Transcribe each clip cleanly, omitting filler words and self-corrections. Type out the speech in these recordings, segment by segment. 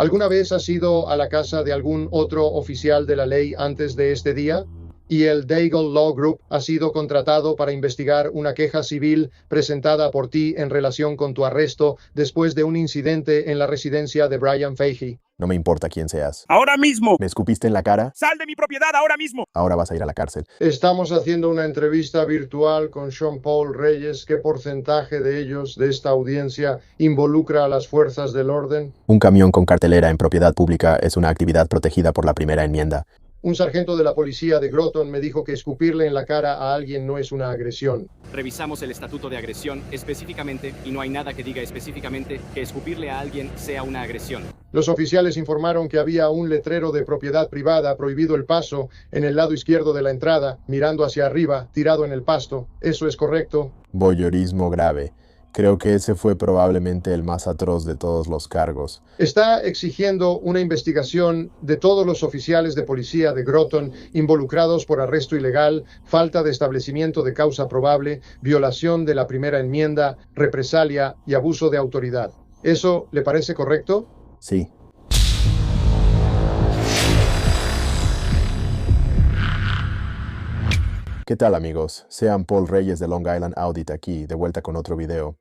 ¿Alguna vez has ido a la casa de algún otro oficial de la ley antes de este día? Y el Daigle Law Group ha sido contratado para investigar una queja civil presentada por ti en relación con tu arresto después de un incidente en la residencia de Brian Fahey. No me importa quién seas. ¡Ahora mismo! ¿Me escupiste en la cara? ¡Sal de mi propiedad ahora mismo! Ahora vas a ir a la cárcel. Estamos haciendo una entrevista virtual con Sean Paul Reyes. ¿Qué porcentaje de ellos, de esta audiencia, involucra a las fuerzas del orden? Un camión con cartelera en propiedad pública es una actividad protegida por la primera enmienda. Un sargento de la policía de Groton me dijo que escupirle en la cara a alguien no es una agresión. Revisamos el estatuto de agresión específicamente y no hay nada que diga específicamente que escupirle a alguien sea una agresión. Los oficiales informaron que había un letrero de propiedad privada prohibido el paso en el lado izquierdo de la entrada, mirando hacia arriba, tirado en el pasto. ¿Eso es correcto? Voyeurismo grave. Creo que ese fue probablemente el más atroz de todos los cargos. Está exigiendo una investigación de todos los oficiales de policía de Groton involucrados por arresto ilegal, falta de establecimiento de causa probable, violación de la primera enmienda, represalia y abuso de autoridad. ¿Eso le parece correcto? Sí. ¿Qué tal, amigos? Sean Paul Reyes de Long Island Audit aquí, de vuelta con otro video.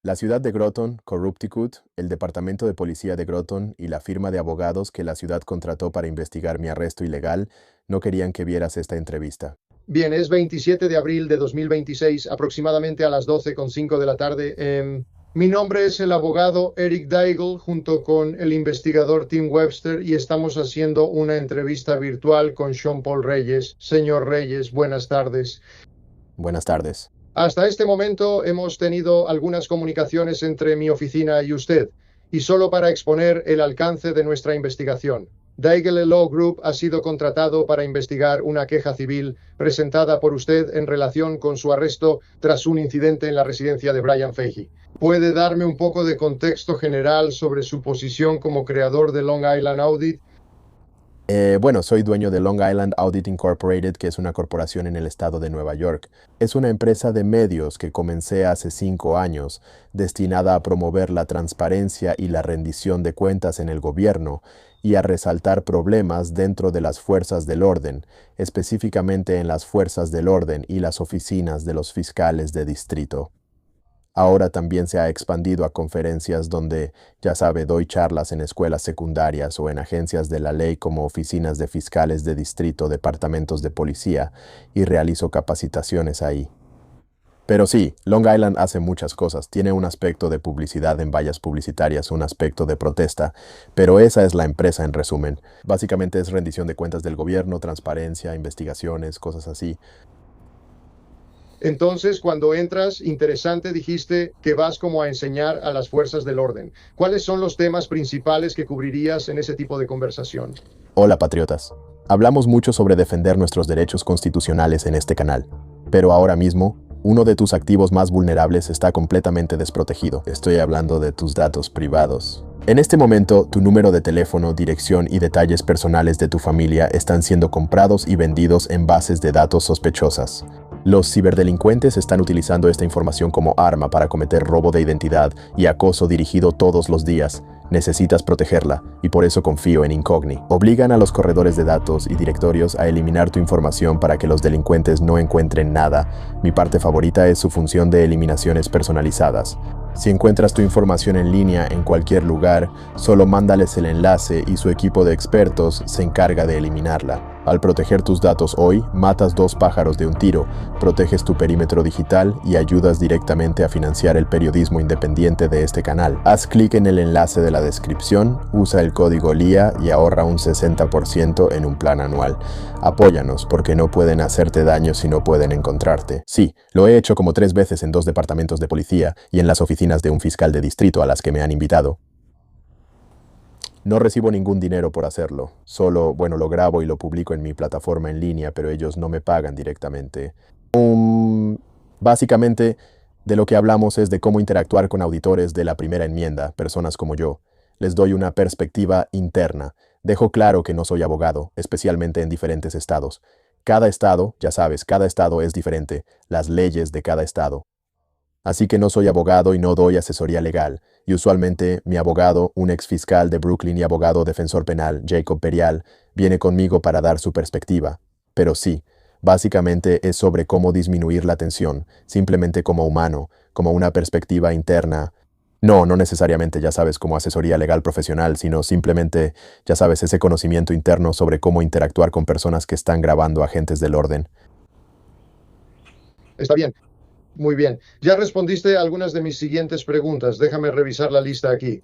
La ciudad de Groton, Corrupticut, el departamento de policía de Groton y la firma de abogados que la ciudad contrató para investigar mi arresto ilegal no querían que vieras esta entrevista. Bien, es 27 de abril de 2026, aproximadamente a las 12:05 de la tarde. Mi nombre es el abogado Eric Daigle, junto con el investigador Tim Webster, y estamos haciendo una entrevista virtual con Sean Paul Reyes. Señor Reyes, buenas tardes. Buenas tardes. Hasta este momento hemos tenido algunas comunicaciones entre mi oficina y usted, y solo para exponer el alcance de nuestra investigación. Daigle Law Group ha sido contratado para investigar una queja civil presentada por usted en relación con su arresto tras un incidente en la residencia de Brian Fahey. ¿Puede darme un poco de contexto general sobre su posición como creador de Long Island Audit? Bueno, soy dueño de Long Island Audit Incorporated, que es una corporación en el estado de Nueva York. Es una empresa de medios que comencé hace 5 años, destinada a promover la transparencia y la rendición de cuentas en el gobierno y a resaltar problemas dentro de las fuerzas del orden, específicamente en las fuerzas del orden y las oficinas de los fiscales de distrito. Ahora también se ha expandido a conferencias donde, ya sabe, doy charlas en escuelas secundarias o en agencias de la ley como oficinas de fiscales de distrito, departamentos de policía, y realizo capacitaciones ahí. Pero sí, Long Island hace muchas cosas. Tiene un aspecto de publicidad en vallas publicitarias, un aspecto de protesta, pero esa es la empresa en resumen. Básicamente es rendición de cuentas del gobierno, transparencia, investigaciones, cosas así. Entonces, cuando entras, interesante, dijiste que vas como a enseñar a las fuerzas del orden. ¿Cuáles son los temas principales que cubrirías en ese tipo de conversación? Hola, patriotas. Hablamos mucho sobre defender nuestros derechos constitucionales en este canal, pero ahora mismo, uno de tus activos más vulnerables está completamente desprotegido. Estoy hablando de tus datos privados. En este momento, tu número de teléfono, dirección y detalles personales de tu familia están siendo comprados y vendidos en bases de datos sospechosas. Los ciberdelincuentes están utilizando esta información como arma para cometer robo de identidad y acoso dirigido todos los días. Necesitas protegerla, y por eso confío en Incogni. Obligan a los corredores de datos y directorios a eliminar tu información para que los delincuentes no encuentren nada. Mi parte favorita es su función de eliminaciones personalizadas. Si encuentras tu información en línea en cualquier lugar, solo mándales el enlace y su equipo de expertos se encarga de eliminarla. Al proteger tus datos hoy, matas 2 pájaros de un tiro, proteges tu perímetro digital y ayudas directamente a financiar el periodismo independiente de este canal. Haz clic en el enlace de la descripción, usa el código LIA y ahorra un 60% en un plan anual. Apóyanos, porque no pueden hacerte daño si no pueden encontrarte. Sí, lo he hecho como 3 veces en 2 departamentos de policía y en las oficinas de un fiscal de distrito a las que me han invitado. No recibo ningún dinero por hacerlo. Solo, lo grabo y lo publico en mi plataforma en línea, pero ellos no me pagan directamente. Básicamente, de lo que hablamos es de cómo interactuar con auditores de la primera enmienda, personas como yo. Les doy una perspectiva interna. Dejo claro que no soy abogado, especialmente en diferentes estados. Cada estado, ya sabes, cada estado es diferente. Las leyes de cada estado. Así que no soy abogado y no doy asesoría legal. Y usualmente mi abogado, un ex fiscal de Brooklyn y abogado defensor penal, Jacob Perial, viene conmigo para dar su perspectiva. Pero sí, básicamente es sobre cómo disminuir la tensión, simplemente como humano, como una perspectiva interna. No, no necesariamente, ya sabes, como asesoría legal profesional, sino simplemente, ya sabes, ese conocimiento interno sobre cómo interactuar con personas que están grabando agentes del orden. Está bien. Muy bien. Ya respondiste a algunas de mis siguientes preguntas. Déjame revisar la lista aquí.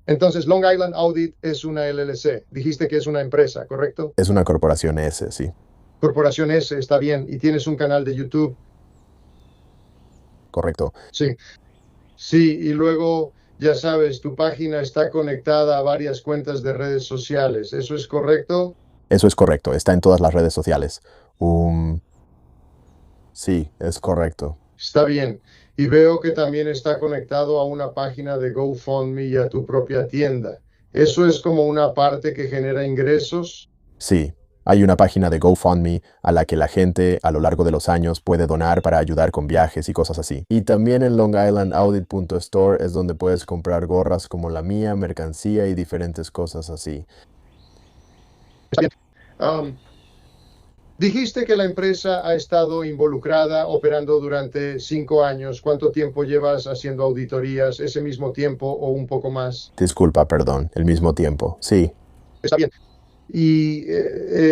Entonces, Long Island Audit es una LLC. Dijiste que es una empresa, ¿correcto? Es una corporación S, sí. Corporación S, está bien. ¿Y tienes un canal de YouTube? Correcto. Sí. Sí, y luego, ya sabes, tu página está conectada a varias cuentas de redes sociales. ¿Eso es correcto? Eso es correcto. Está en todas las redes sociales. Sí, es correcto. Está bien. Y veo que también está conectado a una página de GoFundMe y a tu propia tienda. ¿Eso es como una parte que genera ingresos? Sí, hay una página de GoFundMe a la que la gente a lo largo de los años puede donar para ayudar con viajes y cosas así. Y también en longislandaudit.store es donde puedes comprar gorras como la mía, mercancía y diferentes cosas así. Está bien. Dijiste que la empresa ha estado involucrada operando durante 5 años. ¿Cuánto tiempo llevas haciendo auditorías? ¿Ese mismo tiempo o un poco más? Disculpa, perdón, el mismo tiempo. Sí, Está bien. Y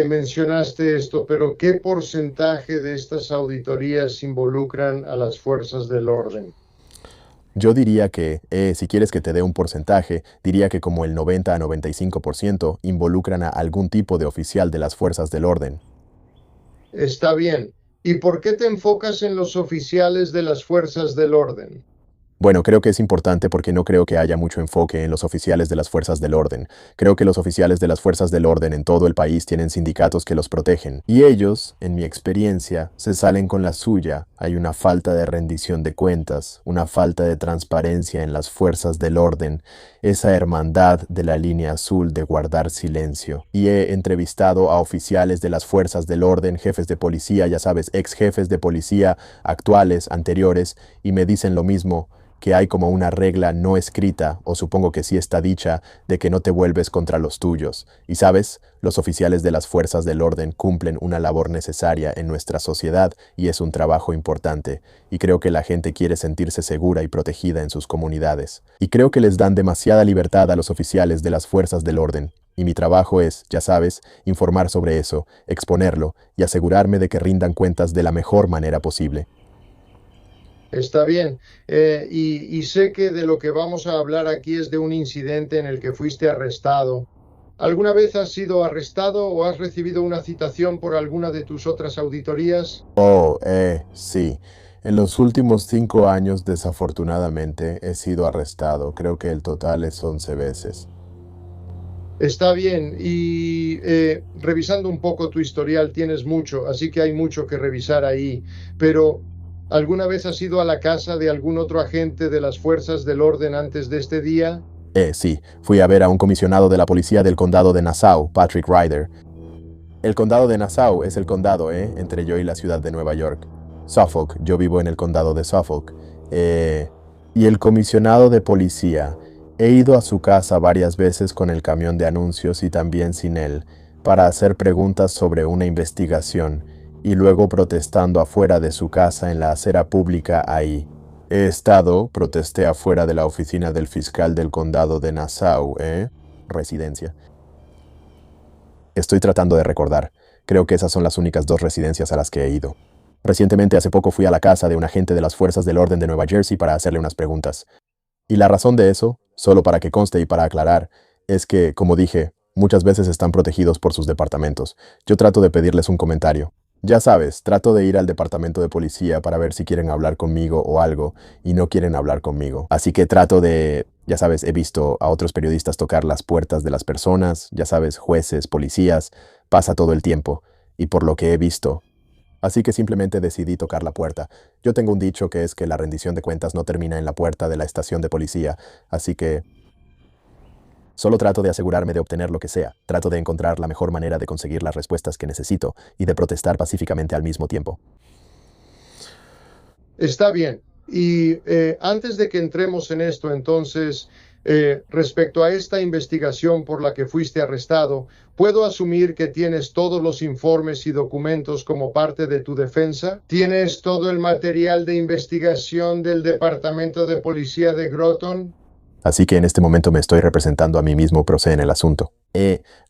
mencionaste esto, pero ¿qué porcentaje de estas auditorías involucran a las fuerzas del orden? yo diría que, si quieres que te dé un porcentaje, diría que como el 90 a 95% involucran a algún tipo de oficial de las fuerzas del orden. Está bien. ¿Y por qué te enfocas en los oficiales de las fuerzas del orden? Bueno, creo que es importante porque no creo que haya mucho enfoque en los oficiales de las fuerzas del orden. Creo que los oficiales de las fuerzas del orden en todo el país tienen sindicatos que los protegen. Y ellos, en mi experiencia, se salen con la suya. Hay una falta de rendición de cuentas, una falta de transparencia en las fuerzas del orden, esa hermandad de la línea azul de guardar silencio. Y he entrevistado a oficiales de las fuerzas del orden, jefes de policía, ya sabes, ex jefes de policía, actuales, anteriores, y me dicen lo mismo, que hay como una regla no escrita, o supongo que sí está dicha, de que no te vuelves contra los tuyos. Y sabes, los oficiales de las fuerzas del orden cumplen una labor necesaria en nuestra sociedad y es un trabajo importante. Y creo que la gente quiere sentirse segura y protegida en sus comunidades. Y creo que les dan demasiada libertad a los oficiales de las fuerzas del orden. Y mi trabajo es, ya sabes, informar sobre eso, exponerlo y asegurarme de que rindan cuentas de la mejor manera posible. Está bien. Y sé que de lo que vamos a hablar aquí es de un incidente en el que fuiste arrestado. ¿Alguna vez has sido arrestado o has recibido una citación por alguna de tus otras auditorías? Oh, sí. En los últimos 5 años, desafortunadamente, he sido arrestado. Creo que el total es 11 veces. Está bien. Y revisando un poco tu historial, tienes mucho, así que hay mucho que revisar ahí. Pero, ¿alguna vez has ido a la casa de algún otro agente de las fuerzas del orden antes de este día? Sí, fui a ver a un comisionado de la policía del condado de Nassau, Patrick Ryder. El condado de Nassau es el condado, entre yo y la ciudad de Nueva York. Suffolk, yo vivo en el condado de Suffolk. Y el comisionado de policía, he ido a su casa varias veces con el camión de anuncios y también sin él, para hacer preguntas sobre una investigación, y luego protestando afuera de su casa en la acera pública ahí. Protesté afuera de la oficina del fiscal del condado de Nassau, residencia. Estoy tratando de recordar. Creo que esas son las únicas 2 residencias a las que he ido. Recientemente, hace poco, fui a la casa de un agente de las fuerzas del orden de Nueva Jersey para hacerle unas preguntas. Y la razón de eso, solo para que conste y para aclarar, es que, como dije, muchas veces están protegidos por sus departamentos. Yo trato de pedirles un comentario. Ya sabes, trato de ir al departamento de policía para ver si quieren hablar conmigo o algo, y no quieren hablar conmigo. Así que trato de, ya sabes, he visto a otros periodistas tocar las puertas de las personas, ya sabes, jueces, policías, pasa todo el tiempo, y por lo que he visto. Así que simplemente decidí tocar la puerta. Yo tengo un dicho que es que la rendición de cuentas no termina en la puerta de la estación de policía, así que solo trato de asegurarme de obtener lo que sea. Trato de encontrar la mejor manera de conseguir las respuestas que necesito y de protestar pacíficamente al mismo tiempo. Está bien. Y antes de que entremos en esto, entonces, respecto a esta investigación por la que fuiste arrestado, ¿puedo asumir que tienes todos los informes y documentos como parte de tu defensa? ¿Tienes todo el material de investigación del Departamento de Policía de Groton? Así que en este momento me estoy representando a mí mismo pro se en el asunto.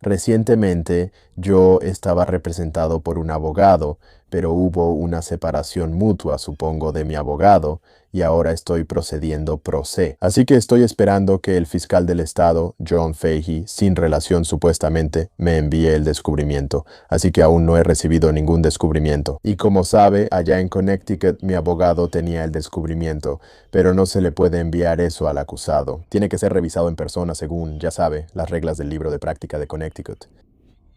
Recientemente yo estaba representado por un abogado, pero hubo una separación mutua, supongo, de mi abogado, y ahora estoy procediendo pro se. Así que estoy esperando que el fiscal del estado, John Fahey, sin relación supuestamente, me envíe el descubrimiento. Así que aún no he recibido ningún descubrimiento. Y como sabe, allá en Connecticut mi abogado tenía el descubrimiento, pero no se le puede enviar eso al acusado. Tiene que ser revisado en persona según, ya sabe, las reglas del libro de práctica de Connecticut.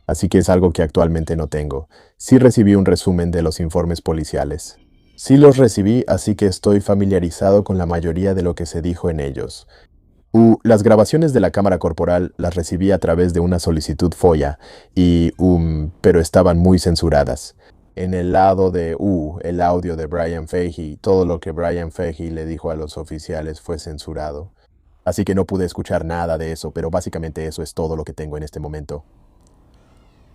Así que es algo que actualmente no tengo. Sí recibí un resumen de los informes policiales. Sí los recibí, así que estoy familiarizado con la mayoría de lo que se dijo en ellos. Las grabaciones de la cámara corporal las recibí a través de una solicitud FOIA, pero estaban muy censuradas. En el lado de el audio de Brian Fahey, todo lo que Brian Fahey le dijo a los oficiales fue censurado. Así que no pude escuchar nada de eso, pero básicamente eso es todo lo que tengo en este momento.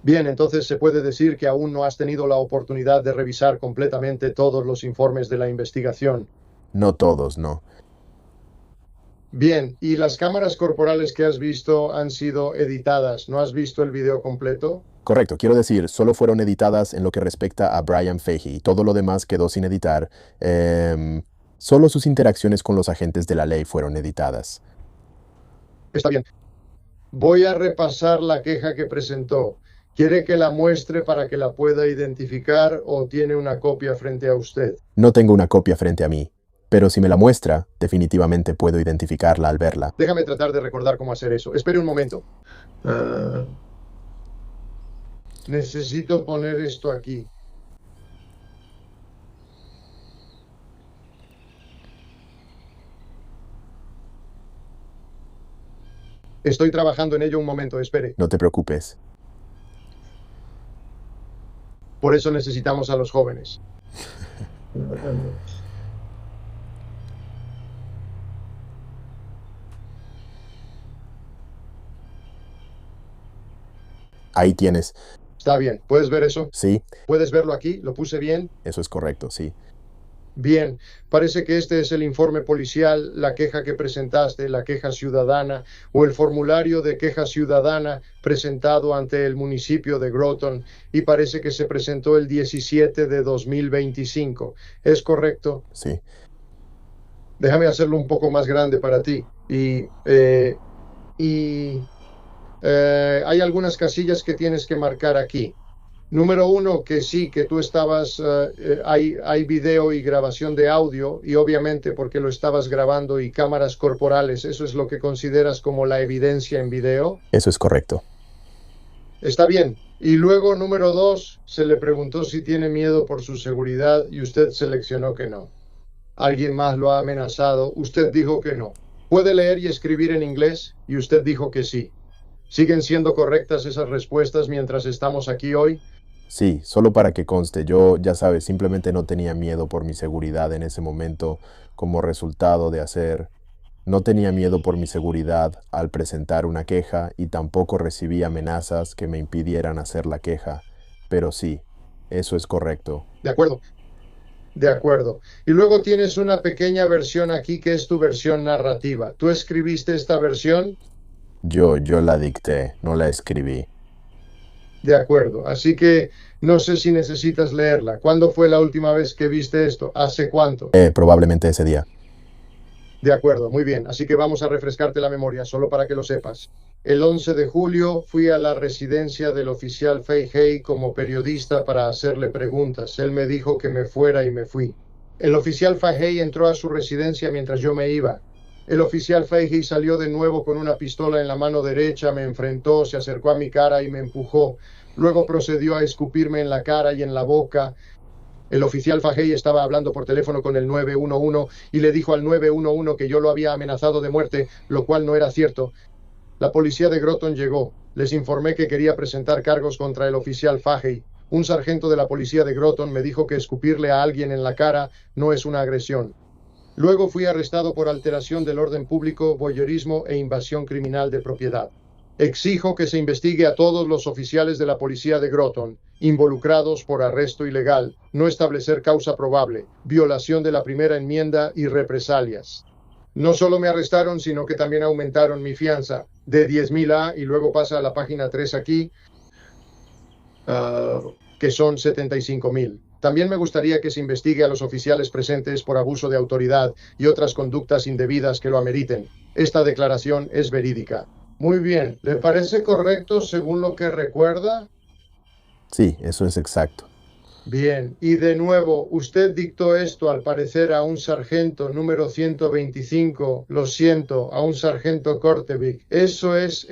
Bien, entonces se puede decir que aún no has tenido la oportunidad de revisar completamente todos los informes de la investigación. No todos, no. Bien, ¿y las cámaras corporales que has visto han sido editadas? ¿No has visto el video completo? Correcto, quiero decir, solo fueron editadas en lo que respecta a Brian Fahey. Todo lo demás quedó sin editar. Solo sus interacciones con los agentes de la ley fueron editadas. Está bien. Voy a repasar la queja que presentó. ¿Quiere que la muestre para que la pueda identificar o tiene una copia frente a usted? No tengo una copia frente a mí, pero si me la muestra, definitivamente puedo identificarla al verla. Déjame tratar de recordar cómo hacer eso. Espere un momento. Necesito poner esto aquí. Estoy trabajando en ello un momento, espere. No te preocupes. Por eso necesitamos a los jóvenes. Ahí tienes. Está bien, ¿puedes ver eso? Sí, ¿Puedes verlo aquí? ¿Lo puse bien? eso es correcto, sí. Bien, parece que este es el informe policial, la queja que presentaste, la queja ciudadana o el formulario de queja ciudadana presentado ante el municipio de Groton y parece que se presentó el 17 de 2025. ¿Es correcto? Sí. Déjame hacerlo un poco más grande para ti. Hay algunas casillas que tienes que marcar aquí. Número 1, que sí, que tú estabas, hay video y grabación de audio, y obviamente porque lo estabas grabando y cámaras corporales, ¿eso es lo que consideras como la evidencia en video? Eso es correcto. Está bien. Y luego, número 2, se le preguntó si tiene miedo por su seguridad y usted seleccionó que no. ¿Alguien más lo ha amenazado? Usted dijo que no. ¿Puede leer y escribir en inglés? Y usted dijo que sí. ¿Siguen siendo correctas esas respuestas mientras estamos aquí hoy? Sí, solo para que conste, yo, ya sabes, simplemente no tenía miedo por mi seguridad en ese momento como resultado de hacer. No tenía miedo por mi seguridad al presentar una queja y tampoco recibí amenazas que me impidieran hacer la queja. Pero sí, eso es correcto. De acuerdo. De acuerdo. Y luego tienes una pequeña versión aquí que es tu versión narrativa. ¿Tú escribiste esta versión? Yo la dicté, no la escribí. De acuerdo. Así que no sé si necesitas leerla. ¿Cuándo fue la última vez que viste esto? ¿Hace cuánto? Probablemente ese día. De acuerdo, muy bien. Así que vamos a refrescarte la memoria, solo para que lo sepas. El 11 de julio fui a la residencia del oficial Fahey como periodista para hacerle preguntas. Él me dijo que me fuera y me fui. El oficial Fahey entró a su residencia mientras yo me iba. El oficial Fahey salió de nuevo con una pistola en la mano derecha, me enfrentó, se acercó a mi cara y me empujó. Luego procedió a escupirme en la cara y en la boca. El oficial Fahey estaba hablando por teléfono con el 911 y le dijo al 911 que yo lo había amenazado de muerte, lo cual no era cierto. La policía de Groton llegó. Les informé que quería presentar cargos contra el oficial Fahey. Un sargento de la policía de Groton me dijo que escupirle a alguien en la cara no es una agresión. Luego fui arrestado por alteración del orden público, voyeurismo e invasión criminal de propiedad. Exijo que se investigue a todos los oficiales de la policía de Groton involucrados por arresto ilegal, no establecer causa probable, violación de la primera enmienda y represalias. No solo me arrestaron, sino que también aumentaron mi fianza de 10.000 a, y luego pasa a la página 3 aquí, que son 75.000. También me gustaría que se investigue a los oficiales presentes por abuso de autoridad y otras conductas indebidas que lo ameriten. Esta declaración es verídica. Muy bien, ¿le parece correcto según lo que recuerda? Sí, eso es exacto. Bien, y de nuevo, usted dictó esto al parecer a un sargento número 125, lo siento, a un sargento Kortevik. ¿Eso es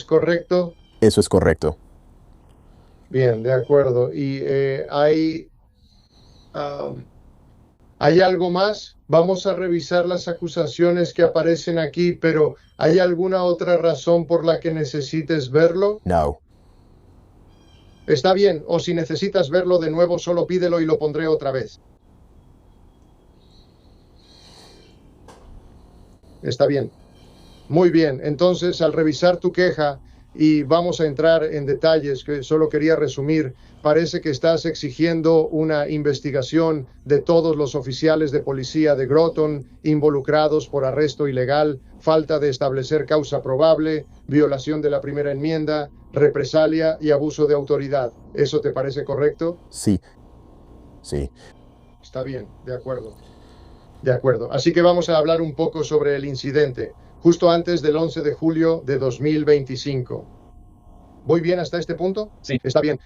correcto? Eso es correcto. Bien, de acuerdo. ¿Y hay algo más? Vamos a revisar las acusaciones que aparecen aquí, pero ¿hay alguna otra razón por la que necesites verlo? No. Está bien, o si necesitas verlo de nuevo, solo pídelo y lo pondré otra vez. Está bien. Muy bien, entonces al revisar tu queja, y vamos a entrar en detalles que solo quería resumir, parece que estás exigiendo una investigación de todos los oficiales de policía de Groton involucrados por arresto ilegal, falta de establecer causa probable, violación de la primera enmienda, represalia y abuso de autoridad. ¿Eso te parece correcto? Sí. Sí. Está bien, de acuerdo. De acuerdo. Así que vamos a hablar un poco sobre el incidente, justo antes del 11 de julio de 2025. ¿Voy bien hasta este punto? Sí. Está bien.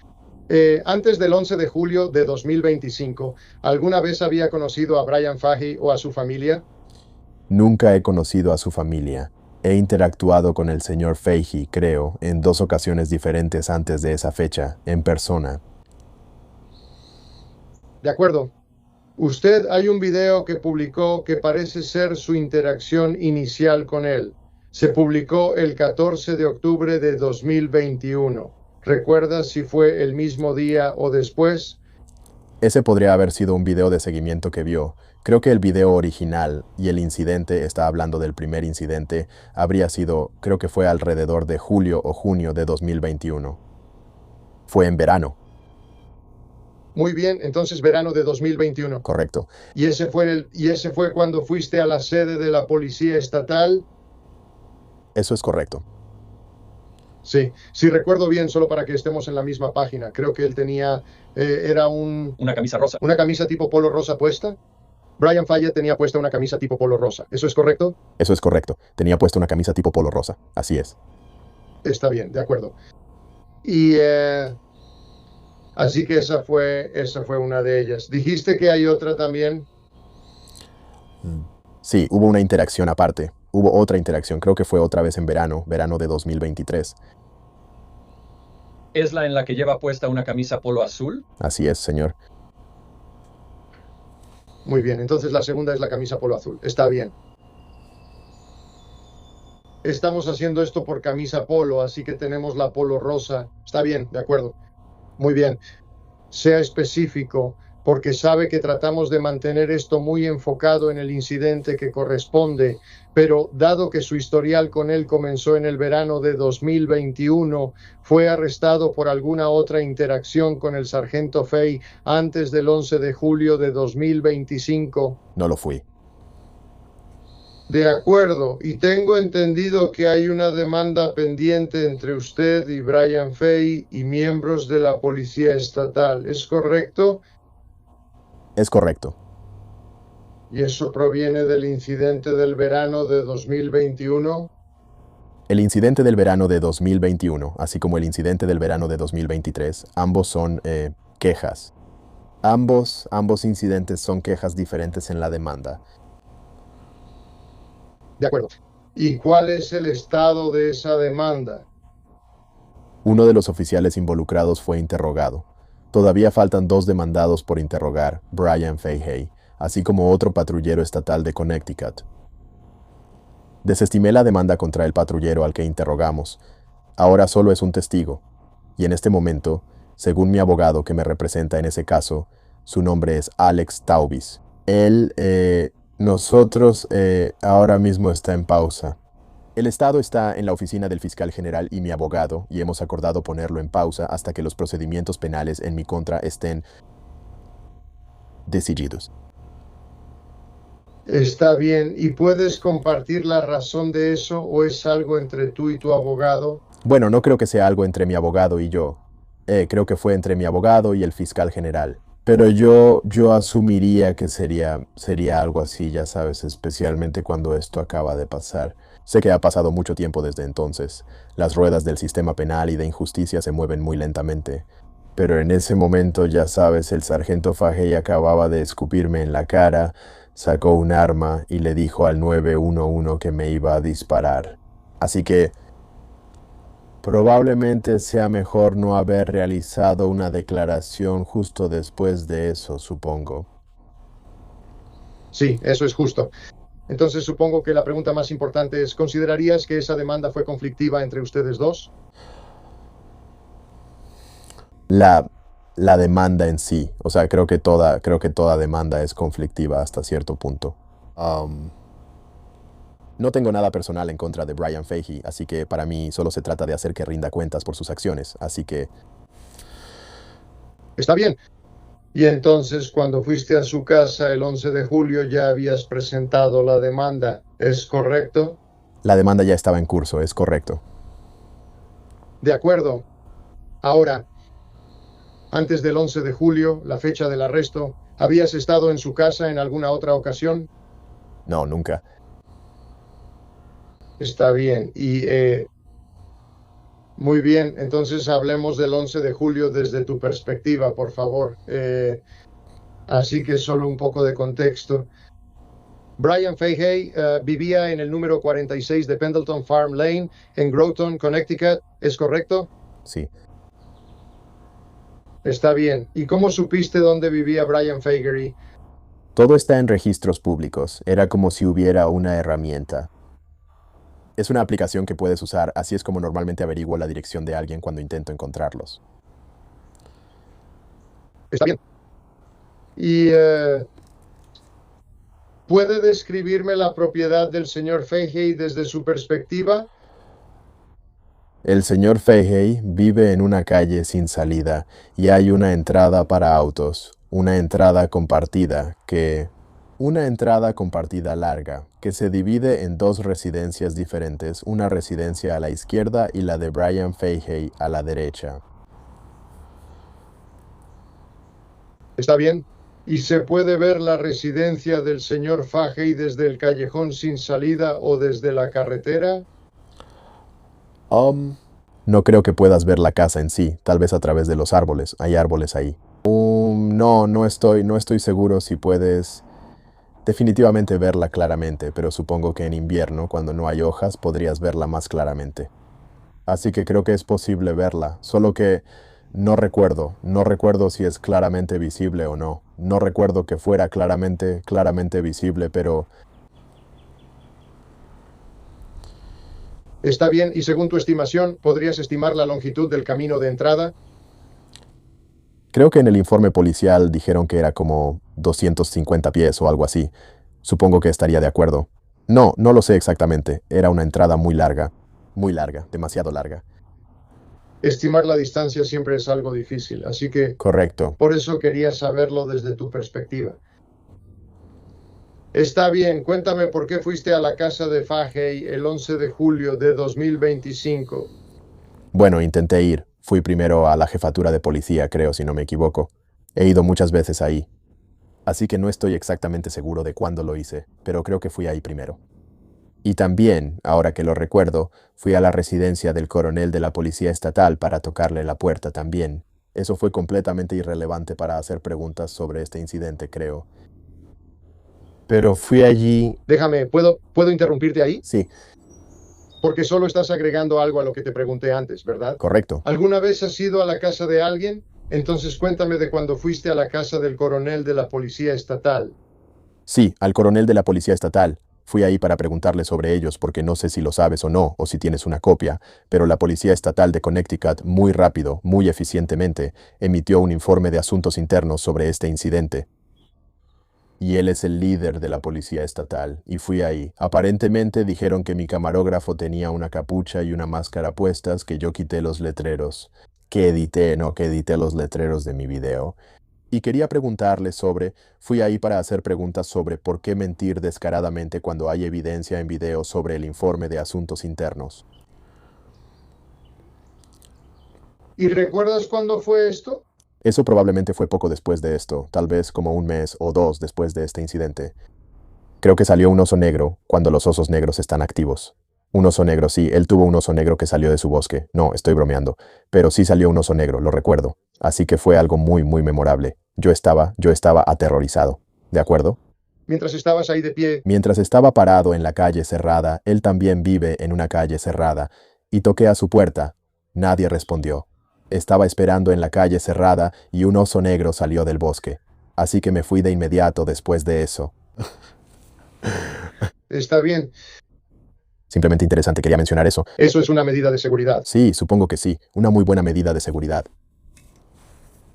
Antes del 11 de julio de 2025, ¿alguna vez había conocido a Brian Fahey o a su familia? Nunca he conocido a su familia. He interactuado con el señor Fahey, creo, en 2 ocasiones diferentes antes de esa fecha, en persona. De acuerdo. Usted hay un video que publicó que parece ser su interacción inicial con él. Se publicó el 14 de octubre de 2021. ¿Recuerdas si fue el mismo día o después? Ese podría haber sido un video de seguimiento que vio. Creo que el video original y el incidente, está hablando del primer incidente, habría sido, creo que fue alrededor de julio o junio de 2021. Fue en verano. Muy bien, entonces verano de 2021. Correcto. ¿Y ese fue cuando fuiste a la sede de la policía estatal? Eso es correcto. Sí, si recuerdo bien, solo para que estemos en la misma página. Creo que él tenía, Una camisa rosa. una camisa tipo polo rosa puesta. Brian Fayette tenía puesta una camisa tipo polo rosa. ¿Eso es correcto? Eso es correcto. Tenía puesto una camisa tipo polo rosa. Así es. Está bien, de acuerdo. Y así que esa fue una de ellas. Dijiste que hay otra también. Sí, hubo una interacción aparte. Hubo otra interacción, creo que fue otra vez en verano de 2023. ¿Es la en la que lleva puesta una camisa polo azul? Así es, señor. Muy bien, entonces la segunda es la camisa polo azul. Está bien. Estamos haciendo esto por camisa polo, así que tenemos la polo rosa. Está bien, de acuerdo. Muy bien. Sea específico, porque sabe que tratamos de mantener esto muy enfocado en el incidente que corresponde, pero dado que su historial con él comenzó en el verano de 2021, ¿fue arrestado por alguna otra interacción con el sargento Fahey antes del 11 de julio de 2025? No lo fui. De acuerdo, y tengo entendido que hay una demanda pendiente entre usted y Brian Fahey y miembros de la policía estatal, ¿es correcto? Es correcto. ¿Y eso proviene del incidente del verano de 2021? El incidente del verano de 2021, así como el incidente del verano de 2023, ambos son quejas. Ambos incidentes son quejas diferentes en la demanda. De acuerdo. ¿Y cuál es el estado de esa demanda? Uno de los oficiales involucrados fue interrogado. Todavía faltan 2 demandados por interrogar, Brian Fahey, así como otro patrullero estatal de Connecticut. Desestimé la demanda contra el patrullero al que interrogamos. Ahora solo es un testigo. Y en este momento, según mi abogado que me representa en ese caso, su nombre es Alex Taubis. Él Nosotros ahora mismo está en pausa. El Estado está en la oficina del fiscal general y mi abogado, y hemos acordado ponerlo en pausa hasta que los procedimientos penales en mi contra estén decididos. Está bien. ¿Y puedes compartir la razón de eso o es algo entre tú y tu abogado? Bueno, no creo que sea algo entre mi abogado y yo. Creo que fue entre mi abogado y el fiscal general. Pero yo asumiría que sería algo así, ya sabes, especialmente cuando esto acaba de pasar. Sé que ha pasado mucho tiempo desde entonces. Las ruedas del sistema penal y de injusticia se mueven muy lentamente. Pero en ese momento, ya sabes, el sargento Fahey acababa de escupirme en la cara, sacó un arma y le dijo al 911 que me iba a disparar. Así que probablemente sea mejor no haber realizado una declaración justo después de eso, supongo. Sí, eso es justo. Entonces supongo que la pregunta más importante es, ¿considerarías que esa demanda fue conflictiva entre ustedes dos? La demanda en sí, o sea, creo que toda demanda es conflictiva hasta cierto punto. No tengo nada personal en contra de Brian Fahey, así que para mí solo se trata de hacer que rinda cuentas por sus acciones, así que Está bien. Y entonces, cuando fuiste a su casa el 11 de julio, ya habías presentado la demanda, ¿es correcto? la demanda ya estaba en curso, es correcto. De acuerdo. Ahora, antes del 11 de julio, la fecha del arresto, ¿habías estado en su casa en alguna otra ocasión? No, nunca. Está bien. Muy bien, entonces hablemos del 11 de julio desde tu perspectiva, por favor. Así que solo un poco de contexto. Brian Fahey vivía en el número 46 de Pendleton Farm Lane, en Groton, Connecticut, ¿es correcto? Sí. Está bien. ¿Y cómo supiste dónde vivía Brian Fahey? Todo está en registros públicos. Era como si hubiera una herramienta. Es una aplicación que puedes usar, así es como normalmente averiguo la dirección de alguien cuando intento encontrarlos. Está bien. ¿Y puede describirme la propiedad del señor Fahey desde su perspectiva? El señor Fahey vive en una calle sin salida y hay una entrada para autos, una entrada compartida larga, que se divide en dos residencias diferentes, una residencia a la izquierda y la de Brian Fahey a la derecha. Está bien. ¿Y se puede ver la residencia del señor Fahey desde el callejón sin salida o desde la carretera? No creo que puedas ver la casa en sí, tal vez a través de los árboles, hay árboles ahí. No estoy seguro si puedes definitivamente verla claramente, pero supongo que en invierno, cuando no hay hojas, podrías verla más claramente. Así que creo que es posible verla, solo que no recuerdo si es claramente visible o no. No recuerdo que fuera claramente visible, pero Está bien. ¿Y según tu estimación, podrías estimar la longitud del camino de entrada? creo que en el informe policial dijeron que era como 250 pies o algo así. Supongo que estaría de acuerdo. No lo sé exactamente. Era una entrada muy larga, demasiado larga. Estimar la distancia siempre es algo difícil, así que Correcto. por eso quería saberlo desde tu perspectiva. Está bien, cuéntame por qué fuiste a la casa de Fahey el 11 de julio de 2025. Bueno, intenté ir. Fui primero a la jefatura de policía, creo, si no me equivoco. He ido muchas veces ahí. Así que no estoy exactamente seguro de cuándo lo hice, pero creo que fui ahí primero. Y también, ahora que lo recuerdo, fui a la residencia del coronel de la Policía Estatal para tocarle la puerta también. Eso fue completamente irrelevante para hacer preguntas sobre este incidente, creo. Pero fui allí. Déjame, ¿puedo interrumpirte ahí? Sí, Porque solo estás agregando algo a lo que te pregunté antes, ¿verdad? correcto. ¿Alguna vez has ido a la casa de alguien? Entonces cuéntame de cuando fuiste a la casa del coronel de la Policía Estatal. Sí, al coronel de la Policía Estatal. Fui ahí para preguntarle sobre ellos porque no sé si lo sabes o no, o si tienes una copia, pero la Policía Estatal de Connecticut muy rápido, muy eficientemente, emitió un informe de asuntos internos sobre este incidente. Y él es el líder de la policía estatal, y fui ahí. Aparentemente dijeron que mi camarógrafo tenía una capucha y una máscara puestas, que yo quité los letreros, que edité los letreros de mi video. Y quería preguntarle fui ahí para hacer preguntas sobre por qué mentir descaradamente cuando hay evidencia en video sobre el informe de asuntos internos. ¿Y recuerdas cuándo fue esto? Eso probablemente fue poco después de esto, tal vez como un mes o dos después de este incidente. Creo que salió un oso negro cuando los osos negros están activos. Un oso negro, sí, él tuvo un oso negro que salió de su bosque. No, estoy bromeando. Pero sí salió un oso negro, lo recuerdo. Así que fue algo muy, muy memorable. Yo estaba aterrorizado. ¿De acuerdo? Mientras estabas ahí de pie, Mientras estaba parado en la calle cerrada, él también vive en una calle cerrada, y toqué a su puerta. Nadie respondió. Estaba esperando en la calle cerrada y un oso negro salió del bosque. Así que me fui de inmediato después de eso. está bien. Simplemente interesante, quería mencionar eso. Eso es una medida de seguridad. Sí, supongo que sí. Una muy buena medida de seguridad.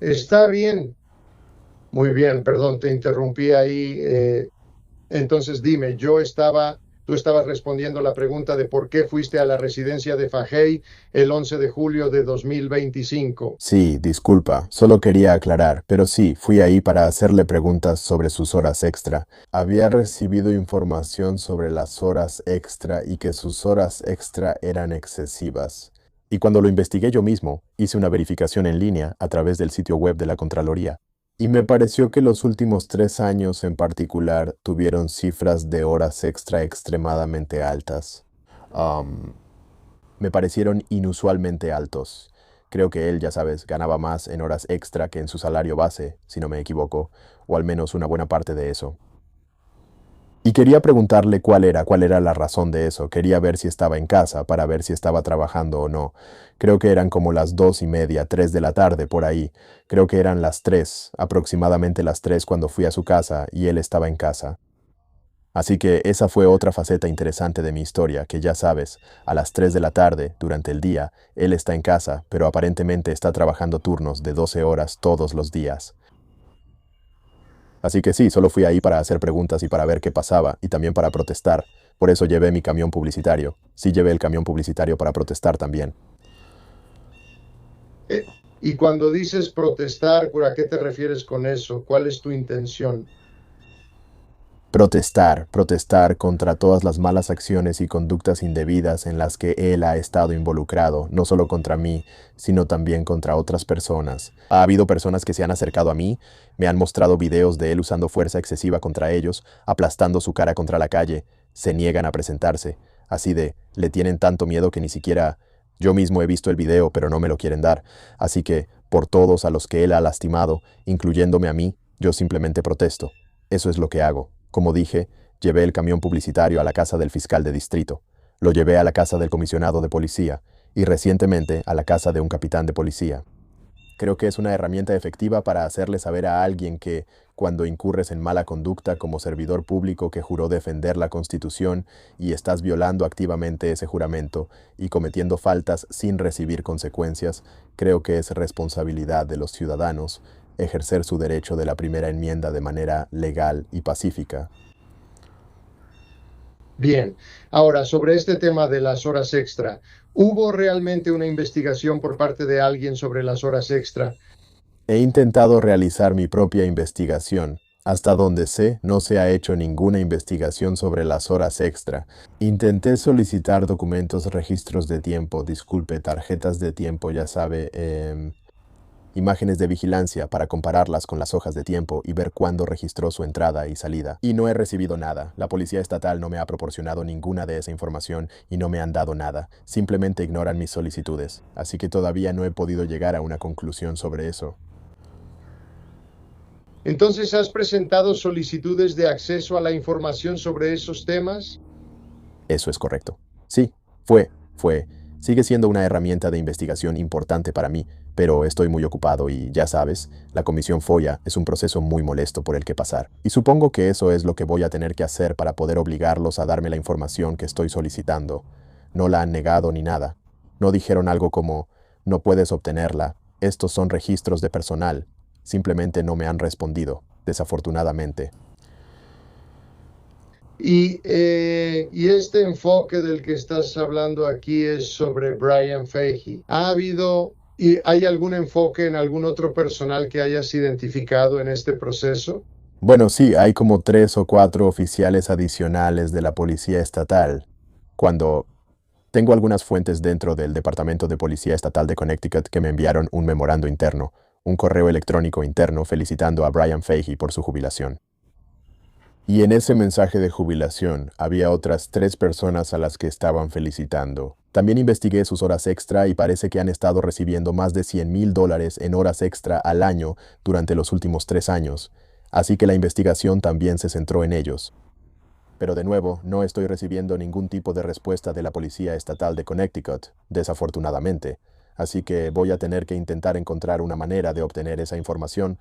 Está bien. Muy bien, perdón, te interrumpí ahí. Entonces dime, tú estabas respondiendo la pregunta de por qué fuiste a la residencia de Fahey el 11 de julio de 2025. Sí, disculpa, solo quería aclarar, pero sí, fui ahí para hacerle preguntas sobre sus horas extra. Había recibido información sobre las horas extra y que sus horas extra eran excesivas. Y cuando lo investigué yo mismo, hice una verificación en línea a través del sitio web de la Contraloría. Y me pareció que los últimos 3 años en particular tuvieron cifras de horas extra extremadamente altas. Me parecieron inusualmente altos. Creo que él, ya sabes, ganaba más en horas extra que en su salario base, si no me equivoco, o al menos una buena parte de eso. Y quería preguntarle cuál era la razón de eso. Quería ver si estaba en casa para ver si estaba trabajando o no. Creo que eran como las 2:30, 3 de la tarde por ahí. Creo que eran las 3, aproximadamente las 3 cuando fui a su casa y él estaba en casa. Así que esa fue otra faceta interesante de mi historia, que ya sabes, a las 3 de la tarde, durante el día, él está en casa, pero aparentemente está trabajando turnos de 12 horas todos los días. Así que sí, solo fui ahí para hacer preguntas y para ver qué pasaba, y también para protestar. Por eso llevé mi camión publicitario. Sí llevé el camión publicitario para protestar también. Y cuando dices protestar, ¿a qué te refieres con eso? ¿Cuál es tu intención? Protestar contra todas las malas acciones y conductas indebidas en las que él ha estado involucrado, no solo contra mí, sino también contra otras personas. Ha habido personas que se han acercado a mí, me han mostrado videos de él usando fuerza excesiva contra ellos, aplastando su cara contra la calle, se niegan a presentarse, así le tienen tanto miedo que ni siquiera yo mismo he visto el video, pero no me lo quieren dar. Así que, por todos a los que él ha lastimado, incluyéndome a mí, yo simplemente protesto. Eso es lo que hago. Como dije, llevé el camión publicitario a la casa del fiscal de distrito, lo llevé a la casa del comisionado de policía y recientemente a la casa de un capitán de policía. Creo que es una herramienta efectiva para hacerle saber a alguien que, cuando incurres en mala conducta como servidor público que juró defender la Constitución y estás violando activamente ese juramento y cometiendo faltas sin recibir consecuencias, creo que es responsabilidad de los ciudadanos ejercer su derecho de la primera enmienda de manera legal y pacífica. Bien, ahora sobre este tema de las horas extra, ¿hubo realmente una investigación por parte de alguien sobre las horas extra? He intentado realizar mi propia investigación. Hasta donde sé, no se ha hecho ninguna investigación sobre las horas extra. Intenté solicitar documentos, registros de tiempo, tarjetas de tiempo, ya sabe, imágenes de vigilancia para compararlas con las hojas de tiempo y ver cuándo registró su entrada y salida. Y no he recibido nada. La policía estatal no me ha proporcionado ninguna de esa información y no me han dado nada. Simplemente ignoran mis solicitudes. Así que todavía no he podido llegar a una conclusión sobre eso. Entonces, ¿has presentado solicitudes de acceso a la información sobre esos temas? Eso es correcto. Sí, fue. Sigue siendo una herramienta de investigación importante para mí, pero estoy muy ocupado y, ya sabes, la Comisión FOIA es un proceso muy molesto por el que pasar. Y supongo que eso es lo que voy a tener que hacer para poder obligarlos a darme la información que estoy solicitando. No la han negado ni nada. No dijeron algo como, no puedes obtenerla, estos son registros de personal. Simplemente no me han respondido, desafortunadamente. Y este enfoque del que estás hablando aquí es sobre Brian Fahey. ¿Ha habido y hay algún enfoque en algún otro personal que hayas identificado en este proceso? Bueno, sí, hay como 3 o 4 oficiales adicionales de la policía estatal. Cuando tengo algunas fuentes dentro del Departamento de Policía Estatal de Connecticut que me enviaron un memorando interno, un correo electrónico interno felicitando a Brian Fahey por su jubilación. Y en ese mensaje de jubilación había otras 3 personas a las que estaban felicitando. También investigué sus horas extra y parece que han estado recibiendo más de $100,000 en horas extra al año durante los últimos 3 años. Así que la investigación también se centró en ellos. Pero de nuevo, no estoy recibiendo ningún tipo de respuesta de la Policía Estatal de Connecticut, desafortunadamente. Así que voy a tener que intentar encontrar una manera de obtener esa información.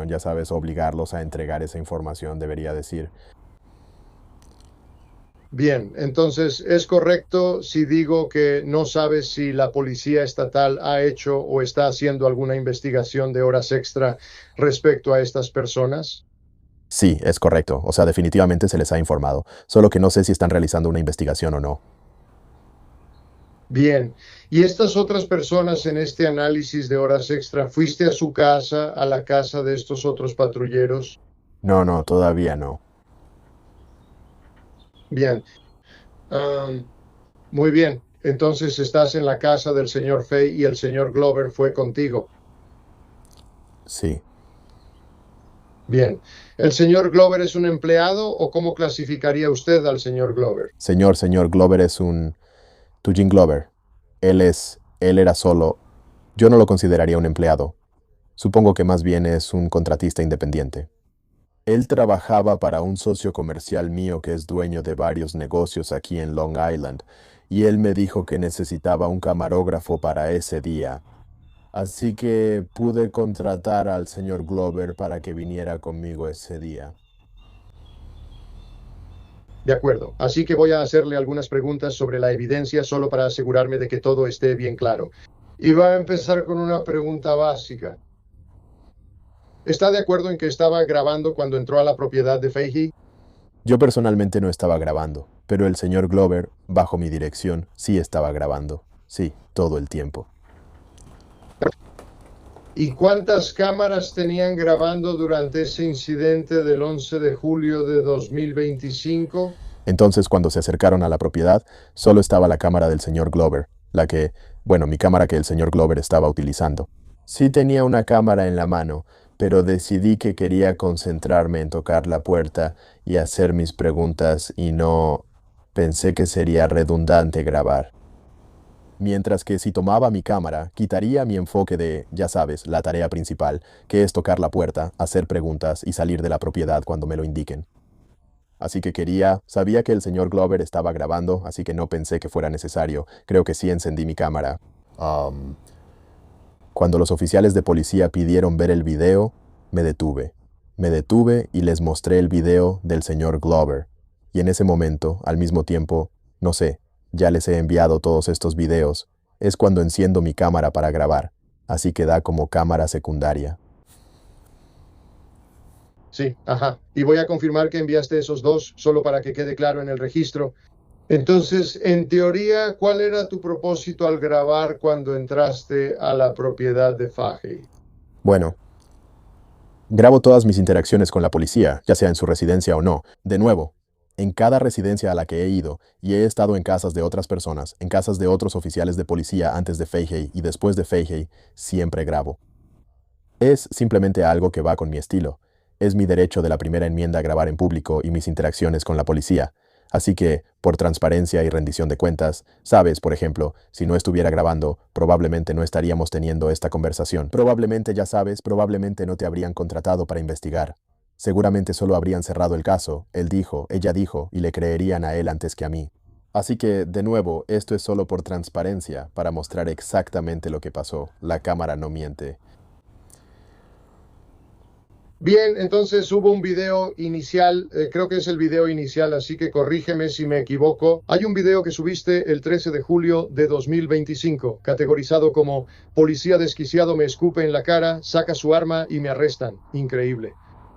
Ya sabes, obligarlos a entregar esa información, debería decir. Bien, entonces es correcto si digo que no sabes si la policía estatal ha hecho o está haciendo alguna investigación de horas extra respecto a estas personas. Sí, es correcto. O sea, definitivamente se les ha informado. Solo que no sé si están realizando una investigación o no. Bien, y estas otras personas en este análisis de horas extra, ¿fuiste a su casa, a la casa de estos otros patrulleros? No, todavía no. Bien, Am, muy bien. Entonces estás en la casa del señor Fay y el señor Glover fue contigo. Sí. Bien. ¿El señor Glover es un empleado o cómo clasificaría usted al señor Glover? Señor Glover es un Eugene Glover. Él era solo. Yo no lo consideraría un empleado. Supongo que más bien es un contratista independiente. Él trabajaba para un socio comercial mío que es dueño de varios negocios aquí en Long Island, y él me dijo que necesitaba un camarógrafo para ese día. Así que pude contratar al señor Glover para que viniera conmigo ese día. De acuerdo. Así que voy a hacerle algunas preguntas sobre la evidencia solo para asegurarme de que todo esté bien claro. Y va a empezar con una pregunta básica. ¿Está de acuerdo en que estaba grabando cuando entró a la propiedad de Fahey? Yo personalmente no estaba grabando, pero el señor Glover, bajo mi dirección, sí estaba grabando. Sí, todo el tiempo. ¿Y cuántas cámaras tenían grabando durante ese incidente del 11 de julio de 2025? Entonces, cuando se acercaron a la propiedad, solo estaba la cámara del señor Glover, mi cámara que el señor Glover estaba utilizando. Sí tenía una cámara en la mano, pero decidí que quería concentrarme en tocar la puerta y hacer mis preguntas y no pensé que sería redundante grabar. Mientras que si tomaba mi cámara, quitaría mi enfoque de, ya sabes, la tarea principal, que es tocar la puerta, hacer preguntas y salir de la propiedad cuando me lo indiquen. Así que sabía que el señor Glover estaba grabando, así que no pensé que fuera necesario. Creo que sí encendí mi cámara. Cuando los oficiales de policía pidieron ver el video, me detuve. Me detuve y les mostré el video del señor Glover. Y en ese momento, al mismo tiempo, no sé, ya les he enviado todos estos videos, es cuando enciendo mi cámara para grabar, así que da como cámara secundaria. Sí, ajá. Y voy a confirmar que enviaste esos dos, solo para que quede claro en el registro. Entonces, en teoría, ¿cuál era tu propósito al grabar cuando entraste a la propiedad de Fahey? Bueno, grabo todas mis interacciones con la policía, ya sea en su residencia o no. De nuevo, en cada residencia a la que he ido, y he estado en casas de otras personas, en casas de otros oficiales de policía antes de Fahey y después de Fahey, siempre grabo. Es simplemente algo que va con mi estilo. Es mi derecho de la primera enmienda a grabar en público y mis interacciones con la policía. Así que, por transparencia y rendición de cuentas, sabes, por ejemplo, si no estuviera grabando, probablemente no estaríamos teniendo esta conversación. Probablemente, ya sabes, probablemente no te habrían contratado para investigar. Seguramente solo habrían cerrado el caso, él dijo, ella dijo, y le creerían a él antes que a mí. Así que, de nuevo, esto es solo por transparencia, para mostrar exactamente lo que pasó. La cámara no miente. Bien, entonces hubo un video inicial, creo que es el video inicial, así que corrígeme si me equivoco. Hay un video que subiste el 13 de julio de 2025, categorizado como "Policía desquiciado me escupe en la cara, saca su arma y me arrestan". Increíble.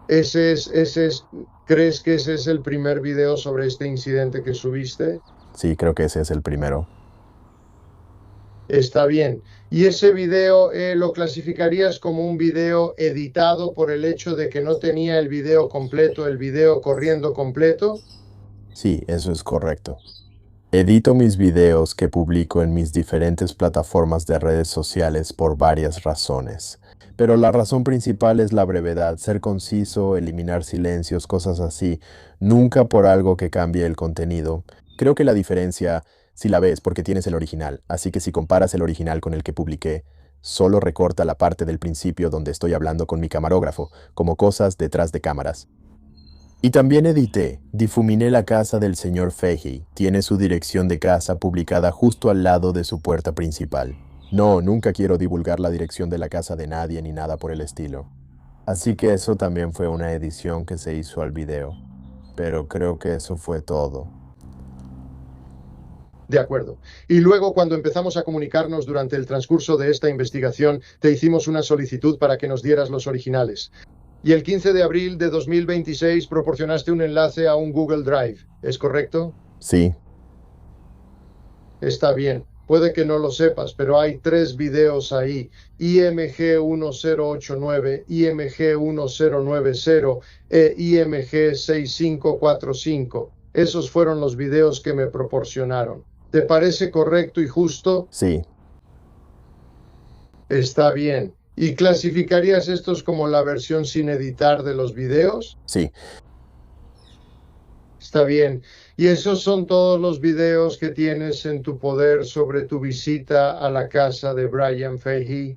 Ese es, ¿crees que ese es el primer video sobre este incidente que subiste? Sí, creo que ese es el primero. Está bien. ¿Y ese video lo clasificarías como un video editado por el hecho de que no tenía el video completo, el video corriendo completo? Sí, eso es correcto. Edito mis videos que publico en mis diferentes plataformas de redes sociales por varias razones. Pero la razón principal es la brevedad, ser conciso, eliminar silencios, cosas así, nunca por algo que cambie el contenido. Creo que la diferencia, si la ves, porque tienes el original, así que si comparas el original con el que publiqué, solo recorta la parte del principio donde estoy hablando con mi camarógrafo, como cosas detrás de cámaras. Y también edité, difuminé la casa del señor Fahey. Tiene su dirección de casa publicada justo al lado de su puerta principal. No, nunca quiero divulgar la dirección de la casa de nadie ni nada por el estilo. Así que eso también fue una edición que se hizo al video. Pero creo que eso fue todo. De acuerdo. Y luego, cuando empezamos a comunicarnos durante el transcurso de esta investigación, te hicimos una solicitud para que nos dieras los originales. Y el 15 de abril de 2026 proporcionaste un enlace a un Google Drive, ¿es correcto? Sí, Está bien. Puede que no lo sepas, pero hay 3 videos ahí. IMG 1089, IMG 1090 e IMG 6545. Esos fueron los videos que me proporcionaron. ¿Te parece correcto y justo? sí, Está bien. ¿Y clasificarías estos como la versión sin editar de los videos? sí. Está bien. ¿Y esos son todos los videos que tienes en tu poder sobre tu visita a la casa de Brian Fahey?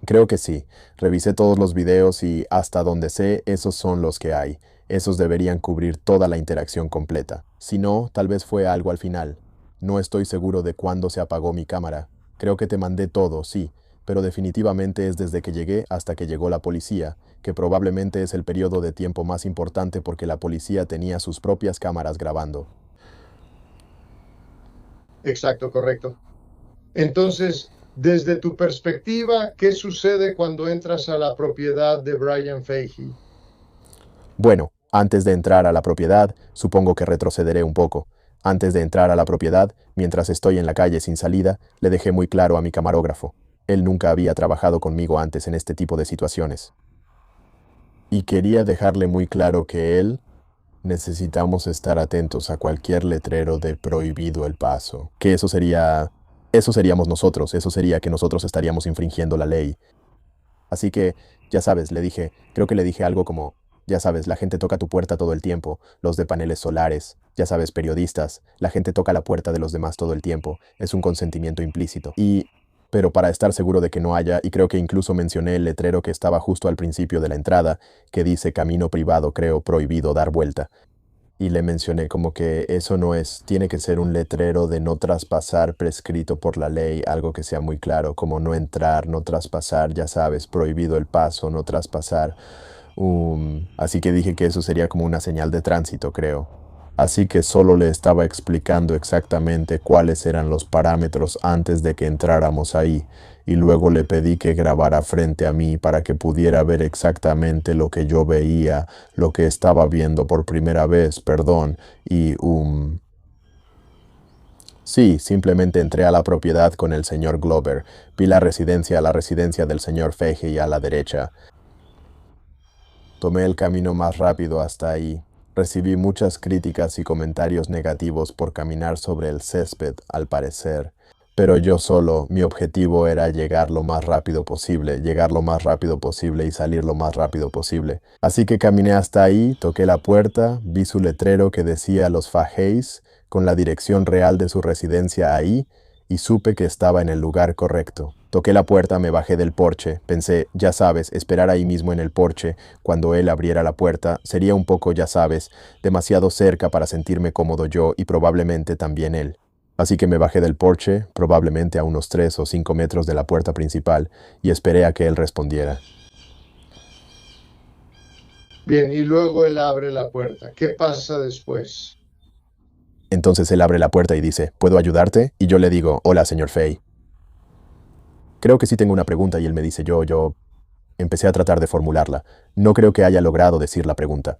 Creo que sí. Revisé todos los videos y hasta donde sé, esos son los que hay. Esos deberían cubrir toda la interacción completa. Si no, tal vez fue algo al final. No estoy seguro de cuándo se apagó mi cámara. Creo que te mandé todo, sí, pero definitivamente es desde que llegué hasta que llegó la policía, que probablemente es el periodo de tiempo más importante porque la policía tenía sus propias cámaras grabando. Exacto, correcto. Entonces, desde tu perspectiva, ¿qué sucede cuando entras a la propiedad de Brian Fahey? Bueno, antes de entrar a la propiedad, supongo que retrocederé un poco. Antes de entrar a la propiedad, mientras estoy en la calle sin salida, le dejé muy claro a mi camarógrafo. Él nunca había trabajado conmigo antes en este tipo de situaciones. Y quería dejarle muy claro que necesitamos estar atentos a cualquier letrero de prohibido el paso. Que eso seríamos nosotros, eso sería que nosotros estaríamos infringiendo la ley. Así que, ya sabes, creo que le dije algo como, ya sabes, la gente toca tu puerta todo el tiempo, los de paneles solares, ya sabes, periodistas, la gente toca la puerta de los demás todo el tiempo, es un consentimiento implícito. Pero para estar seguro de que no haya, y creo que incluso mencioné el letrero que estaba justo al principio de la entrada, que dice camino privado, creo, prohibido dar vuelta. Y le mencioné como que eso no es, tiene que ser un letrero de no traspasar prescrito por la ley, algo que sea muy claro, como no entrar, no traspasar, ya sabes, prohibido el paso, no traspasar. Así que dije que eso sería como una señal de tránsito, creo. Así que solo le estaba explicando exactamente cuáles eran los parámetros antes de que entráramos ahí, y luego le pedí que grabara frente a mí para que pudiera ver exactamente lo que yo veía, lo que estaba viendo por primera vez, perdón, Sí, simplemente entré a la propiedad con el señor Glover, vi la residencia del señor Fahey a la derecha. Tomé el camino más rápido hasta ahí. Recibí muchas críticas y comentarios negativos por caminar sobre el césped, al parecer. Pero mi objetivo era llegar lo más rápido posible y salir lo más rápido posible. Así que caminé hasta ahí, toqué la puerta, vi su letrero que decía Los Faheys, con la dirección real de su residencia ahí, y supe que estaba en el lugar correcto. Toqué la puerta, me bajé del porche. Pensé, ya sabes, esperar ahí mismo en el porche, cuando él abriera la puerta, sería un poco, ya sabes, demasiado cerca para sentirme cómodo yo y probablemente también él. Así que me bajé del porche, probablemente a unos 3 o 5 metros de la puerta principal, y esperé a que él respondiera. Bien, y luego él abre la puerta. ¿Qué pasa después? Entonces él abre la puerta y dice, ¿puedo ayudarte? Y yo le digo, hola, señor Fahey. Creo que sí tengo una pregunta y él me dice, Empecé a tratar de formularla. No creo que haya logrado decir la pregunta.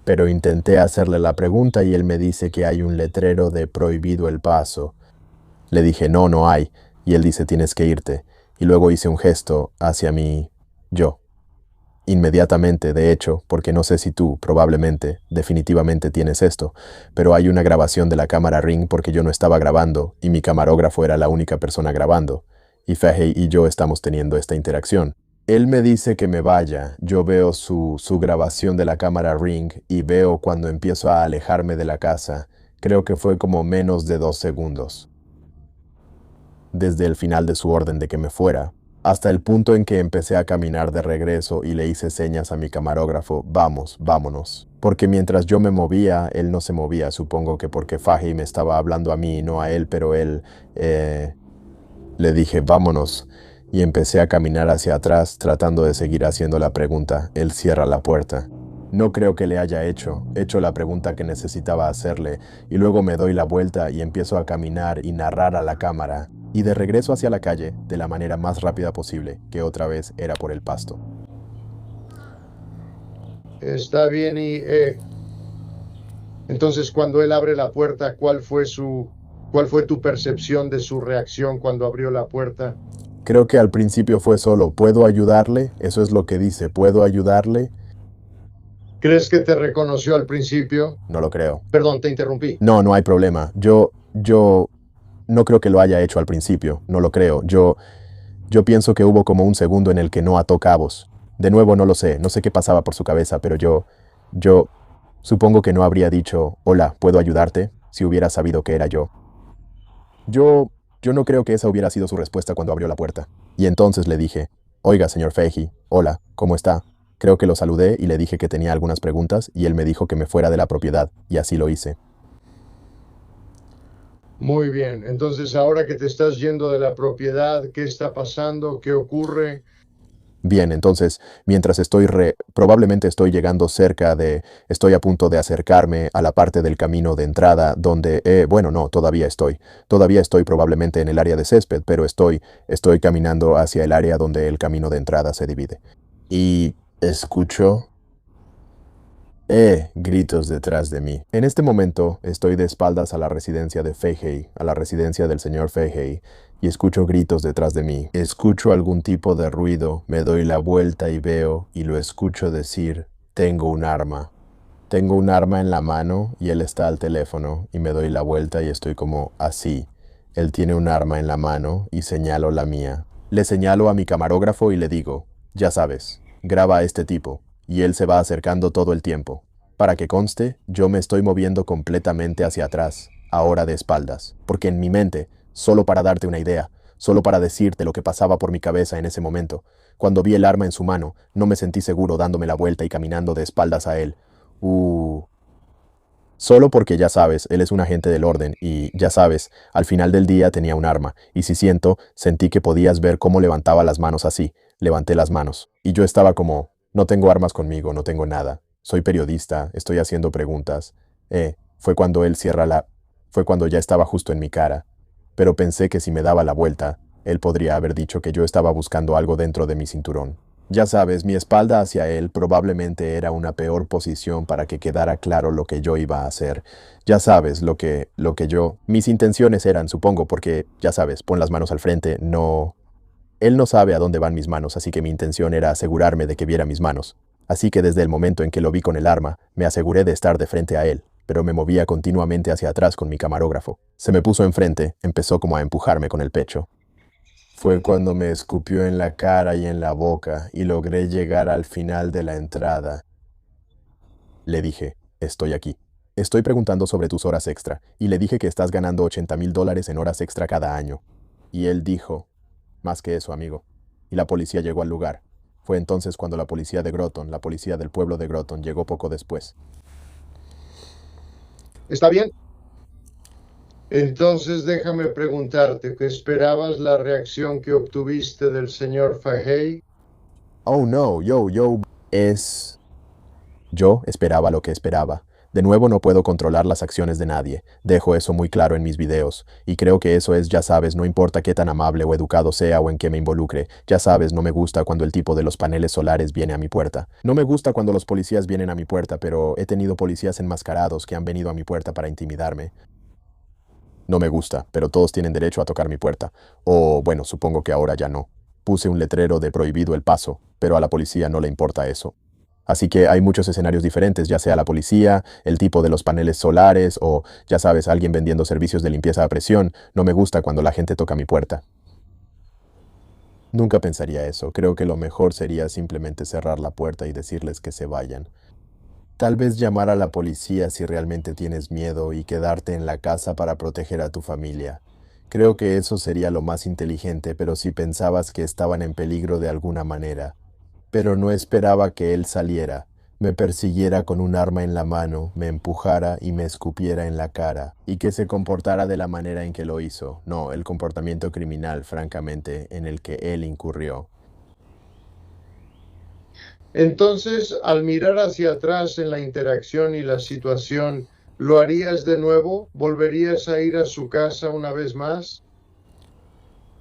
Pero intenté hacerle la pregunta y él me dice que hay un letrero de prohibido el paso. Le dije, no, no hay. Y él dice, tienes que irte. Y luego hice un gesto hacia mí, yo. Inmediatamente, de hecho, porque no sé si tú, probablemente, definitivamente tienes esto, pero hay una grabación de la cámara Ring porque yo no estaba grabando y mi camarógrafo era la única persona grabando. Y Fahey y yo estamos teniendo esta interacción. Él me dice que me vaya, yo veo su grabación de la cámara Ring y veo cuando empiezo a alejarme de la casa. Creo que fue como menos de 2 segundos. Desde el final de su orden de que me fuera, hasta el punto en que empecé a caminar de regreso y le hice señas a mi camarógrafo, vamos, vámonos. Porque mientras yo me movía, él no se movía, supongo que porque Fahey me estaba hablando a mí y no a él, pero él... Le dije, vámonos, y empecé a caminar hacia atrás tratando de seguir haciendo la pregunta. Él cierra la puerta. No creo que le haya hecho la pregunta que necesitaba hacerle, y luego me doy la vuelta y empiezo a caminar y narrar a la cámara, y de regreso hacia la calle de la manera más rápida posible, que otra vez era por el pasto. Está bien y... Entonces, cuando él abre la puerta, ¿cuál fue tu percepción de su reacción cuando abrió la puerta? Creo que al principio fue solo, ¿puedo ayudarle? Eso es lo que dice, ¿puedo ayudarle? ¿Crees que te reconoció al principio? No lo creo. Perdón, te interrumpí. No, no hay problema. Yo no creo que lo haya hecho al principio, no lo creo. Yo pienso que hubo como un segundo en el que no ató cabos. De nuevo, no lo sé, no sé qué pasaba por su cabeza, pero yo supongo que no habría dicho, hola, ¿puedo ayudarte? Si hubiera sabido que era yo. Yo no creo que esa hubiera sido su respuesta cuando abrió la puerta. Y entonces le dije, oiga, señor Fahey, hola, ¿cómo está? Creo que lo saludé y le dije que tenía algunas preguntas y él me dijo que me fuera de la propiedad, y así lo hice. Muy bien, entonces ahora que te estás yendo de la propiedad, ¿qué está pasando? ¿Qué ocurre? Bien, entonces, mientras probablemente estoy estoy a punto de acercarme a la parte del camino de entrada donde, bueno, no, todavía estoy probablemente en el área de césped, pero estoy caminando hacia el área donde el camino de entrada se divide. Y escucho gritos detrás de mí. En este momento estoy de espaldas a la residencia de Fahey, a la residencia del señor Fahey, y escucho gritos detrás de mí. Escucho algún tipo de ruido, me doy la vuelta y veo, y lo escucho decir, tengo un arma. Tengo un arma en la mano y él está al teléfono, y me doy la vuelta y estoy como así. Él tiene un arma en la mano y señalo la mía. Le señalo a mi camarógrafo y le digo, ya sabes, graba a este tipo. Y él se va acercando todo el tiempo. Para que conste, yo me estoy moviendo completamente hacia atrás, ahora de espaldas, porque en mi mente, solo para darte una idea, solo para decirte lo que pasaba por mi cabeza en ese momento, cuando vi el arma en su mano, no me sentí seguro dándome la vuelta y caminando de espaldas a él. Solo porque ya sabes, él es un agente del orden y, ya sabes, al final del día tenía un arma, y si sentí que podías ver cómo levantaba las manos así, levanté las manos, y yo estaba como... No tengo armas conmigo, no tengo nada. Soy periodista, estoy haciendo preguntas. Fue cuando fue cuando ya estaba justo en mi cara. Pero pensé que si me daba la vuelta, él podría haber dicho que yo estaba buscando algo dentro de mi cinturón. Ya sabes, mi espalda hacia él probablemente era una peor posición para que quedara claro lo que yo iba a hacer. Ya sabes, mis intenciones eran, supongo, porque, ya sabes, pon las manos al frente, no... Él no sabe a dónde van mis manos, así que mi intención era asegurarme de que viera mis manos. Así que desde el momento en que lo vi con el arma, me aseguré de estar de frente a él, pero me movía continuamente hacia atrás con mi camarógrafo. Se me puso enfrente, empezó como a empujarme con el pecho. Fue cuando me escupió en la cara y en la boca y logré llegar al final de la entrada. Le dije, estoy aquí. Estoy preguntando sobre tus horas extra, y le dije que estás ganando $80,000 en horas extra cada año. Y él dijo... Más que eso, amigo. Y la policía llegó al lugar. Fue entonces cuando la policía de Groton, la policía del pueblo de Groton, llegó poco después. ¿Está bien? Entonces déjame preguntarte, ¿qué esperabas la reacción que obtuviste del señor Fahey? Oh, no, yo esperaba lo que esperaba. De nuevo, no puedo controlar las acciones de nadie. Dejo eso muy claro en mis videos. Y creo que eso es, ya sabes, no importa qué tan amable o educado sea o en qué me involucre. Ya sabes, no me gusta cuando el tipo de los paneles solares viene a mi puerta. No me gusta cuando los policías vienen a mi puerta, pero he tenido policías enmascarados que han venido a mi puerta para intimidarme. No me gusta, pero todos tienen derecho a tocar mi puerta. O, bueno, supongo que ahora ya no. Puse un letrero de prohibido el paso, pero a la policía no le importa eso. Así que hay muchos escenarios diferentes, ya sea la policía, el tipo de los paneles solares o, ya sabes, alguien vendiendo servicios de limpieza a presión. No me gusta cuando la gente toca mi puerta. Nunca pensaría eso. Creo que lo mejor sería simplemente cerrar la puerta y decirles que se vayan. Tal vez llamar a la policía si realmente tienes miedo y quedarte en la casa para proteger a tu familia. Creo que eso sería lo más inteligente, pero si pensabas que estaban en peligro de alguna manera. Pero no esperaba que él saliera, me persiguiera con un arma en la mano, me empujara y me escupiera en la cara, y que se comportara de la manera en que lo hizo. No, el comportamiento criminal, francamente, en el que él incurrió. Entonces, al mirar hacia atrás en la interacción y la situación, ¿lo harías de nuevo? ¿Volverías a ir a su casa una vez más?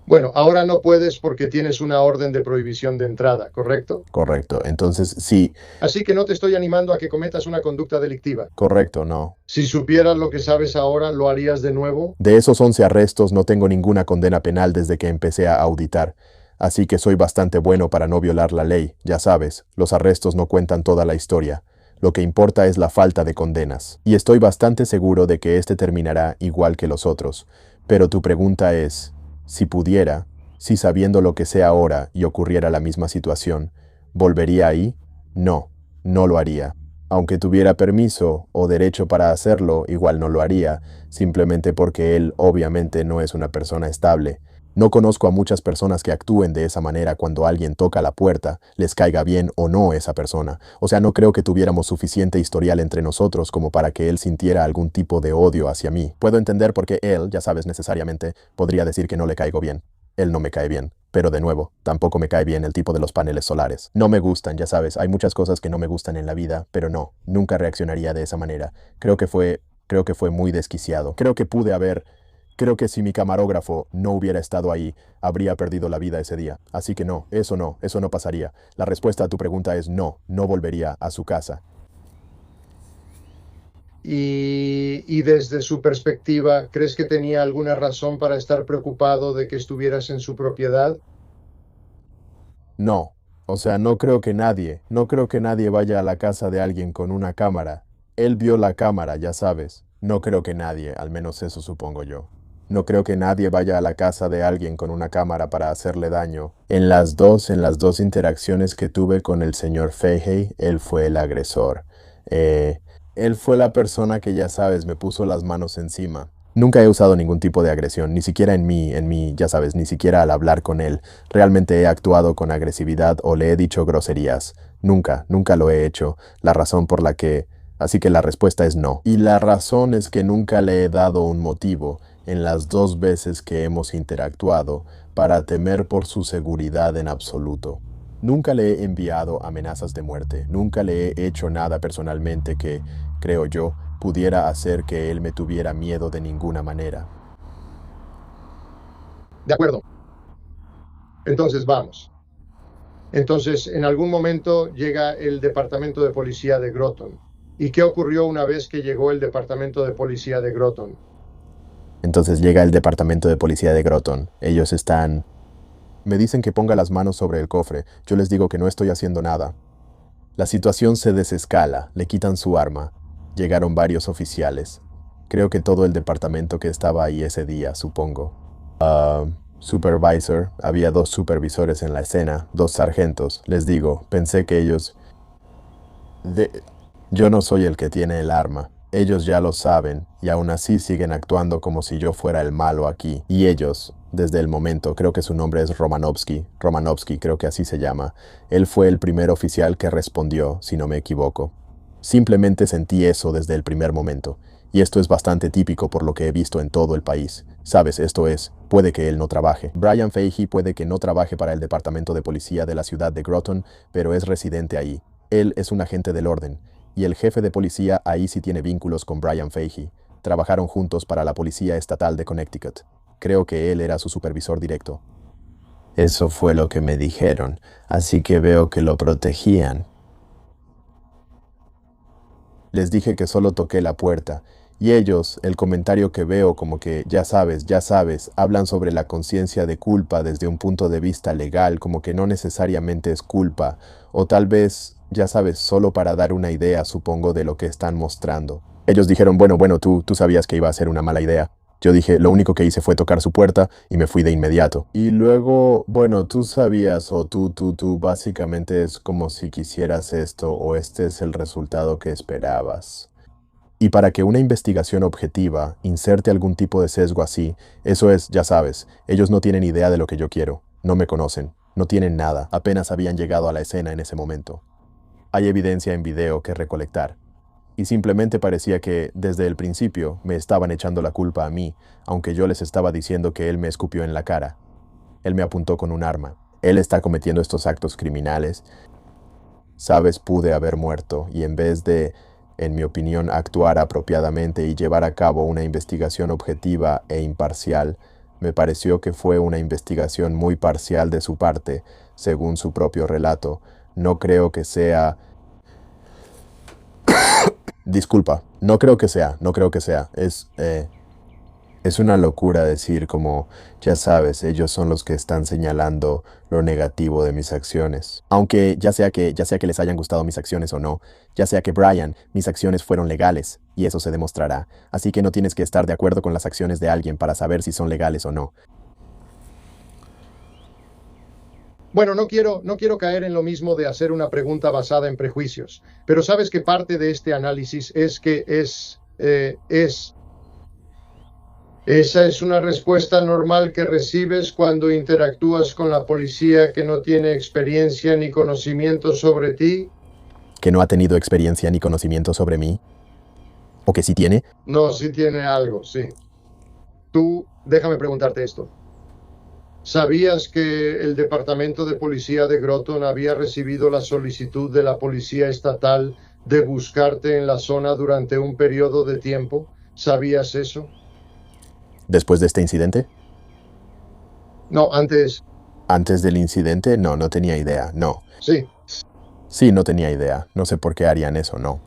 Bueno, ahora no puedes porque tienes una orden de prohibición de entrada, ¿correcto? Correcto, entonces sí, Así que no te estoy animando a que cometas una conducta delictiva. correcto, no. Si supieras lo que sabes ahora, ¿lo harías de nuevo? De esos 11 arrestos no tengo ninguna condena penal desde que empecé a auditar, así que soy bastante bueno para no violar la ley, ya sabes, los arrestos no cuentan toda la historia. Lo que importa es la falta de condenas, y estoy bastante seguro de que este terminará igual que los otros. Pero tu pregunta es, si pudiera, si sabiendo lo que sé ahora y ocurriera la misma situación, ¿volvería ahí? No, no lo haría. Aunque tuviera permiso o derecho para hacerlo, igual no lo haría, simplemente porque él obviamente no es una persona estable. No conozco a muchas personas que actúen de esa manera cuando alguien toca la puerta, les caiga bien o no esa persona. O sea, no creo que tuviéramos suficiente historial entre nosotros como para que él sintiera algún tipo de odio hacia mí. Puedo entender por qué él, ya sabes necesariamente, podría decir que no le caigo bien. Él no me cae bien. Pero de nuevo, tampoco me cae bien el tipo de los paneles solares. No me gustan, ya sabes, hay muchas cosas que no me gustan en la vida, pero no, nunca reaccionaría de esa manera. Creo que fue muy desquiciado. Creo que si mi camarógrafo no hubiera estado ahí, habría perdido la vida ese día. Así que no, eso no pasaría. La respuesta a tu pregunta es no, no volvería a su casa. Y desde su perspectiva, ¿crees que tenía alguna razón para estar preocupado de que estuvieras en su propiedad? No. O sea, no creo que nadie vaya a la casa de alguien con una cámara. Él vio la cámara, ya sabes. No creo que nadie, al menos eso supongo yo. No creo que nadie vaya a la casa de alguien con una cámara para hacerle daño. En las dos interacciones que tuve con el señor Fahey, él fue el agresor. Él fue la persona que, ya sabes, me puso las manos encima. Nunca he usado ningún tipo de agresión, ni siquiera en mí, ya sabes, ni siquiera al hablar con él. Realmente he actuado con agresividad o le he dicho groserías. Nunca lo he hecho. Así que la respuesta es no. Y la razón es que nunca le he dado un motivo, en las 2 veces que hemos interactuado, para temer por su seguridad en absoluto. Nunca le he enviado amenazas de muerte, nunca le he hecho nada personalmente que, creo yo, pudiera hacer que él me tuviera miedo de ninguna manera. De acuerdo. Entonces vamos. Entonces, en algún momento llega el departamento de policía de Groton. ¿Y qué ocurrió una vez que llegó el departamento de policía de Groton? Entonces llega el departamento de policía de Groton. Ellos están... Me dicen que ponga las manos sobre el cofre. Yo les digo que no estoy haciendo nada. La situación se desescala. Le quitan su arma. Llegaron varios oficiales. Creo que todo el departamento que estaba ahí ese día, supongo. Supervisor. Había 2 supervisores en la escena. 2 sargentos. Les digo, pensé que ellos... Yo no soy el que tiene el arma. Ellos ya lo saben, y aún así siguen actuando como si yo fuera el malo aquí. Y ellos, desde el momento, creo que su nombre es Romanovsky, creo que así se llama. Él fue el primer oficial que respondió, si no me equivoco. Simplemente sentí eso desde el primer momento. Y esto es bastante típico por lo que he visto en todo el país. Sabes, puede que él no trabaje. Brian Fahey puede que no trabaje para el departamento de policía de la ciudad de Groton, pero es residente ahí. Él es un agente del orden. Y el jefe de policía ahí sí tiene vínculos con Brian Fahey. Trabajaron juntos para la Policía Estatal de Connecticut. Creo que él era su supervisor directo. Eso fue lo que me dijeron, así que veo que lo protegían. Les dije que solo toqué la puerta, y ellos, el comentario que veo como que, ya sabes, hablan sobre la conciencia de culpa desde un punto de vista legal, como que no necesariamente es culpa, o tal vez, ya sabes, solo para dar una idea, supongo, de lo que están mostrando. Ellos dijeron, bueno, tú sabías que iba a ser una mala idea. Yo dije, lo único que hice fue tocar su puerta y me fui de inmediato. Y luego, bueno, tú sabías o tú, básicamente es como si quisieras esto o este es el resultado que esperabas. Y para que una investigación objetiva inserte algún tipo de sesgo así, eso es, ya sabes, ellos no tienen idea de lo que yo quiero, no me conocen, no tienen nada, apenas habían llegado a la escena en ese momento. Hay evidencia en video que recolectar. Y simplemente parecía que, desde el principio, me estaban echando la culpa a mí, aunque yo les estaba diciendo que él me escupió en la cara. Él me apuntó con un arma. Él está cometiendo estos actos criminales. Sabes, pude haber muerto, y en vez de, en mi opinión, actuar apropiadamente y llevar a cabo una investigación objetiva e imparcial, me pareció que fue una investigación muy parcial de su parte, según su propio relato. No creo que sea... Disculpa, no creo que sea. Es una locura decir como, ya sabes, ellos son los que están señalando lo negativo de mis acciones. Aunque ya sea que les hayan gustado mis acciones o no, ya sea que Brian, mis acciones fueron legales, y eso se demostrará. Así que no tienes que estar de acuerdo con las acciones de alguien para saber si son legales o no. Bueno, no quiero caer en lo mismo de hacer una pregunta basada en prejuicios, pero sabes que parte de este análisis es que esa es una respuesta normal que recibes cuando interactúas con la policía que no tiene experiencia ni conocimiento sobre ti. ¿Que no ha tenido experiencia ni conocimiento sobre mí? ¿O que sí tiene? No, sí tiene algo, sí. Déjame preguntarte esto. ¿Sabías que el Departamento de Policía de Groton había recibido la solicitud de la Policía Estatal de buscarte en la zona durante un periodo de tiempo? ¿Sabías eso? ¿Después de este incidente? No, antes. ¿Antes del incidente? No tenía idea, no. Sí. Sí, no tenía idea. No sé por qué harían eso, no.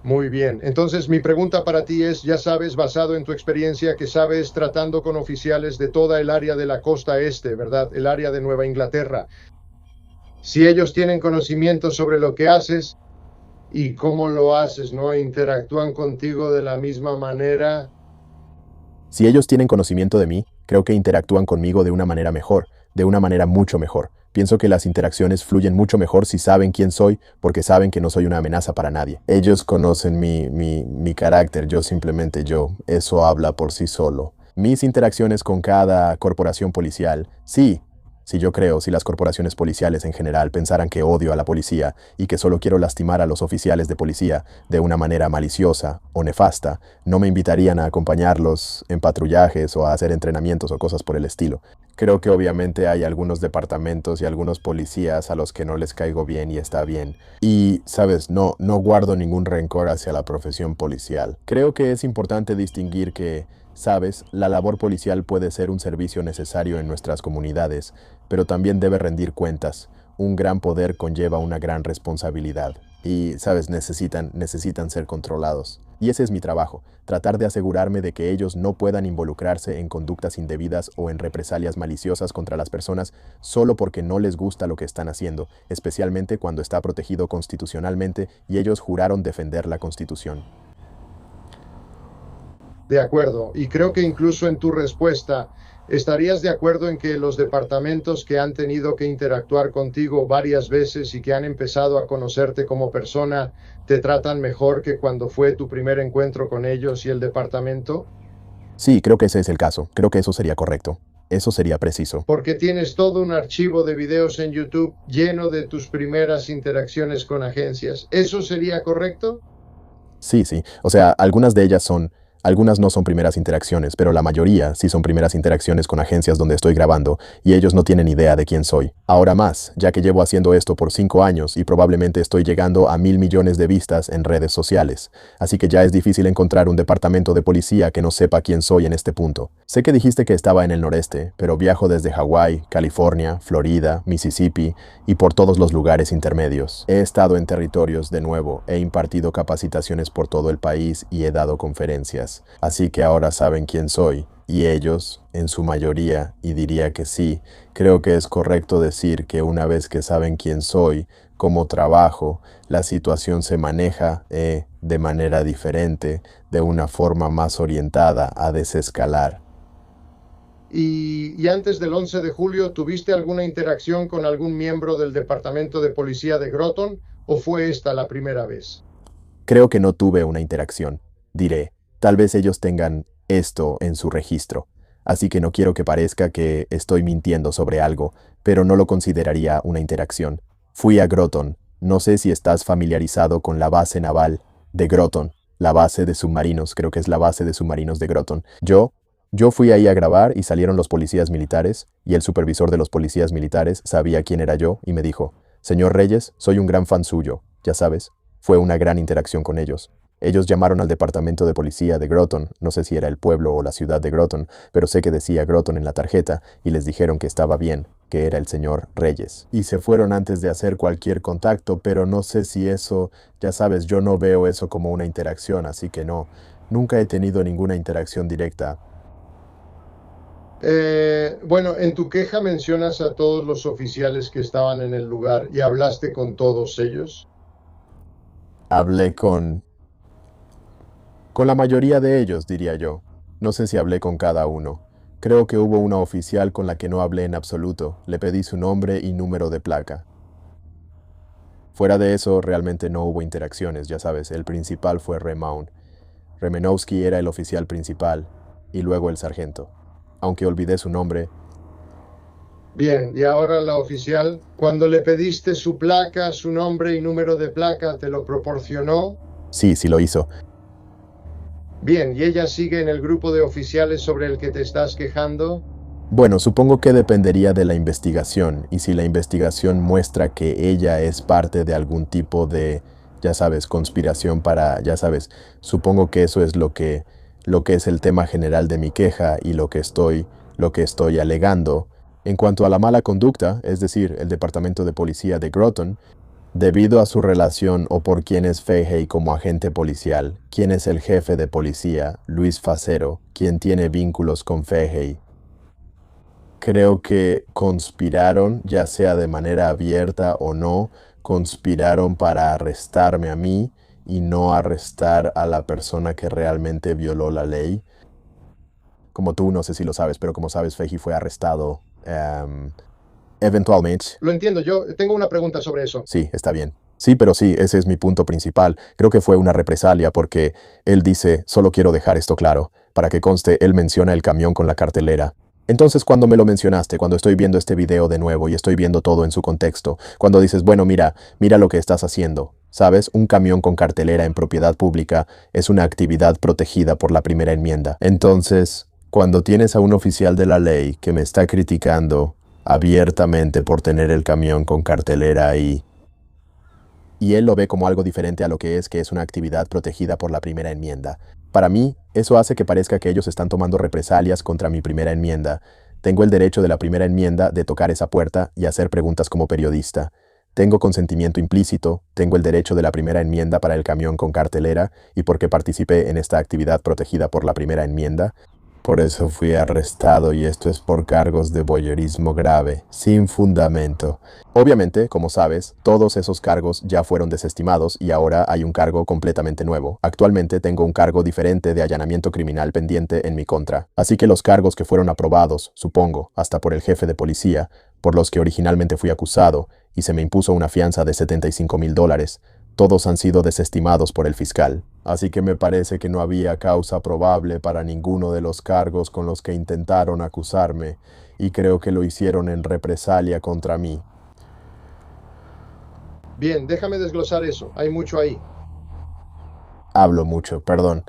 Muy bien. Entonces, mi pregunta para ti es, ya sabes, basado en tu experiencia que sabes tratando con oficiales de toda el área de la costa este, ¿verdad? El área de Nueva Inglaterra. Si ellos tienen conocimiento sobre lo que haces y cómo lo haces, ¿no? Interactúan contigo de la misma manera. Si ellos tienen conocimiento de mí, creo que interactúan conmigo de una manera mejor, de una manera mucho mejor. Pienso que las interacciones fluyen mucho mejor si saben quién soy, porque saben que no soy una amenaza para nadie. Ellos conocen mi carácter, eso habla por sí solo. Mis interacciones con cada corporación policial, sí, yo creo, si las corporaciones policiales en general pensaran que odio a la policía y que solo quiero lastimar a los oficiales de policía de una manera maliciosa o nefasta, no me invitarían a acompañarlos en patrullajes o a hacer entrenamientos o cosas por el estilo. Creo que obviamente hay algunos departamentos y algunos policías a los que no les caigo bien y está bien. Y, sabes, no guardo ningún rencor hacia la profesión policial. Creo que es importante distinguir que, sabes, la labor policial puede ser un servicio necesario en nuestras comunidades, pero también debe rendir cuentas. Un gran poder conlleva una gran responsabilidad. Y, sabes, necesitan ser controlados. Y ese es mi trabajo, tratar de asegurarme de que ellos no puedan involucrarse en conductas indebidas o en represalias maliciosas contra las personas solo porque no les gusta lo que están haciendo, especialmente cuando está protegido constitucionalmente y ellos juraron defender la Constitución. De acuerdo, y creo que incluso en tu respuesta estarías de acuerdo en que los departamentos que han tenido que interactuar contigo varias veces y que han empezado a conocerte como persona te tratan mejor que cuando fue tu primer encuentro con ellos y el departamento. Sí, creo que ese es el caso. Creo que eso sería correcto. Eso sería preciso. Porque tienes todo un archivo de videos en YouTube lleno de tus primeras interacciones con agencias. ¿Eso sería correcto? Sí. O sea, algunas de ellas son Algunas no son primeras interacciones, pero la mayoría sí son primeras interacciones con agencias donde estoy grabando y ellos no tienen idea de quién soy. Ahora más, ya que llevo haciendo esto por 5 años y probablemente estoy llegando a 1.000 millones de vistas en redes sociales. Así que ya es difícil encontrar un departamento de policía que no sepa quién soy en este punto. Sé que dijiste que estaba en el noreste, pero viajo desde Hawái, California, Florida, Mississippi y por todos los lugares intermedios. He estado en territorios de nuevo, he impartido capacitaciones por todo el país y he dado conferencias. Así que ahora saben quién soy, y ellos, en su mayoría, y diría que sí, creo que es correcto decir que una vez que saben quién soy, cómo trabajo, la situación se maneja de manera diferente, de una forma más orientada a desescalar. Y antes del 11 de julio, ¿tuviste alguna interacción con algún miembro del Departamento de Policía de Groton o fue esta la primera vez? Creo que no tuve una interacción, diré. Tal vez ellos tengan esto en su registro, así que no quiero que parezca que estoy mintiendo sobre algo, pero no lo consideraría una interacción. Fui a Groton. No sé si estás familiarizado con la base naval de Groton, la base de submarinos, creo que es la base de submarinos de Groton. Yo fui ahí a grabar y salieron los policías militares, y el supervisor de los policías militares sabía quién era yo y me dijo, «Señor Reyes, soy un gran fan suyo, ya sabes». Fue una gran interacción con ellos. Ellos llamaron al departamento de policía de Groton, no sé si era el pueblo o la ciudad de Groton, pero sé que decía Groton en la tarjeta, y les dijeron que estaba bien, que era el señor Reyes. Y se fueron antes de hacer cualquier contacto, pero no sé si eso, ya sabes, yo no veo eso como una interacción, así que no, nunca he tenido ninguna interacción directa. Bueno, en tu queja mencionas a todos los oficiales que estaban en el lugar y hablaste con todos ellos. Hablé con la mayoría de ellos, diría yo. No sé si hablé con cada uno. Creo que hubo una oficial con la que no hablé en absoluto. Le pedí su nombre y número de placa. Fuera de eso, realmente no hubo interacciones, ya sabes. El principal fue Remaun. Remenowski era el oficial principal, y luego el sargento. Aunque olvidé su nombre. Bien, y ahora la oficial, cuando le pediste su placa, su nombre y número de placa, ¿te lo proporcionó? Sí, sí lo hizo. Bien, ¿y ella sigue en el grupo de oficiales sobre el que te estás quejando? Bueno, supongo que dependería de la investigación, y si la investigación muestra que ella es parte de algún tipo de, ya sabes, conspiración para, ya sabes, supongo que eso es lo que es el tema general de mi queja y lo que estoy alegando. En cuanto a la mala conducta, es decir, el Departamento de Policía de Groton, debido a su relación o por quién es Fahey como agente policial, quién es el jefe de policía, Luis Facero, quien tiene vínculos con Fahey. Creo que conspiraron, ya sea de manera abierta o no, conspiraron para arrestarme a mí y no arrestar a la persona que realmente violó la ley. Como tú, no sé si lo sabes, pero como sabes, Fahey fue arrestado eventualmente. Lo entiendo, yo tengo una pregunta sobre eso. Sí, está bien. Sí, pero sí, ese es mi punto principal. Creo que fue una represalia porque él dice, solo quiero dejar esto claro, para que conste, él menciona el camión con la cartelera. Entonces, cuando me lo mencionaste, cuando estoy viendo este video de nuevo y estoy viendo todo en su contexto, cuando dices, bueno, mira lo que estás haciendo, ¿sabes? Un camión con cartelera en propiedad pública es una actividad protegida por la primera enmienda. Entonces, cuando tienes a un oficial de la ley que me está criticando abiertamente por tener el camión con cartelera ahí, y él lo ve como algo diferente a lo que es una actividad protegida por la primera enmienda. Para mí, eso hace que parezca que ellos están tomando represalias contra mi primera enmienda. Tengo el derecho de la primera enmienda de tocar esa puerta y hacer preguntas como periodista. Tengo consentimiento implícito, tengo el derecho de la primera enmienda para el camión con cartelera y porque participé en esta actividad protegida por la primera enmienda. Por eso fui arrestado y esto es por cargos de voyeurismo grave, sin fundamento. Obviamente, como sabes, todos esos cargos ya fueron desestimados y ahora hay un cargo completamente nuevo. Actualmente tengo un cargo diferente de allanamiento criminal pendiente en mi contra. Así que los cargos que fueron aprobados, supongo, hasta por el jefe de policía, por los que originalmente fui acusado, y se me impuso una fianza de $75,000, todos han sido desestimados por el fiscal. Así que me parece que no había causa probable para ninguno de los cargos con los que intentaron acusarme, y creo que lo hicieron en represalia contra mí. Bien, déjame desglosar eso. Hay mucho ahí. Hablo mucho, perdón.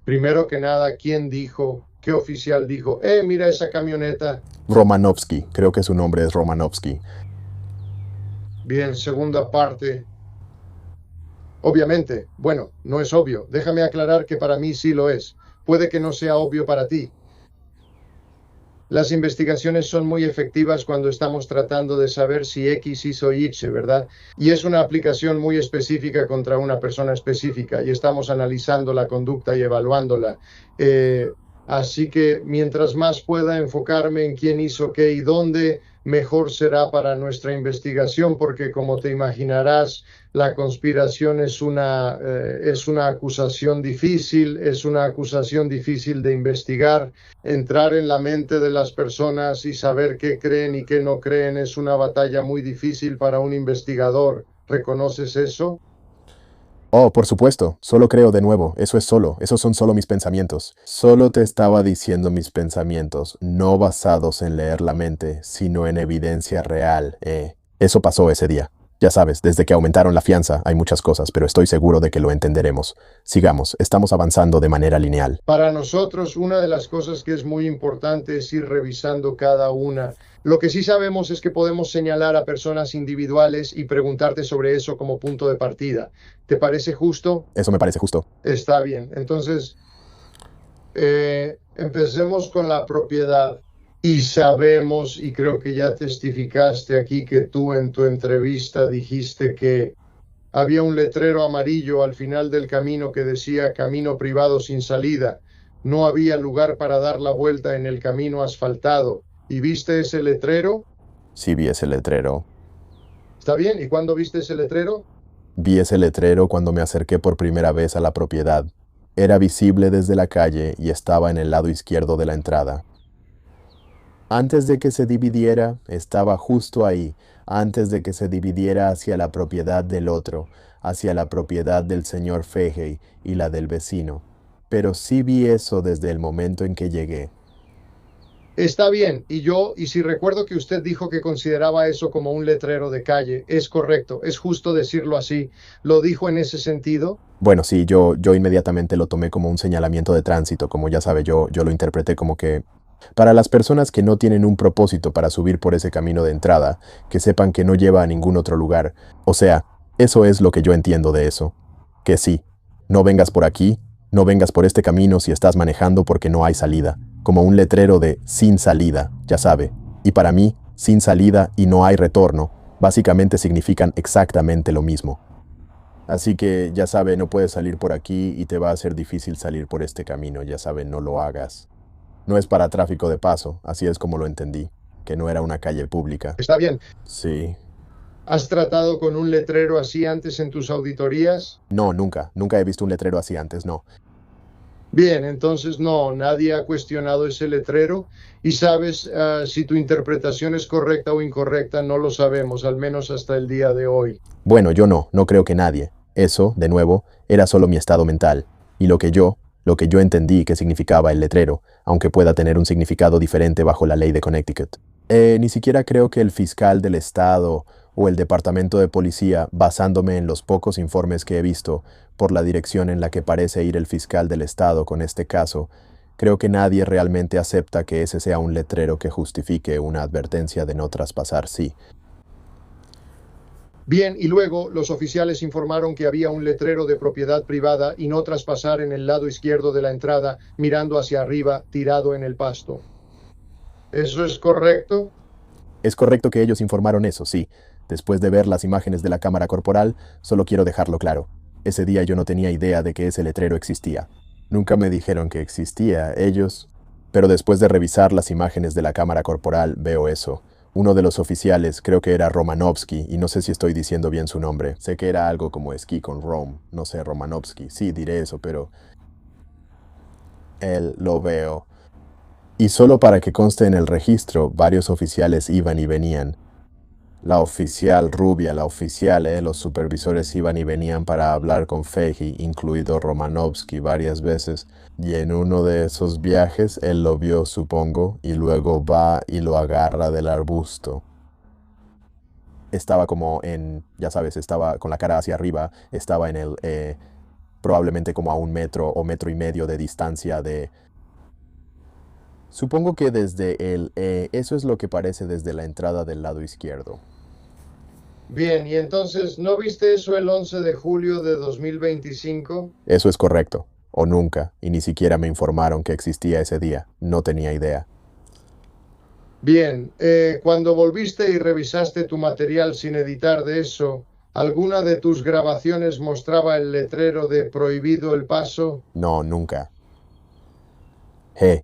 Primero que nada, ¿quién dijo? ¿Qué oficial dijo? Mira esa camioneta. Romanovsky, creo que su nombre es Romanovsky. Bien, segunda parte. Obviamente, bueno, no es obvio. Déjame aclarar que para mí sí lo es. Puede que no sea obvio para ti. Las investigaciones son muy efectivas cuando estamos tratando de saber si X hizo Y, ¿verdad? Y es una aplicación muy específica contra una persona específica y estamos analizando la conducta y evaluándola. Así que mientras más pueda enfocarme en quién hizo qué y dónde, mejor será para nuestra investigación, porque como te imaginarás, la conspiración es una acusación difícil, de investigar. Entrar en la mente de las personas y saber qué creen y qué no creen es una batalla muy difícil para un investigador. ¿Reconoces eso? Oh, por supuesto, solo creo de nuevo, esos son solo mis pensamientos. Solo te estaba diciendo mis pensamientos, no basados en leer la mente, sino en evidencia real, Eso pasó ese día. Ya sabes, desde que aumentaron la fianza hay muchas cosas, pero estoy seguro de que lo entenderemos. Sigamos, estamos avanzando de manera lineal. Para nosotros, una de las cosas que es muy importante es ir revisando cada una. Lo que sí sabemos es que podemos señalar a personas individuales y preguntarte sobre eso como punto de partida. ¿Te parece justo? Eso me parece justo. Está bien. Entonces, empecemos con la propiedad. Y sabemos, y creo que ya testificaste aquí, que tú en tu entrevista dijiste que había un letrero amarillo al final del camino que decía camino privado sin salida. No había lugar para dar la vuelta en el camino asfaltado. ¿Y viste ese letrero? Sí, vi ese letrero. ¿Está bien? ¿Y cuándo viste ese letrero? Vi ese letrero cuando me acerqué por primera vez a la propiedad. Era visible desde la calle y estaba en el lado izquierdo de la entrada. Antes de que se dividiera, estaba justo ahí, antes de que se dividiera hacia la propiedad del otro, hacia la propiedad del señor Fahey y la del vecino. Pero sí vi eso desde el momento en que llegué. Está bien, y si recuerdo que usted dijo que consideraba eso como un letrero de calle, es correcto, es justo decirlo así. ¿Lo dijo en ese sentido? Bueno, sí, yo inmediatamente lo tomé como un señalamiento de tránsito, como ya sabe, yo lo interpreté como que para las personas que no tienen un propósito para subir por ese camino de entrada, que sepan que no lleva a ningún otro lugar. O sea, eso es lo que yo entiendo de eso. Que sí, no vengas por aquí, no vengas por este camino si estás manejando porque no hay salida. Como un letrero de sin salida, ya sabe. Y para mí, sin salida y no hay retorno, básicamente significan exactamente lo mismo. Así que, ya sabe, no puedes salir por aquí y te va a ser difícil salir por este camino, ya sabe, no lo hagas. No es para tráfico de paso, así es como lo entendí, que no era una calle pública. Está bien. Sí. ¿Has tratado con un letrero así antes en tus auditorías? No, nunca he visto un letrero así antes, no. Bien, entonces no, nadie ha cuestionado ese letrero y sabes, si tu interpretación es correcta o incorrecta, no lo sabemos, al menos hasta el día de hoy. Bueno, yo no creo que nadie. Eso, de nuevo, era solo mi estado mental, y lo que yo entendí que significaba el letrero, aunque pueda tener un significado diferente bajo la ley de Connecticut. Ni siquiera creo que el fiscal del estado o el departamento de policía, basándome en los pocos informes que he visto, por la dirección en la que parece ir el fiscal del estado con este caso, creo que nadie realmente acepta que ese sea un letrero que justifique una advertencia de no traspasar, sí. Bien, y luego los oficiales informaron que había un letrero de propiedad privada y no traspasar en el lado izquierdo de la entrada, mirando hacia arriba, tirado en el pasto. ¿Eso es correcto? Es correcto que ellos informaron eso, sí. Después de ver las imágenes de la cámara corporal, solo quiero dejarlo claro. Ese día yo no tenía idea de que ese letrero existía. Nunca me dijeron que existía, ellos. Pero después de revisar las imágenes de la cámara corporal, veo eso. Uno de los oficiales, creo que era Romanovsky, y no sé si estoy diciendo bien su nombre. Sé que era algo como esquí con Rome, no sé, Romanovsky. Sí, diré eso, pero él lo veo. Y solo para que conste en el registro, varios oficiales iban y venían. La oficial rubia, los supervisores iban y venían para hablar con Fahey, incluido Romanovsky varias veces. Y en uno de esos viajes él lo vio, supongo, y luego va y lo agarra del arbusto. Estaba como ya sabes, estaba con la cara hacia arriba, estaba en probablemente como a 1 metro o 1,5 metros de distancia de... Supongo que desde el... eso es lo que parece desde la entrada del lado izquierdo. Bien, y entonces, ¿no viste eso el 11 de julio de 2025? Eso es correcto. O nunca, y ni siquiera me informaron que existía ese día. No tenía idea. Bien, cuando volviste y revisaste tu material sin editar de eso, ¿alguna de tus grabaciones mostraba el letrero de prohibido el paso? No, nunca. Je.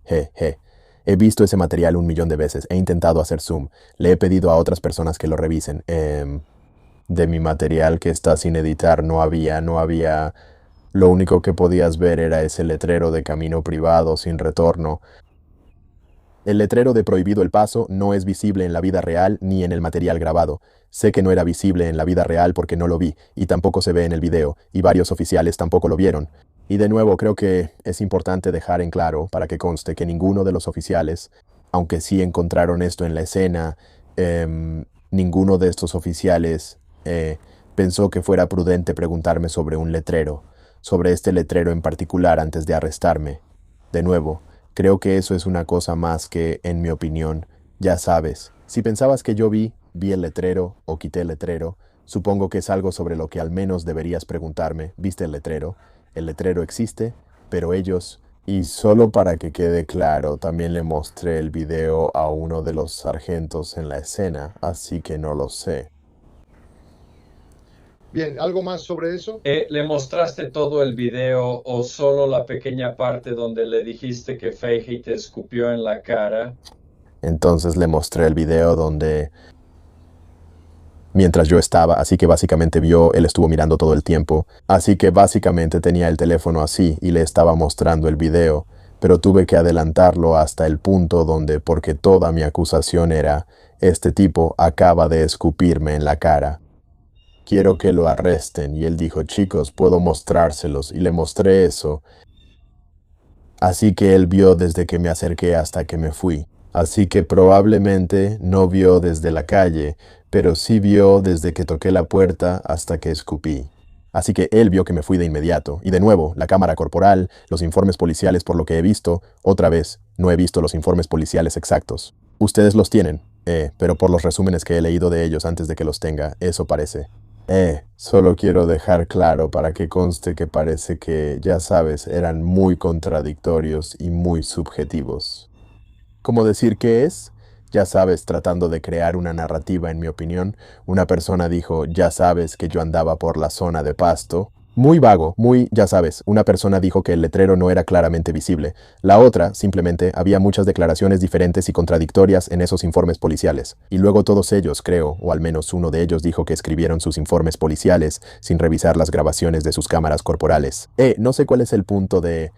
He visto ese material 1 millón de veces. He intentado hacer zoom. Le he pedido a otras personas que lo revisen. De mi material que está sin editar no había... Lo único que podías ver era ese letrero de camino privado sin retorno. El letrero de prohibido el paso no es visible en la vida real ni en el material grabado. Sé que no era visible en la vida real porque no lo vi, y tampoco se ve en el video, y varios oficiales tampoco lo vieron. Y de nuevo, creo que es importante dejar en claro, para que conste, que ninguno de los oficiales, aunque sí encontraron esto en la escena, ninguno de estos oficiales pensó que fuera prudente preguntarme sobre un letrero, sobre este letrero en particular antes de arrestarme. De nuevo, creo que eso es una cosa más que, en mi opinión, ya sabes. Si pensabas que yo vi el letrero o quité el letrero, supongo que es algo sobre lo que al menos deberías preguntarme. ¿Viste el letrero? El letrero existe, pero ellos... Y solo para que quede claro, también le mostré el video a uno de los sargentos en la escena, así que no lo sé. Bien, ¿algo más sobre eso? ¿Le mostraste todo el video o solo la pequeña parte donde le dijiste que Fahey te escupió en la cara? Entonces le mostré el video donde... Mientras yo estaba, así que básicamente vio, él estuvo mirando todo el tiempo. Así que básicamente tenía el teléfono así y le estaba mostrando el video. Pero tuve que adelantarlo hasta el punto donde, porque toda mi acusación era, este tipo acaba de escupirme en la cara. Quiero que lo arresten. Y él dijo, chicos, puedo mostrárselos. Y le mostré eso. Así que él vio desde que me acerqué hasta que me fui. Así que probablemente no vio desde la calle, pero sí vio desde que toqué la puerta hasta que escupí. Así que él vio que me fui de inmediato. Y de nuevo, la cámara corporal, los informes policiales por lo que he visto, otra vez, no he visto los informes policiales exactos. Ustedes los tienen, pero por los resúmenes que he leído de ellos antes de que los tenga, eso parece. Solo quiero dejar claro para que conste que parece que, ya sabes, eran muy contradictorios y muy subjetivos. ¿Cómo decir qué es? Ya sabes, tratando de crear una narrativa, en mi opinión, una persona dijo, ya sabes que yo andaba por la zona de Pasto. Muy vago, ya sabes, una persona dijo que el letrero no era claramente visible. La otra, simplemente, había muchas declaraciones diferentes y contradictorias en esos informes policiales. Y luego todos ellos, creo, o al menos uno de ellos dijo que escribieron sus informes policiales sin revisar las grabaciones de sus cámaras corporales. No sé cuál es el punto de...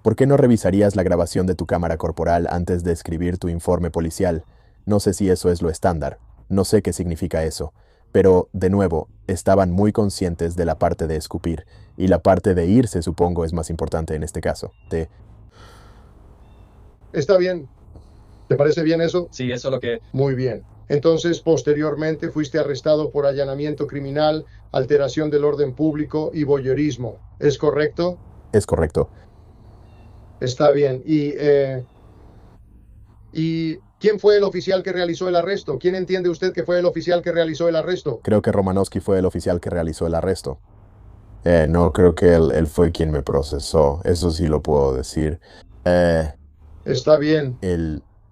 ¿Por qué no revisarías la grabación de tu cámara corporal antes de escribir tu informe policial? No sé si eso es lo estándar. No sé qué significa eso. Pero, de nuevo, estaban muy conscientes de la parte de escupir. Y la parte de irse, supongo, es más importante en este caso. Está bien. ¿Te parece bien eso? Sí, eso es lo que... Muy bien. Entonces, posteriormente, fuiste arrestado por allanamiento criminal, alteración del orden público y voyeurismo. ¿Es correcto? Es correcto. Está bien. ¿Y quién fue el oficial que realizó el arresto? ¿Quién entiende usted que fue el oficial que realizó el arresto? Creo que Romanowski fue el oficial que realizó el arresto. No, creo que él fue quien me procesó. Eso sí lo puedo decir. Está bien.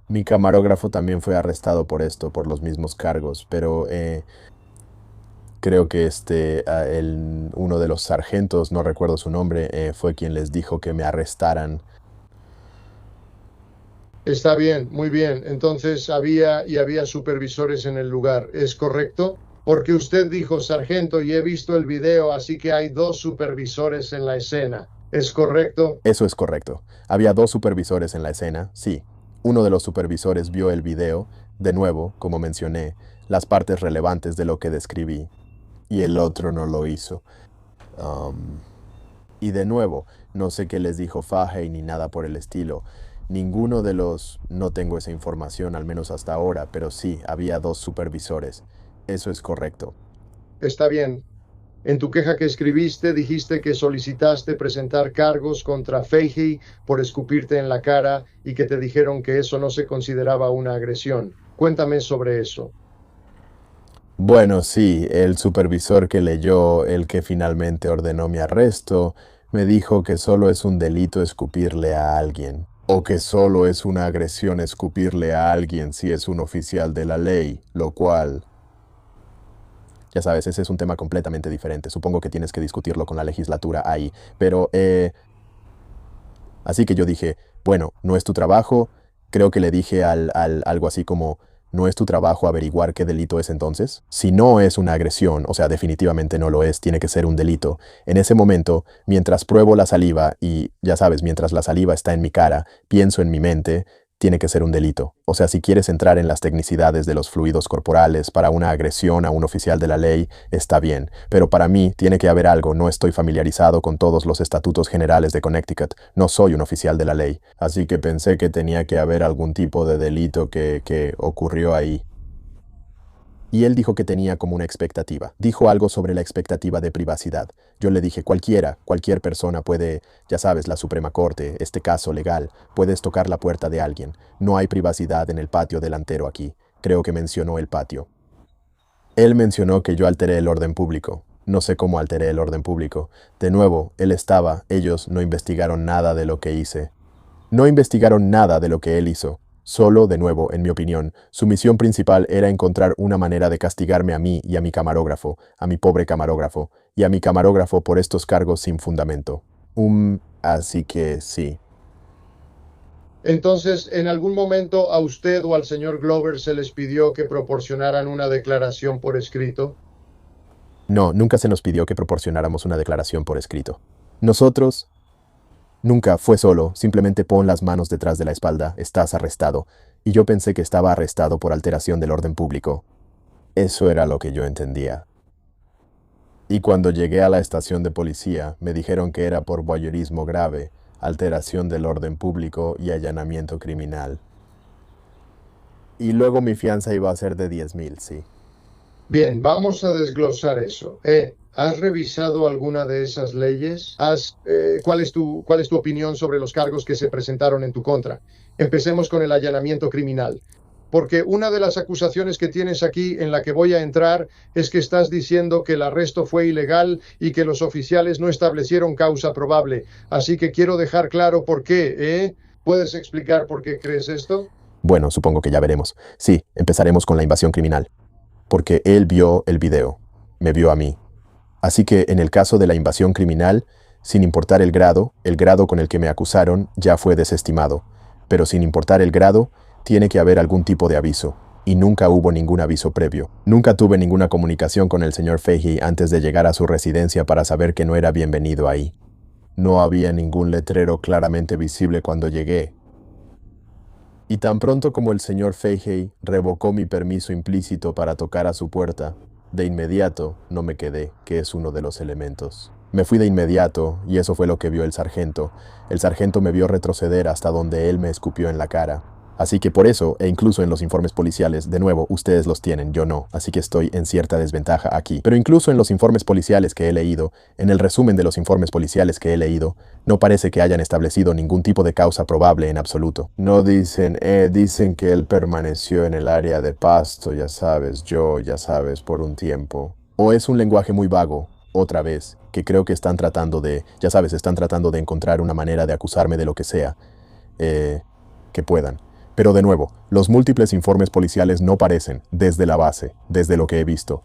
Mi camarógrafo también fue arrestado por esto, por los mismos cargos, pero creo que uno de los sargentos, no recuerdo su nombre, fue quien les dijo que me arrestaran. Está bien, muy bien. Entonces había supervisores en el lugar, ¿es correcto? Porque usted dijo sargento y he visto el video, así que hay 2 supervisores en la escena. ¿Es correcto? Eso es correcto. Había 2 supervisores en la escena, sí. Uno de los supervisores vio el video, de nuevo, como mencioné, las partes relevantes de lo que describí. Y el otro no lo hizo. Y de nuevo, no sé qué les dijo Fahey ni nada por el estilo. Ninguno de los... No tengo esa información, al menos hasta ahora, pero sí, había 2 supervisores. Eso es correcto. Está bien. En tu queja que escribiste dijiste que solicitaste presentar cargos contra Fahey por escupirte en la cara y que te dijeron que eso no se consideraba una agresión. Cuéntame sobre eso. Bueno, sí, el supervisor que leyó, el que finalmente ordenó mi arresto, me dijo que solo es un delito escupirle a alguien, o que solo es una agresión escupirle a alguien si es un oficial de la ley, lo cual, ya sabes, ese es un tema completamente diferente. Supongo que tienes que discutirlo con la legislatura ahí, pero, así que yo dije, bueno, no es tu trabajo. Creo que le dije algo así como, ¿no es tu trabajo averiguar qué delito es entonces? Si no es una agresión, o sea, definitivamente no lo es, tiene que ser un delito. En ese momento, mientras pruebo la saliva y, ya sabes, mientras la saliva está en mi cara, pienso en mi mente, tiene que ser un delito. O sea, si quieres entrar en las tecnicidades de los fluidos corporales para una agresión a un oficial de la ley, está bien. Pero para mí tiene que haber algo. No estoy familiarizado con todos los estatutos generales de Connecticut. No soy un oficial de la ley. Así que pensé que tenía que haber algún tipo de delito que ocurrió ahí. Y él dijo que tenía como una expectativa. Dijo algo sobre la expectativa de privacidad. Yo le dije, cualquier persona puede, ya sabes, la Suprema Corte, este caso legal, puedes tocar la puerta de alguien. No hay privacidad en el patio delantero aquí. Creo que mencionó el patio. Él mencionó que yo alteré el orden público. No sé cómo alteré el orden público. De nuevo, ellos no investigaron nada de lo que hice. No investigaron nada de lo que él hizo. Solo, de nuevo, en mi opinión, su misión principal era encontrar una manera de castigarme a mí y a mi camarógrafo, a mi pobre camarógrafo, y a mi camarógrafo por estos cargos sin fundamento. Así que sí. Entonces, ¿en algún momento a usted o al señor Glover se les pidió que proporcionaran una declaración por escrito? No, nunca se nos pidió que proporcionáramos una declaración por escrito. Nosotros... Nunca fue solo, simplemente pon las manos detrás de la espalda, estás arrestado. Y yo pensé que estaba arrestado por alteración del orden público. Eso era lo que yo entendía. Y cuando llegué a la estación de policía, me dijeron que era por voyeurismo grave, alteración del orden público y allanamiento criminal. Y luego mi fianza iba a ser de 10,000, sí. Bien, vamos a desglosar eso. ¿Has revisado alguna de esas leyes? ¿Cuál es tu opinión sobre los cargos que se presentaron en tu contra? Empecemos con el allanamiento criminal. Porque una de las acusaciones que tienes aquí en la que voy a entrar es que estás diciendo que el arresto fue ilegal y que los oficiales no establecieron causa probable. Así que quiero dejar claro por qué, ¿eh? ¿Puedes explicar por qué crees esto? Bueno, supongo que ya veremos. Sí, empezaremos con la invasión criminal. Porque él vio el video. Me vio a mí. Así que en el caso de la invasión criminal, sin importar el grado con el que me acusaron ya fue desestimado. Pero sin importar el grado, tiene que haber algún tipo de aviso. Y nunca hubo ningún aviso previo. Nunca tuve ninguna comunicación con el señor Fahey antes de llegar a su residencia para saber que no era bienvenido ahí. No había ningún letrero claramente visible cuando llegué. Y tan pronto como el señor Fahey revocó mi permiso implícito para tocar a su puerta, de inmediato no me quedé, que es uno de los elementos. Me fui de inmediato, y eso fue lo que vio el sargento. El sargento me vio retroceder hasta donde él me escupió en la cara. Así que por eso, e incluso en los informes policiales, de nuevo, ustedes los tienen, yo no, así que estoy en cierta desventaja aquí. Pero incluso en los informes policiales que he leído, en el resumen de los informes policiales que he leído, no parece que hayan establecido ningún tipo de causa probable en absoluto. No dicen, dicen que él permaneció en el área de Pasto, ya sabes, por un tiempo. O es un lenguaje muy vago, otra vez, que creo que están tratando de, están tratando de encontrar una manera de acusarme de lo que sea, que puedan. Pero de nuevo, los múltiples informes policiales no parecen, desde la base, desde lo que he visto.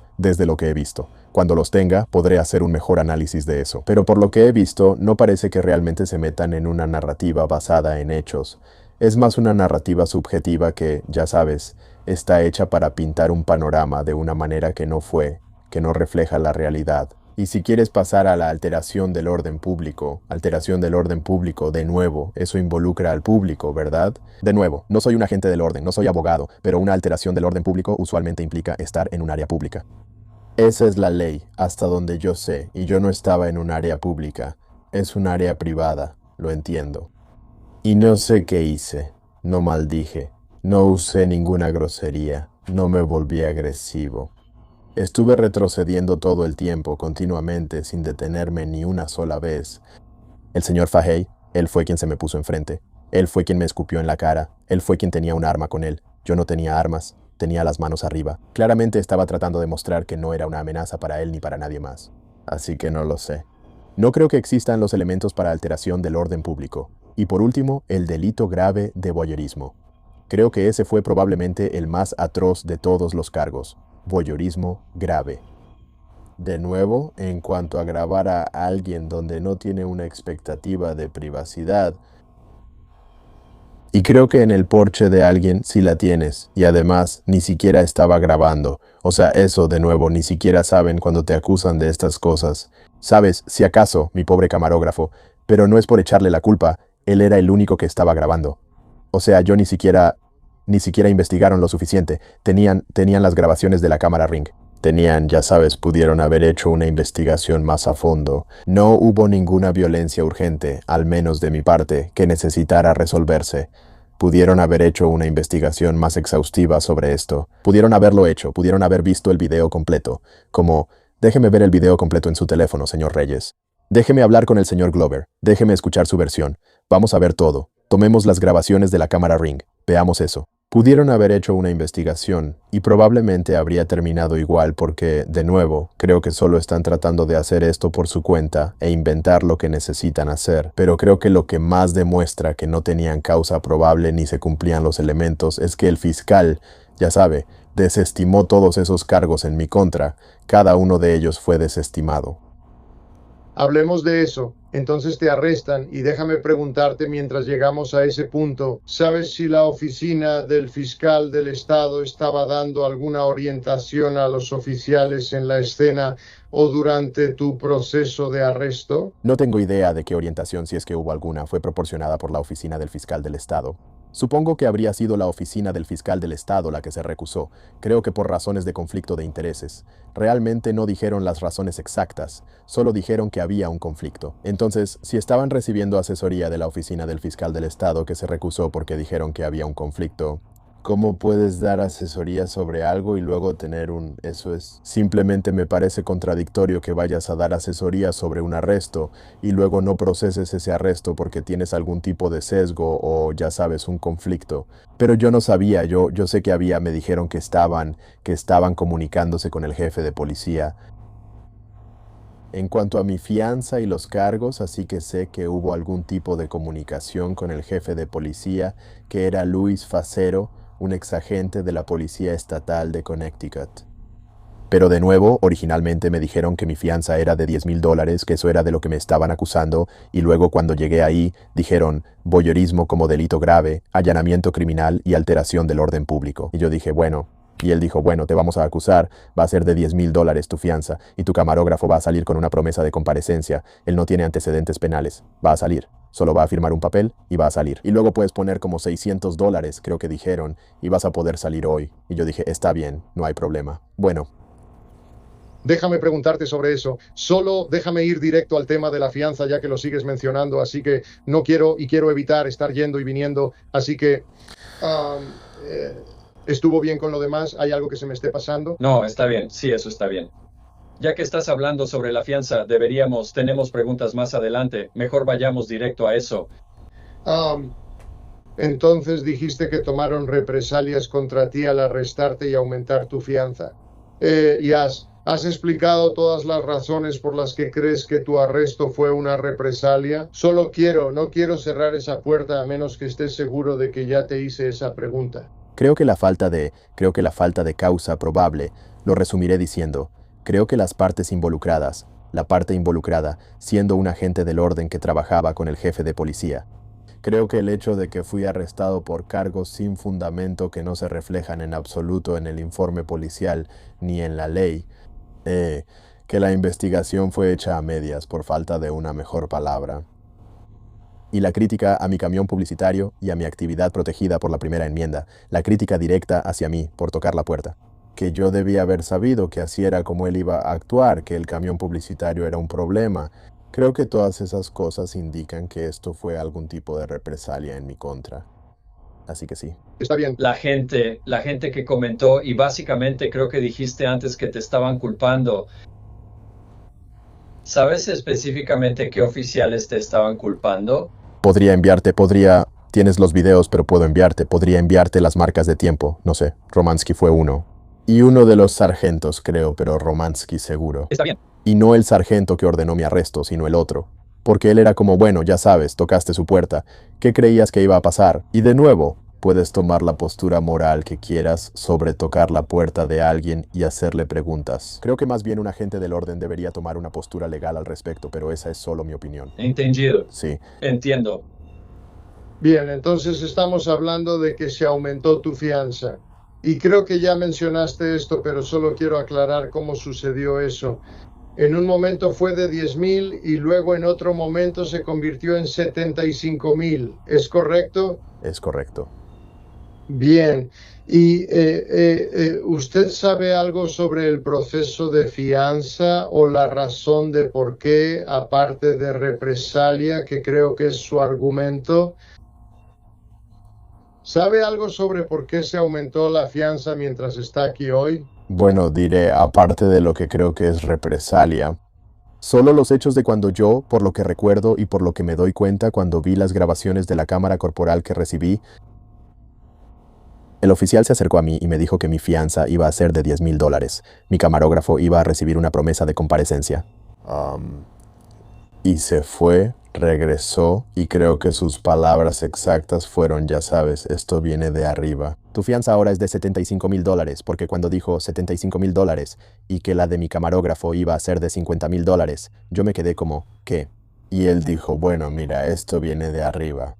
Cuando los tenga, podré hacer un mejor análisis de eso. Pero por lo que he visto, no parece que realmente se metan en una narrativa basada en hechos. Es más una narrativa subjetiva que, ya sabes, está hecha para pintar un panorama de una manera que no refleja la realidad. Y si quieres pasar a la alteración del orden público, de nuevo, eso involucra al público, ¿verdad? De nuevo, no soy un agente del orden, no soy abogado, pero una alteración del orden público usualmente implica estar en un área pública. Esa es la ley, hasta donde yo sé, y yo no estaba en un área pública. Es un área privada, lo entiendo. Y no sé qué hice, no maldije, no usé ninguna grosería, no me volví agresivo. Estuve retrocediendo todo el tiempo, continuamente, sin detenerme ni una sola vez. El señor Fahey, él fue quien se me puso enfrente. Él fue quien me escupió en la cara. Él fue quien tenía un arma con él. Yo no tenía armas, tenía las manos arriba. Claramente estaba tratando de mostrar que no era una amenaza para él ni para nadie más. Así que no lo sé. No creo que existan los elementos para alteración del orden público. Y por último, el delito grave de voyeurismo. Creo que ese fue probablemente el más atroz de todos los cargos. Voyeurismo grave. De nuevo, en cuanto a grabar a alguien donde no tiene una expectativa de privacidad, y creo que en el porche de alguien sí la tienes, y además ni siquiera estaba grabando. O sea, eso de nuevo, ni siquiera saben cuando te acusan de estas cosas. Sabes, si acaso, mi pobre camarógrafo, pero no es por echarle la culpa, él era el único que estaba grabando. O sea, yo ni siquiera investigaron lo suficiente. Tenían las grabaciones de la cámara Ring. Tenían, ya sabes, pudieron haber hecho una investigación más a fondo. No hubo ninguna violencia urgente, al menos de mi parte, que necesitara resolverse. Pudieron haber hecho una investigación más exhaustiva sobre esto. Pudieron haberlo hecho, pudieron haber visto el video completo. Como, déjeme ver el video completo en su teléfono, señor Reyes. Déjeme hablar con el señor Glover. Déjeme escuchar su versión. Vamos a ver todo. Tomemos las grabaciones de la cámara Ring. Veamos eso. Pudieron haber hecho una investigación y probablemente habría terminado igual porque, de nuevo, creo que solo están tratando de hacer esto por su cuenta e inventar lo que necesitan hacer. Pero creo que lo que más demuestra que no tenían causa probable ni se cumplían los elementos es que el fiscal, ya sabe, desestimó todos esos cargos en mi contra. Cada uno de ellos fue desestimado. Hablemos de eso. Entonces te arrestan y déjame preguntarte mientras llegamos a ese punto, ¿sabes si la oficina del fiscal del estado estaba dando alguna orientación a los oficiales en la escena o durante tu proceso de arresto? No tengo idea de qué orientación, si es que hubo alguna, fue proporcionada por la oficina del fiscal del estado. Supongo que habría sido la oficina del fiscal del estado la que se recusó, creo que por razones de conflicto de intereses. Realmente no dijeron las razones exactas, solo dijeron que había un conflicto. Entonces, si estaban recibiendo asesoría de la oficina del fiscal del estado que se recusó porque dijeron que había un conflicto, ¿cómo puedes dar asesoría sobre algo y luego tener un... Eso es... Simplemente me parece contradictorio que vayas a dar asesoría sobre un arresto y luego no proceses ese arresto porque tienes algún tipo de sesgo o, ya sabes, un conflicto. Pero yo no sabía, yo sé que me dijeron que estaban comunicándose con el jefe de policía. En cuanto a mi fianza y los cargos, así que sé que hubo algún tipo de comunicación con el jefe de policía, que era Luis Facero, un exagente de la Policía Estatal de Connecticut. Pero de nuevo, originalmente me dijeron que mi fianza era de $10,000, que eso era de lo que me estaban acusando, y luego cuando llegué ahí, dijeron voyeurismo como delito grave, allanamiento criminal y alteración del orden público. Y yo dije, bueno, y él dijo, bueno, te vamos a acusar, va a ser de $10,000 tu fianza, y tu camarógrafo va a salir con una promesa de comparecencia, él no tiene antecedentes penales, va a salir. Solo va a firmar un papel y va a salir. Y luego puedes poner como $600, creo que dijeron, y vas a poder salir hoy. Y yo dije, está bien, no hay problema. Bueno. Déjame preguntarte sobre eso. Solo déjame ir directo al tema de la fianza ya que lo sigues mencionando, así que no quiero y quiero evitar estar yendo y viniendo. Así que... ¿estuvo bien con lo demás? ¿Hay algo que se me esté pasando? No, está bien. Sí, eso está bien. Ya que estás hablando sobre la fianza, tenemos preguntas más adelante. Mejor vayamos directo a eso. Entonces dijiste que tomaron represalias contra ti al arrestarte y aumentar tu fianza. Y has explicado todas las razones por las que crees que tu arresto fue una represalia. No quiero cerrar esa puerta a menos que estés seguro de que ya te hice esa pregunta. Creo que la falta de causa probable, lo resumiré diciendo, creo que las partes involucradas, la parte involucrada, siendo un agente del orden que trabajaba con el jefe de policía. Creo que el hecho de que fui arrestado por cargos sin fundamento que no se reflejan en absoluto en el informe policial ni en la ley, que la investigación fue hecha a medias por falta de una mejor palabra. Y la crítica a mi camión publicitario y a mi actividad protegida por la primera enmienda, la crítica directa hacia mí por tocar la puerta. Que yo debía haber sabido que así era como él iba a actuar, que el camión publicitario era un problema. Creo que todas esas cosas indican que esto fue algún tipo de represalia en mi contra. así que sí. Está bien. La gente que comentó, y básicamente creo que dijiste antes que te estaban culpando. ¿Sabes específicamente qué oficiales te estaban culpando? Tienes los videos, pero podría enviarte las marcas de tiempo, no sé, Romansky fue uno. Y uno de los sargentos, creo, pero Romansky seguro. Está bien. Y no el sargento que ordenó mi arresto, sino el otro. Porque él era como, bueno, ya sabes, tocaste su puerta. ¿Qué creías que iba a pasar? Y de nuevo, puedes tomar la postura moral que quieras sobre tocar la puerta de alguien y hacerle preguntas. Creo que más bien un agente del orden debería tomar una postura legal al respecto, pero esa es solo mi opinión. Entendido. Sí. Entiendo. Bien, entonces estamos hablando de que se aumentó tu fianza. Y creo que ya mencionaste esto, pero solo quiero aclarar cómo sucedió eso. En un momento fue de 10,000 y luego en otro momento se convirtió en 75,000. ¿Es correcto? Es correcto. Bien. ¿Y usted sabe algo sobre el proceso de fianza o la razón de por qué, aparte de represalia, que creo que es su argumento? ¿Sabe algo sobre por qué se aumentó la fianza mientras está aquí hoy? Bueno, diré, aparte de lo que creo que es represalia, solo los hechos de cuando yo, por lo que recuerdo y por lo que me doy cuenta cuando vi las grabaciones de la cámara corporal que recibí, el oficial se acercó a mí y me dijo que mi fianza iba a ser de $10,000. Mi camarógrafo iba a recibir una promesa de comparecencia. Y se fue, regresó, y creo que sus palabras exactas fueron, ya sabes, esto viene de arriba. Tu fianza ahora es de $75,000, porque cuando dijo $75,000 y que la de mi camarógrafo iba a ser de $50,000, yo me quedé como, ¿qué? Y él dijo, bueno, mira, esto viene de arriba.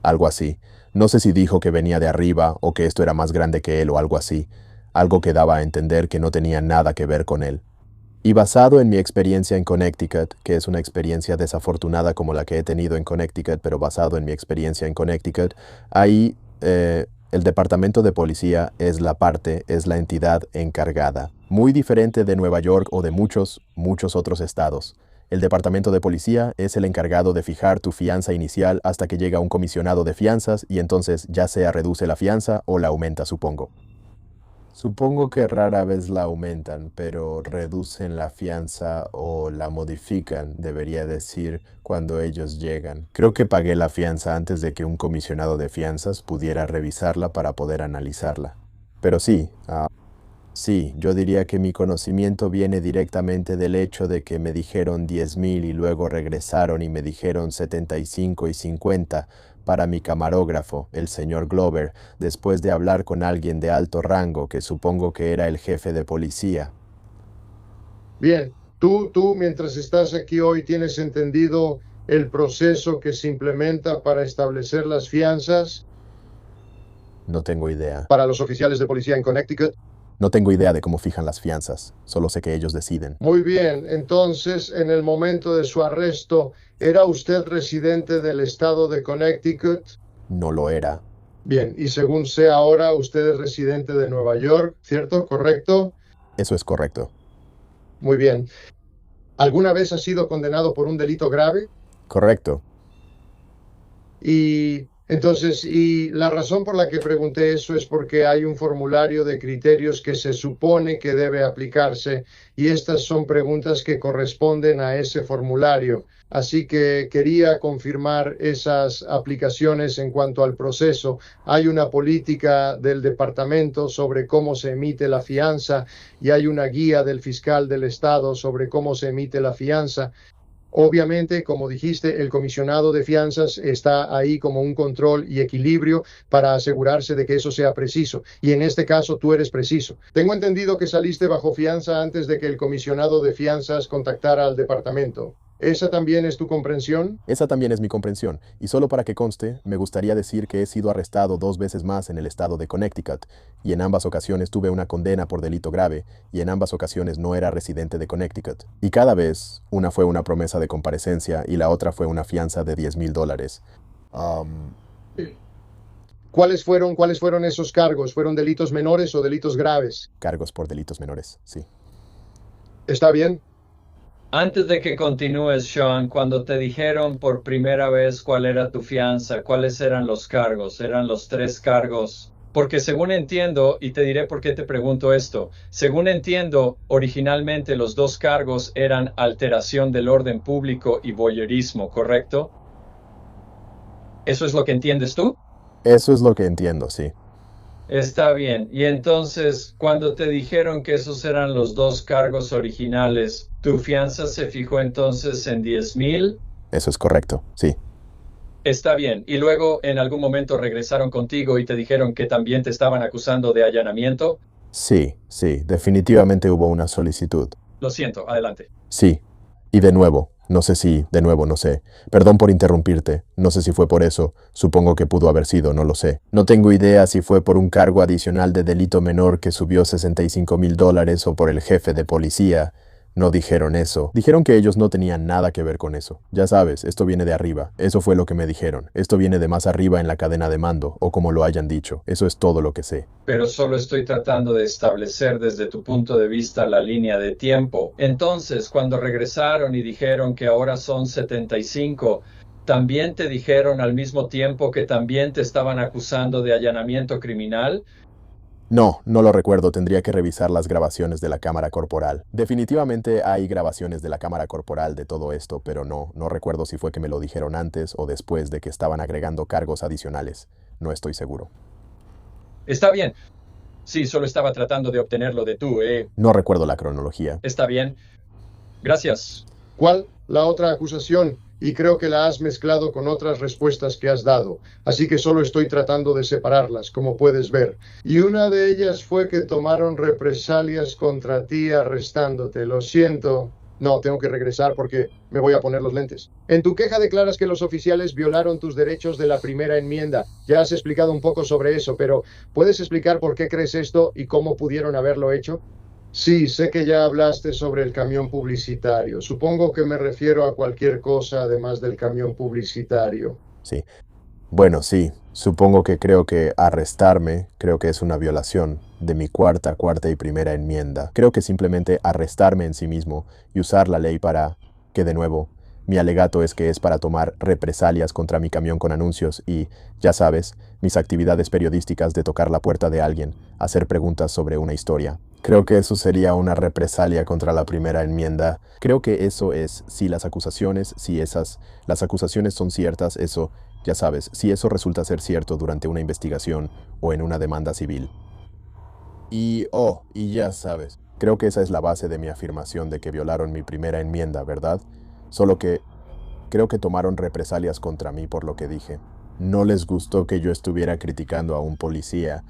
Algo así. No sé si dijo que venía de arriba o que esto era más grande que él o algo así. Algo que daba a entender que no tenía nada que ver con él. Y basado en mi experiencia en Connecticut, que es una experiencia desafortunada como la que he tenido en Connecticut, pero basado en mi experiencia en Connecticut, ahí el departamento de policía es la entidad encargada. Muy diferente de Nueva York o de muchos otros estados. El departamento de policía es el encargado de fijar tu fianza inicial hasta que llega un comisionado de fianzas y entonces ya sea reduce la fianza o la aumenta, supongo. Supongo que rara vez la aumentan, pero reducen la fianza o la modifican, debería decir, cuando ellos llegan. Creo que pagué la fianza antes de que un comisionado de fianzas pudiera revisarla para poder analizarla. Pero sí, yo diría que mi conocimiento viene directamente del hecho de que me dijeron 10,000 y luego regresaron y me dijeron 75 y 50 para mi camarógrafo, el señor Glover, después de hablar con alguien de alto rango que supongo que era el jefe de policía. Bien, tú, mientras estás aquí hoy, ¿tienes entendido el proceso que se implementa para establecer las fianzas No tengo idea. para los oficiales de policía en Connecticut? No tengo idea de cómo fijan las fianzas, solo sé que ellos deciden. Muy bien, entonces, en el momento de su arresto, ¿era usted residente del estado de Connecticut? No lo era. Bien, y según sé ahora, usted es residente de Nueva York, ¿cierto? ¿Correcto? Eso es correcto. Muy bien. ¿Alguna vez ha sido condenado por un delito grave? Correcto. Y entonces, y la razón por la que pregunté eso es porque hay un formulario de criterios que se supone que debe aplicarse y estas son preguntas que corresponden a ese formulario. Así que quería confirmar esas aplicaciones en cuanto al proceso. Hay una política del departamento sobre cómo se emite la fianza y hay una guía del fiscal del estado sobre cómo se emite la fianza. Obviamente, como dijiste, el comisionado de fianzas está ahí como un control y equilibrio para asegurarse de que eso sea preciso. Y en este caso, tú eres preciso. Tengo entendido que saliste bajo fianza antes de que el comisionado de fianzas contactara al departamento. ¿Esa también es tu comprensión? Esa también es mi comprensión, y solo para que conste, me gustaría decir que he sido arrestado 2 veces más en el estado de Connecticut, y en ambas ocasiones tuve una condena por delito grave, y en ambas ocasiones no era residente de Connecticut. Y cada vez, una fue una promesa de comparecencia y la otra fue una fianza de $10,000. ¿Cuáles fueron esos cargos? ¿Fueron delitos menores o delitos graves? Cargos por delitos menores, sí. ¿Está bien? Antes de que continúes, Sean, cuando te dijeron por primera vez cuál era tu fianza, cuáles eran los cargos, eran los 3 cargos. Porque según entiendo, y te diré por qué te pregunto esto, según entiendo, originalmente los 2 cargos eran alteración del orden público y voyeurismo, ¿correcto? ¿Eso es lo que entiendes tú? Eso es lo que entiendo, sí. Está bien. Y entonces, cuando te dijeron que esos eran los 2 cargos originales, ¿tu fianza se fijó entonces en 10,000? Eso es correcto, sí. Está bien. Y luego, en algún momento regresaron contigo y te dijeron que también te estaban acusando de allanamiento. Sí, sí, definitivamente hubo una solicitud. Lo siento, adelante. Sí. Y de nuevo, no sé. Perdón por interrumpirte, no sé si fue por eso, supongo que pudo haber sido, no lo sé. No tengo idea si fue por un cargo adicional de delito menor que subió $65,000 o por el jefe de policía. No dijeron eso. Dijeron que ellos no tenían nada que ver con eso. Ya sabes, esto viene de arriba. Eso fue lo que me dijeron. Esto viene de más arriba en la cadena de mando, o como lo hayan dicho. Eso es todo lo que sé. Pero solo estoy tratando de establecer desde tu punto de vista la línea de tiempo. Entonces, cuando regresaron y dijeron que ahora son 75, ¿también te dijeron al mismo tiempo que también te estaban acusando de allanamiento criminal? No, no lo recuerdo, tendría que revisar las grabaciones de la cámara corporal. Definitivamente hay grabaciones de la cámara corporal de todo esto, pero no recuerdo si fue que me lo dijeron antes o después de que estaban agregando cargos adicionales. No estoy seguro. Está bien. Sí, solo estaba tratando de obtenerlo de tú, No recuerdo la cronología. Está bien. Gracias. ¿Cuál? La otra acusación. Y creo que la has mezclado con otras respuestas que has dado. Así que solo estoy tratando de separarlas, como puedes ver. Y una de ellas fue que tomaron represalias contra ti arrestándote. Lo siento. No, tengo que regresar porque me voy a poner los lentes. En tu queja declaras que los oficiales violaron tus derechos de la primera enmienda. Ya has explicado un poco sobre eso, pero ¿puedes explicar por qué crees esto y cómo pudieron haberlo hecho? Sí, sé que ya hablaste sobre el camión publicitario. Supongo que me refiero a cualquier cosa además del camión publicitario. Sí. Bueno, sí. Supongo que creo que arrestarme, creo que es una violación de mi cuarta y primera enmienda. Creo que simplemente arrestarme en sí mismo y usar la ley para que, de nuevo, mi alegato es que es para tomar represalias contra mi camión con anuncios y, ya sabes, mis actividades periodísticas de tocar la puerta de alguien, hacer preguntas sobre una historia. Creo que eso sería una represalia contra la primera enmienda. Creo que eso es, si las acusaciones son ciertas, eso, ya sabes, si eso resulta ser cierto durante una investigación o en una demanda civil. Y ya sabes, creo que esa es la base de mi afirmación de que violaron mi primera enmienda, ¿verdad? Solo que creo que tomaron represalias contra mí por lo que dije. No les gustó que yo estuviera criticando a un policía.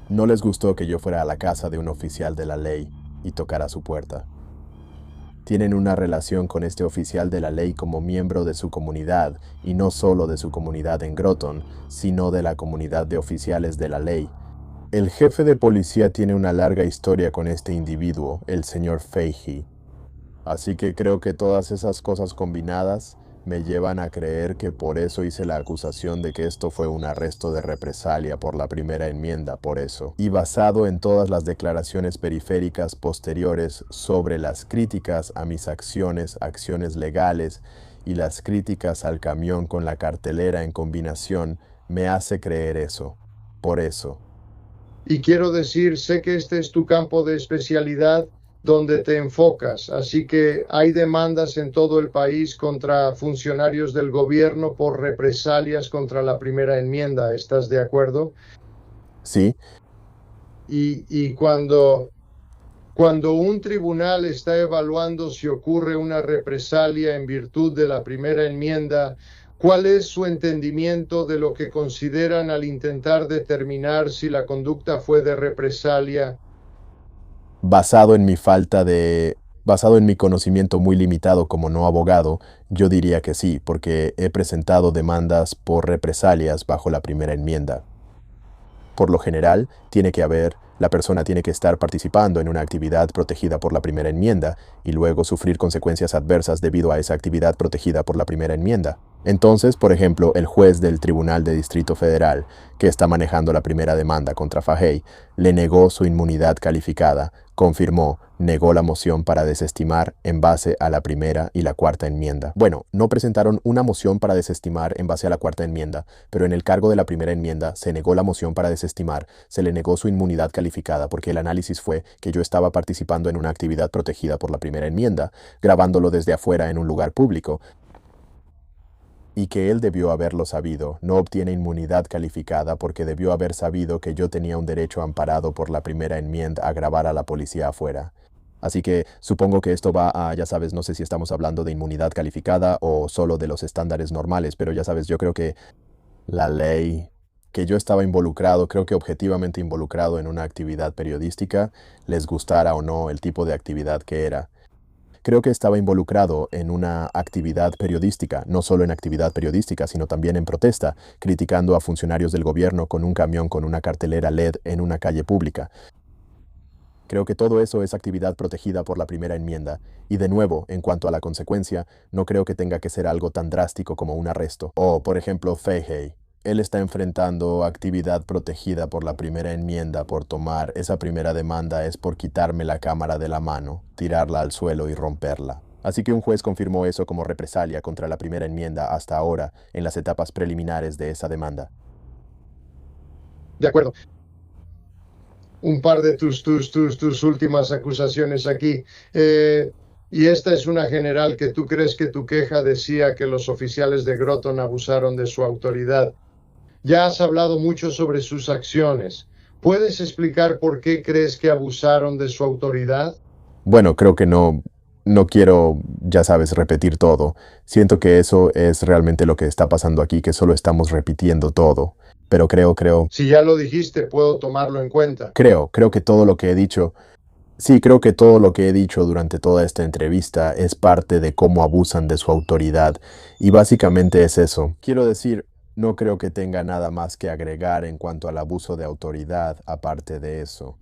No les gustó que yo fuera a la casa de un oficial de la ley y tocara su puerta. Tienen una relación con este oficial de la ley como miembro de su comunidad, y no solo de su comunidad en Groton, sino de la comunidad de oficiales de la ley. El jefe de policía tiene una larga historia con este individuo, el señor Fahey. Así que creo que todas esas cosas combinadas me llevan a creer que por eso hice la acusación de que esto fue un arresto de represalia por la primera enmienda, por eso. Y basado en todas las declaraciones periféricas posteriores sobre las críticas a mis acciones legales y las críticas al camión con la cartelera en combinación, me hace creer eso. Por eso. Y quiero decir, sé que este es tu campo de especialidad, donde te enfocas, así que hay demandas en todo el país contra funcionarios del gobierno por represalias contra la primera enmienda, ¿estás de acuerdo? Sí. Y cuando un tribunal está evaluando si ocurre una represalia en virtud de la primera enmienda, ¿cuál es su entendimiento de lo que consideran al intentar determinar si la conducta fue de represalia? Basado en mi conocimiento muy limitado como no abogado, yo diría que sí, porque he presentado demandas por represalias bajo la primera enmienda. Por lo general, la persona tiene que estar participando en una actividad protegida por la primera enmienda y luego sufrir consecuencias adversas debido a esa actividad protegida por la primera enmienda. Entonces, por ejemplo, el juez del Tribunal de Distrito Federal, que está manejando la primera demanda contra Fahey, le negó su inmunidad calificada, confirmó, negó la moción para desestimar en base a la primera y la cuarta enmienda. Bueno, no presentaron una moción para desestimar en base a la cuarta enmienda, pero en el cargo de la primera enmienda se negó la moción para desestimar, se le negó su inmunidad calificada porque el análisis fue que yo estaba participando en una actividad protegida por la primera enmienda, grabándolo desde afuera en un lugar público, y que él debió haberlo sabido. No obtiene inmunidad calificada porque debió haber sabido que yo tenía un derecho amparado por la primera enmienda a grabar a la policía afuera. Así que supongo que esto va a, ya sabes, no sé si estamos hablando de inmunidad calificada o solo de los estándares normales, pero ya sabes, yo creo que la ley, que yo estaba involucrado, creo que objetivamente involucrado en una actividad periodística, les gustara o no el tipo de actividad que era. Creo que estaba involucrado en una actividad periodística, no solo en actividad periodística, sino también en protesta, criticando a funcionarios del gobierno con un camión con una cartelera LED en una calle pública. Creo que todo eso es actividad protegida por la primera enmienda, y de nuevo, en cuanto a la consecuencia, no creo que tenga que ser algo tan drástico como un arresto. O, por ejemplo, Fahey. Él está enfrentando actividad protegida por la primera enmienda por tomar esa primera demanda es por quitarme la cámara de la mano, tirarla al suelo y romperla. Así que un juez confirmó eso como represalia contra la primera enmienda hasta ahora en las etapas preliminares de esa demanda. De acuerdo. Un par de tus últimas acusaciones aquí. Y esta es una general que tú crees que tu queja decía que los oficiales de Groton abusaron de su autoridad. Ya has hablado mucho sobre sus acciones. ¿Puedes explicar por qué crees que abusaron de su autoridad? Bueno, creo que no quiero, ya sabes, repetir todo. Siento que eso es realmente lo que está pasando aquí, que solo estamos repitiendo todo. Pero creo... Si ya lo dijiste, puedo tomarlo en cuenta. Creo que todo lo que he dicho... Sí, creo que todo lo que he dicho durante toda esta entrevista es parte de cómo abusan de su autoridad. Y básicamente es eso. Quiero decir, no creo que tenga nada más que agregar en cuanto al abuso de autoridad, aparte de eso.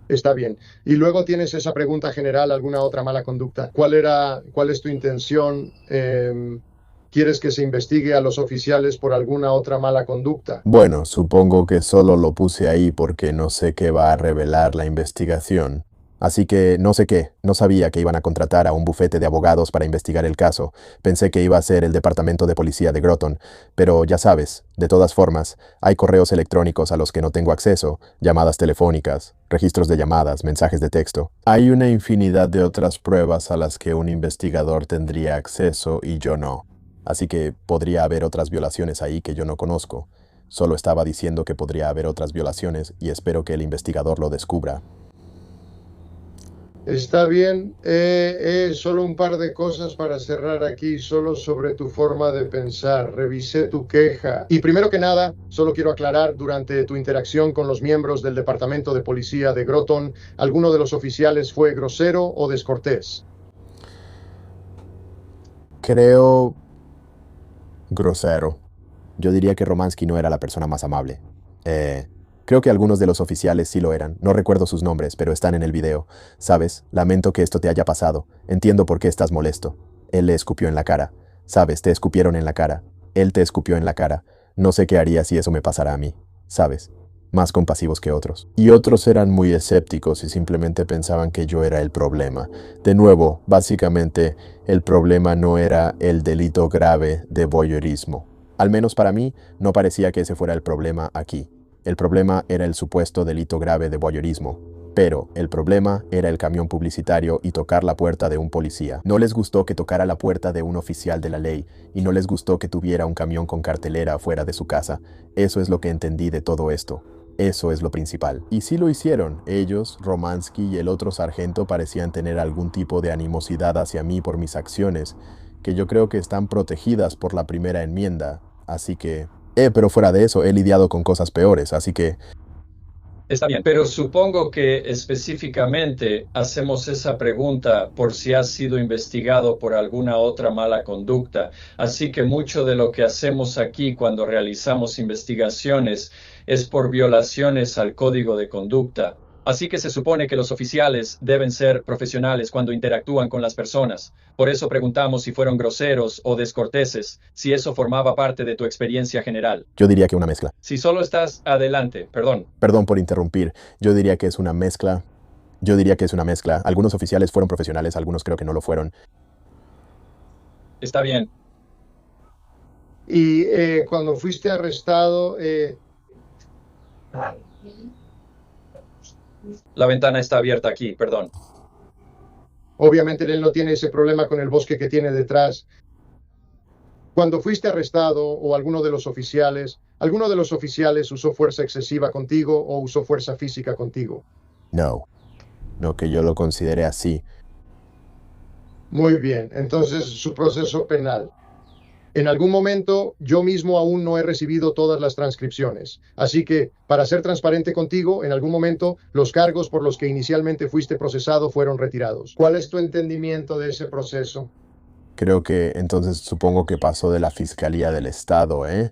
Está bien. Y luego tienes esa pregunta general, ¿alguna otra mala conducta? ¿Cuál es tu intención? ¿Quieres que se investigue a los oficiales por alguna otra mala conducta? Bueno, supongo que solo lo puse ahí porque no sé qué va a revelar la investigación. Así que no sé qué, no sabía que iban a contratar a un bufete de abogados para investigar el caso. Pensé que iba a ser el departamento de policía de Groton, pero ya sabes, de todas formas, hay correos electrónicos a los que no tengo acceso, llamadas telefónicas, registros de llamadas, mensajes de texto. Hay una infinidad de otras pruebas a las que un investigador tendría acceso y yo no. Así que podría haber otras violaciones ahí que yo no conozco. Solo estaba diciendo que podría haber otras violaciones y espero que el investigador lo descubra. Está bien. Solo un par de cosas para cerrar aquí, solo sobre tu forma de pensar. Revisé tu queja. Y primero que nada, solo quiero aclarar, durante tu interacción con los miembros del Departamento de Policía de Groton, ¿alguno de los oficiales fue grosero o descortés? Creo... grosero. Yo diría que Romansky no era la persona más amable. Creo que algunos de los oficiales sí lo eran. No recuerdo sus nombres, pero están en el video. Sabes, lamento que esto te haya pasado. Entiendo por qué estás molesto. Él le escupió en la cara. Sabes, te escupieron en la cara. Él te escupió en la cara. No sé qué haría si eso me pasara a mí. Sabes, más compasivos que otros. Y otros eran muy escépticos y simplemente pensaban que yo era el problema. De nuevo, básicamente, el problema no era el delito grave de voyeurismo. Al menos para mí, no parecía que ese fuera el problema aquí. El problema era el supuesto delito grave de voyeurismo. Pero el problema era el camión publicitario y tocar la puerta de un policía. No les gustó que tocara la puerta de un oficial de la ley y no les gustó que tuviera un camión con cartelera fuera de su casa. Eso es lo que entendí de todo esto. Eso es lo principal. Y sí lo hicieron. Ellos, Romansky y el otro sargento parecían tener algún tipo de animosidad hacia mí por mis acciones, que yo creo que están protegidas por la primera enmienda. Así que... pero fuera de eso, he lidiado con cosas peores, así que... Está bien, pero supongo que específicamente hacemos esa pregunta por si has sido investigado por alguna otra mala conducta. Así que mucho de lo que hacemos aquí cuando realizamos investigaciones es por violaciones al código de conducta. Así que se supone que los oficiales deben ser profesionales cuando interactúan con las personas. Por eso preguntamos si fueron groseros o descorteses, si eso formaba parte de tu experiencia general. Yo diría que una mezcla. Si solo estás adelante, perdón. Perdón por interrumpir. Yo diría que es una mezcla. Yo diría que es una mezcla. Algunos oficiales fueron profesionales, algunos creo que no lo fueron. Está bien. Y cuando fuiste arrestado, La ventana está abierta aquí, perdón. obviamente él no tiene ese problema con el bosque que tiene detrás. Cuando fuiste arrestado o alguno de los oficiales usó fuerza excesiva contigo o usó fuerza física contigo. No, no que yo lo considere así. Muy bien, entonces su proceso penal. En algún momento yo mismo aún no he recibido todas las transcripciones, así que, para ser transparente contigo, en algún momento los cargos por los que inicialmente fuiste procesado fueron retirados. ¿Cuál es tu entendimiento de ese proceso? Creo que entonces supongo que pasó de la Fiscalía del Estado, ¿eh?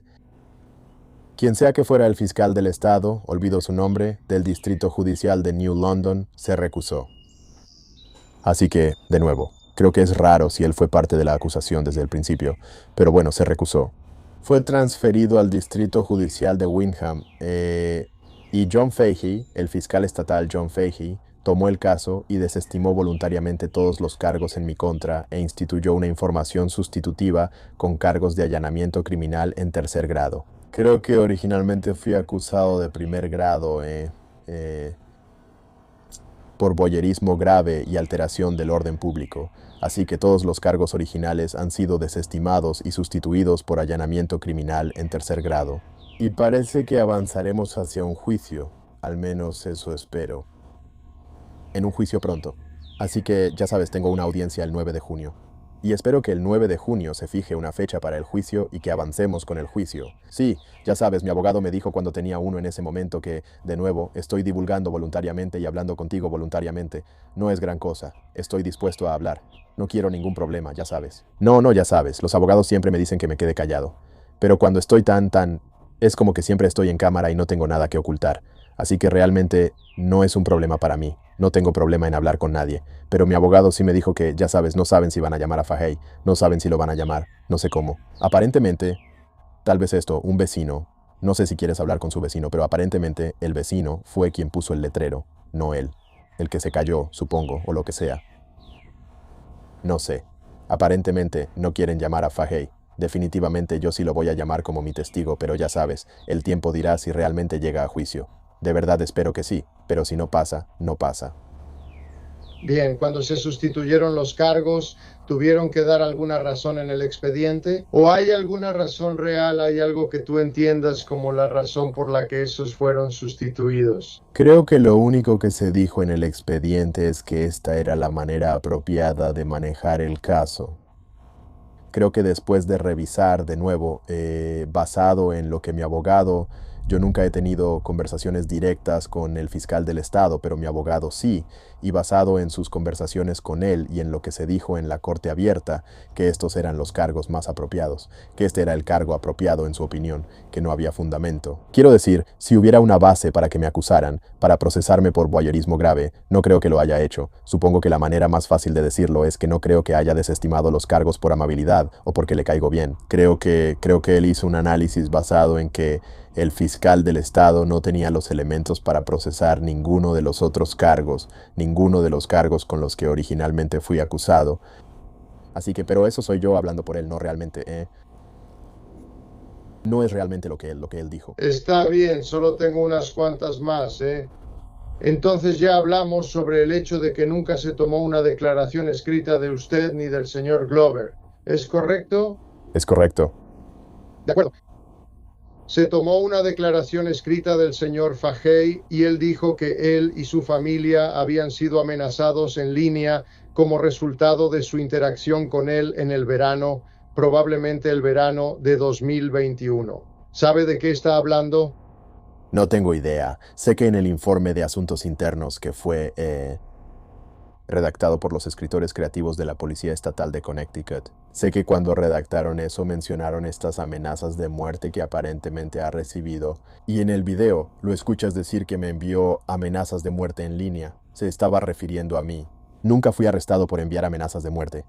Quien sea que fuera el fiscal del Estado, olvido su nombre, del Distrito Judicial de New London, se recusó. Así que, de nuevo, creo que es raro si él fue parte de la acusación desde el principio, pero bueno, se recusó. Fue transferido al Distrito Judicial de Windham y John Fahey, el fiscal estatal John Fahey, tomó el caso y desestimó voluntariamente todos los cargos en mi contra e instituyó una información sustitutiva con cargos de allanamiento criminal en tercer grado. Creo que originalmente fui acusado de primer grado, por voyerismo grave y alteración del orden público, así que todos los cargos originales han sido desestimados y sustituidos por allanamiento criminal en tercer grado. Y parece que avanzaremos hacia un juicio, al menos eso espero. En un juicio pronto. Así que, ya sabes, tengo una audiencia el 9 de junio. Y espero que el 9 de junio se fije una fecha para el juicio y que avancemos con el juicio. Sí, ya sabes, mi abogado me dijo cuando tenía uno en ese momento que, de nuevo, estoy divulgando voluntariamente y hablando contigo voluntariamente. No es gran cosa. Estoy dispuesto a hablar. No quiero ningún problema, ya sabes. No, ya sabes. Los abogados siempre me dicen que me quede callado. Pero cuando estoy es como que siempre estoy en cámara y no tengo nada que ocultar. Así que realmente no es un problema para mí. No tengo problema en hablar con nadie. Pero mi abogado sí me dijo que, ya sabes, no saben si van a llamar a Fahey, no saben si lo van a llamar, no sé cómo. Aparentemente, tal vez un vecino, no sé si quieres hablar con su vecino, pero aparentemente el vecino fue quien puso el letrero, no él. El que se cayó, supongo, o lo que sea. No sé. Aparentemente no quieren llamar a Fahey. Definitivamente yo sí lo voy a llamar como mi testigo, pero ya sabes, el tiempo dirá si realmente llega a juicio. De verdad espero que sí, pero si no pasa, no pasa. Bien, cuando se sustituyeron los cargos, ¿tuvieron que dar alguna razón en el expediente? ¿O hay alguna razón real, hay algo que tú entiendas como la razón por la que esos fueron sustituidos? Creo que lo único que se dijo en el expediente es que esta era la manera apropiada de manejar el caso. Creo que después de revisar de nuevo, basado en lo que mi abogado, yo nunca he tenido conversaciones directas con el fiscal del estado, pero mi abogado sí, y basado en sus conversaciones con él y en lo que se dijo en la corte abierta, que estos eran los cargos más apropiados, que este era el cargo apropiado en su opinión, que no había fundamento. Quiero decir, si hubiera una base para que me acusaran, para procesarme por voyerismo grave, no creo que lo haya hecho. Supongo que la manera más fácil de decirlo es que no creo que haya desestimado los cargos por amabilidad o porque le caigo bien. Creo que él hizo un análisis basado en que el fiscal del estado no tenía los elementos para procesar ninguno de los otros cargos, ninguno de los cargos con los que originalmente fui acusado. Así que, pero eso soy yo hablando por él, no realmente, no es realmente lo que él dijo. Está bien, solo tengo unas cuantas más, Entonces ya hablamos sobre el hecho de que nunca se tomó una declaración escrita de usted ni del señor Glover. ¿Es correcto? Es correcto. De acuerdo. Se tomó una declaración escrita del señor Fahey y él dijo que él y su familia habían sido amenazados en línea como resultado de su interacción con él en el verano, probablemente el verano de 2021. ¿Sabe de qué está hablando? No tengo idea. Sé que en el informe de asuntos internos que fue redactado por los escritores creativos de la Policía Estatal de Connecticut, sé que cuando redactaron eso mencionaron estas amenazas de muerte que aparentemente ha recibido, y en el video lo escuchas decir que me envió amenazas de muerte en línea. Se estaba refiriendo a mí. Nunca fui arrestado por enviar amenazas de muerte.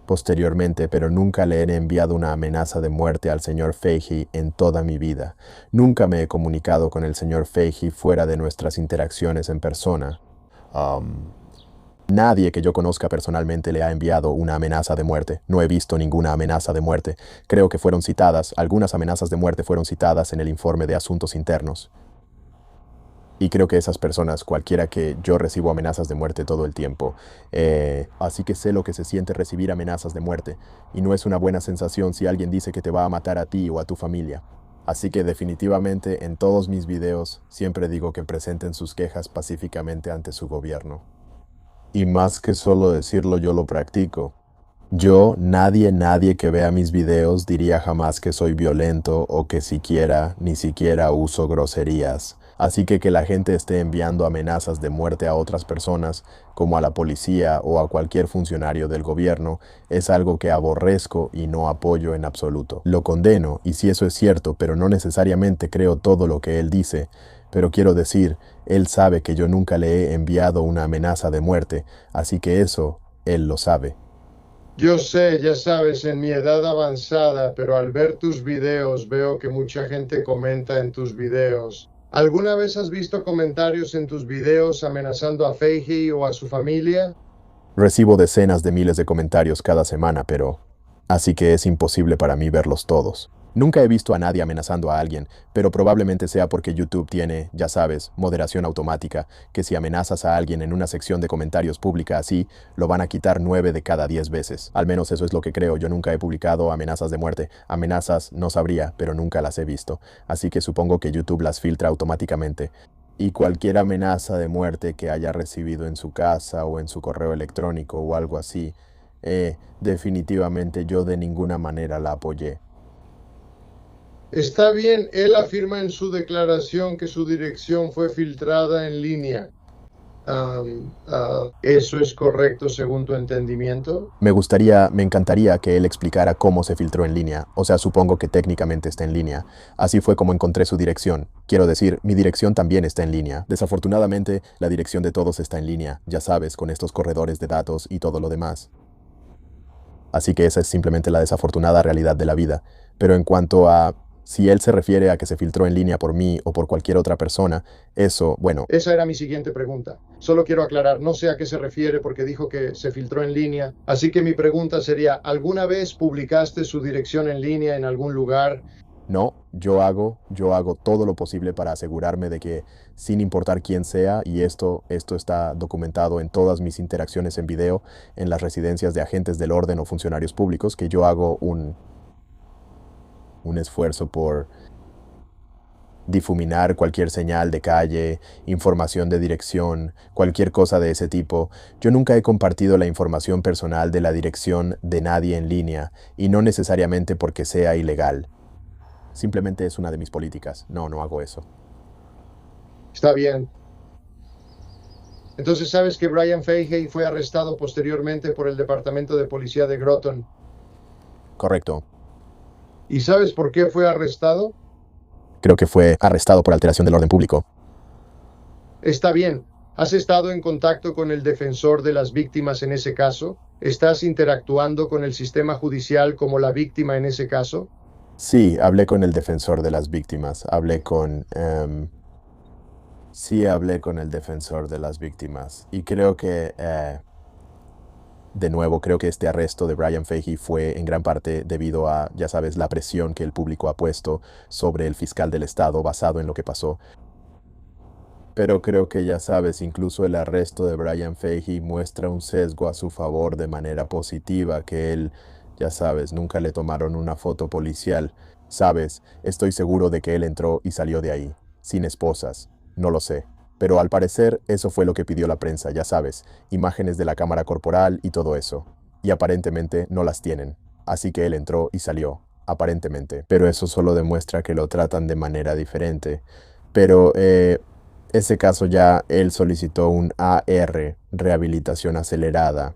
posteriormente, pero nunca le he enviado una amenaza de muerte al señor Fahey en toda mi vida. Nunca me he comunicado con el señor Fahey fuera de nuestras interacciones en persona. Nadie que yo conozca personalmente le ha enviado una amenaza de muerte. No he visto ninguna amenaza de muerte. Creo que fueron citadas, algunas amenazas de muerte fueron citadas en el informe de asuntos internos. Y creo que esas personas, cualquiera que yo recibo amenazas de muerte todo el tiempo. Así que sé lo que se siente recibir amenazas de muerte. Y no es una buena sensación si alguien dice que te va a matar a ti o a tu familia. Así que definitivamente en todos mis videos siempre digo que presenten sus quejas pacíficamente ante su gobierno. Y más que solo decirlo, yo lo practico. Yo, nadie que vea mis videos diría jamás que soy violento o que ni siquiera uso groserías. Así que la gente esté enviando amenazas de muerte a otras personas, como a la policía o a cualquier funcionario del gobierno, es algo que aborrezco y no apoyo en absoluto. Lo condeno, y si eso es cierto, pero no necesariamente creo todo lo que él dice. Pero quiero decir, él sabe que yo nunca le he enviado una amenaza de muerte, así que eso, él lo sabe. Yo sé, ya sabes, en mi edad avanzada, pero al ver tus videos veo que mucha gente comenta en tus videos. ¿Alguna vez has visto comentarios en tus videos amenazando a Fahey o a su familia? Recibo decenas de miles de comentarios cada semana, pero... así que es imposible para mí verlos todos. Nunca he visto a nadie amenazando a alguien, pero probablemente sea porque YouTube tiene, ya sabes, moderación automática, que si amenazas a alguien en una sección de comentarios pública así, lo van a quitar 9 de cada 10 veces. Al menos eso es lo que creo. Yo nunca he publicado amenazas de muerte. Amenazas no sabría, pero nunca las he visto. Así que supongo que YouTube las filtra automáticamente. Y cualquier amenaza de muerte que haya recibido en su casa o en su correo electrónico o algo así, definitivamente yo de ninguna manera la apoyé. Está bien, él afirma en su declaración que su dirección fue filtrada en línea. ¿Eso es correcto según tu entendimiento? Me encantaría que él explicara cómo se filtró en línea. O sea, supongo que técnicamente está en línea. Así fue como encontré su dirección. Quiero decir, mi dirección también está en línea. Desafortunadamente, la dirección de todos está en línea, ya sabes, con estos corredores de datos y todo lo demás. Así que esa es simplemente la desafortunada realidad de la vida. Pero en cuanto a... si él se refiere a que se filtró en línea por mí o por cualquier otra persona, eso, bueno... Esa era mi siguiente pregunta. Solo quiero aclarar, no sé a qué se refiere porque dijo que se filtró en línea. Así que mi pregunta sería, ¿alguna vez publicaste su dirección en línea en algún lugar? No, yo hago todo lo posible para asegurarme de que, sin importar quién sea, y esto está documentado en todas mis interacciones en video, en las residencias de agentes del orden o funcionarios públicos, que yo hago un esfuerzo por difuminar cualquier señal de calle, información de dirección, cualquier cosa de ese tipo. Yo nunca he compartido la información personal de la dirección de nadie en línea, y no necesariamente porque sea ilegal. Simplemente es una de mis políticas. No hago eso. Está bien. Entonces, ¿sabes que Brian Fahey fue arrestado posteriormente por el Departamento de Policía de Groton? Correcto. ¿Y sabes por qué fue arrestado? Creo que fue arrestado por alteración del orden público. Está bien. ¿Has estado en contacto con el defensor de las víctimas en ese caso? ¿Estás interactuando con el sistema judicial como la víctima en ese caso? Sí, hablé con el defensor de las víctimas. Hablé con el defensor de las víctimas. Y creo que... de nuevo, creo que este arresto de Brian Fahey fue en gran parte debido a, ya sabes, la presión que el público ha puesto sobre el fiscal del estado basado en lo que pasó. Pero creo que, ya sabes, incluso el arresto de Brian Fahey muestra un sesgo a su favor de manera positiva, que él, ya sabes, nunca le tomaron una foto policial. Sabes, estoy seguro de que él entró y salió de ahí, sin esposas. No lo sé. Pero al parecer eso fue lo que pidió la prensa, ya sabes, imágenes de la cámara corporal y todo eso. Y aparentemente no las tienen. Así que él entró y salió, aparentemente. Pero eso solo demuestra que lo tratan de manera diferente. Pero ese caso ya él solicitó un AR, rehabilitación acelerada.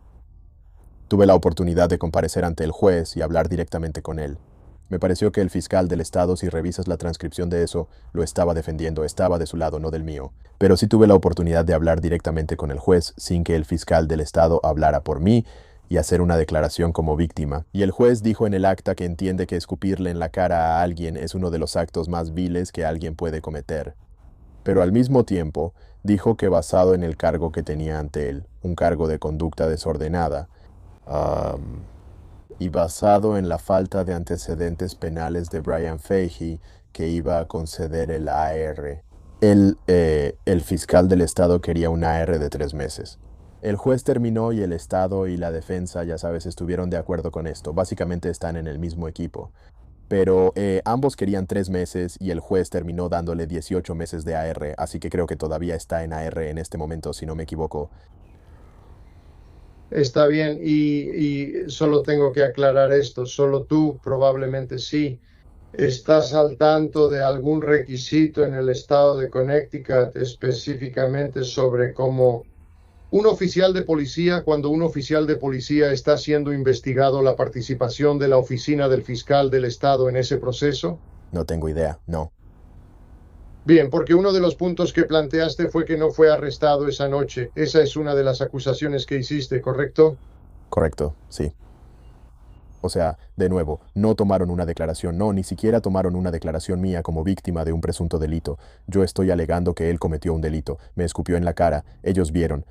Tuve la oportunidad de comparecer ante el juez y hablar directamente con él. Me pareció que el fiscal del estado, si revisas la transcripción de eso, lo estaba defendiendo, estaba de su lado, no del mío. Pero sí tuve la oportunidad de hablar directamente con el juez, sin que el fiscal del estado hablara por mí, y hacer una declaración como víctima. Y el juez dijo en el acta que entiende que escupirle en la cara a alguien es uno de los actos más viles que alguien puede cometer. Pero al mismo tiempo, dijo que basado en el cargo que tenía ante él, un cargo de conducta desordenada, y basado en la falta de antecedentes penales de Brian Fahey, que iba a conceder el AR. El fiscal del estado quería un AR de 3 meses. El juez terminó y el estado y la defensa, ya sabes, estuvieron de acuerdo con esto. Básicamente están en el mismo equipo. Pero ambos querían 3 meses y el juez terminó dándole 18 meses de AR, así que creo que todavía está en AR en este momento, si no me equivoco. Está bien, y solo tengo que aclarar esto, solo tú probablemente sí estás al tanto de algún requisito en el estado de Connecticut específicamente sobre cómo un oficial de policía, cuando un oficial de policía está siendo investigado, la participación de la oficina del fiscal del estado en ese proceso. No tengo idea, no. Bien, porque uno de los puntos que planteaste fue que no fue arrestado esa noche. Esa es una de las acusaciones que hiciste, ¿correcto? Correcto, sí. O sea, de nuevo, no tomaron una declaración, no, ni siquiera tomaron una declaración mía como víctima de un presunto delito. Yo estoy alegando que él cometió un delito, me escupió en la cara, ellos vieron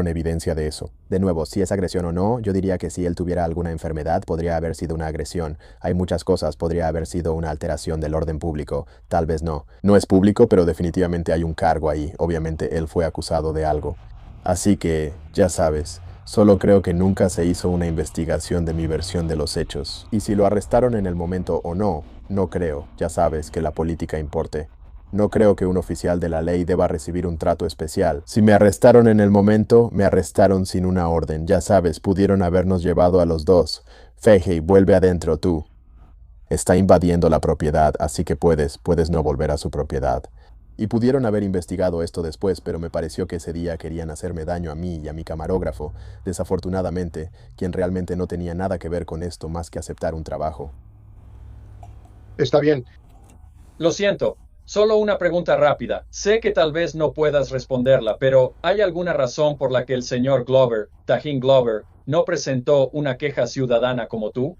evidencia de eso. De nuevo, si es agresión o no, yo diría que si él tuviera alguna enfermedad, podría haber sido una agresión. Hay muchas cosas, podría haber sido una alteración del orden público, tal vez no. No es público, pero definitivamente hay un cargo ahí, obviamente él fue acusado de algo. Así que, ya sabes. Solo creo que nunca se hizo una investigación de mi versión de los hechos. Y si lo arrestaron en el momento o no, no creo, ya sabes, que la política importe. No creo que un oficial de la ley deba recibir un trato especial. Si me arrestaron en el momento, me arrestaron sin una orden. Ya sabes, pudieron habernos llevado a los dos. Fahey, vuelve adentro tú. Está invadiendo la propiedad, así que puedes no volver a su propiedad. Y pudieron haber investigado esto después, pero me pareció que ese día querían hacerme daño a mí y a mi camarógrafo, desafortunadamente, quien realmente no tenía nada que ver con esto más que aceptar un trabajo. Está bien. Lo siento, solo una pregunta rápida. Sé que tal vez no puedas responderla, pero ¿hay alguna razón por la que el señor Glover, Tajín Glover, no presentó una queja ciudadana como tú?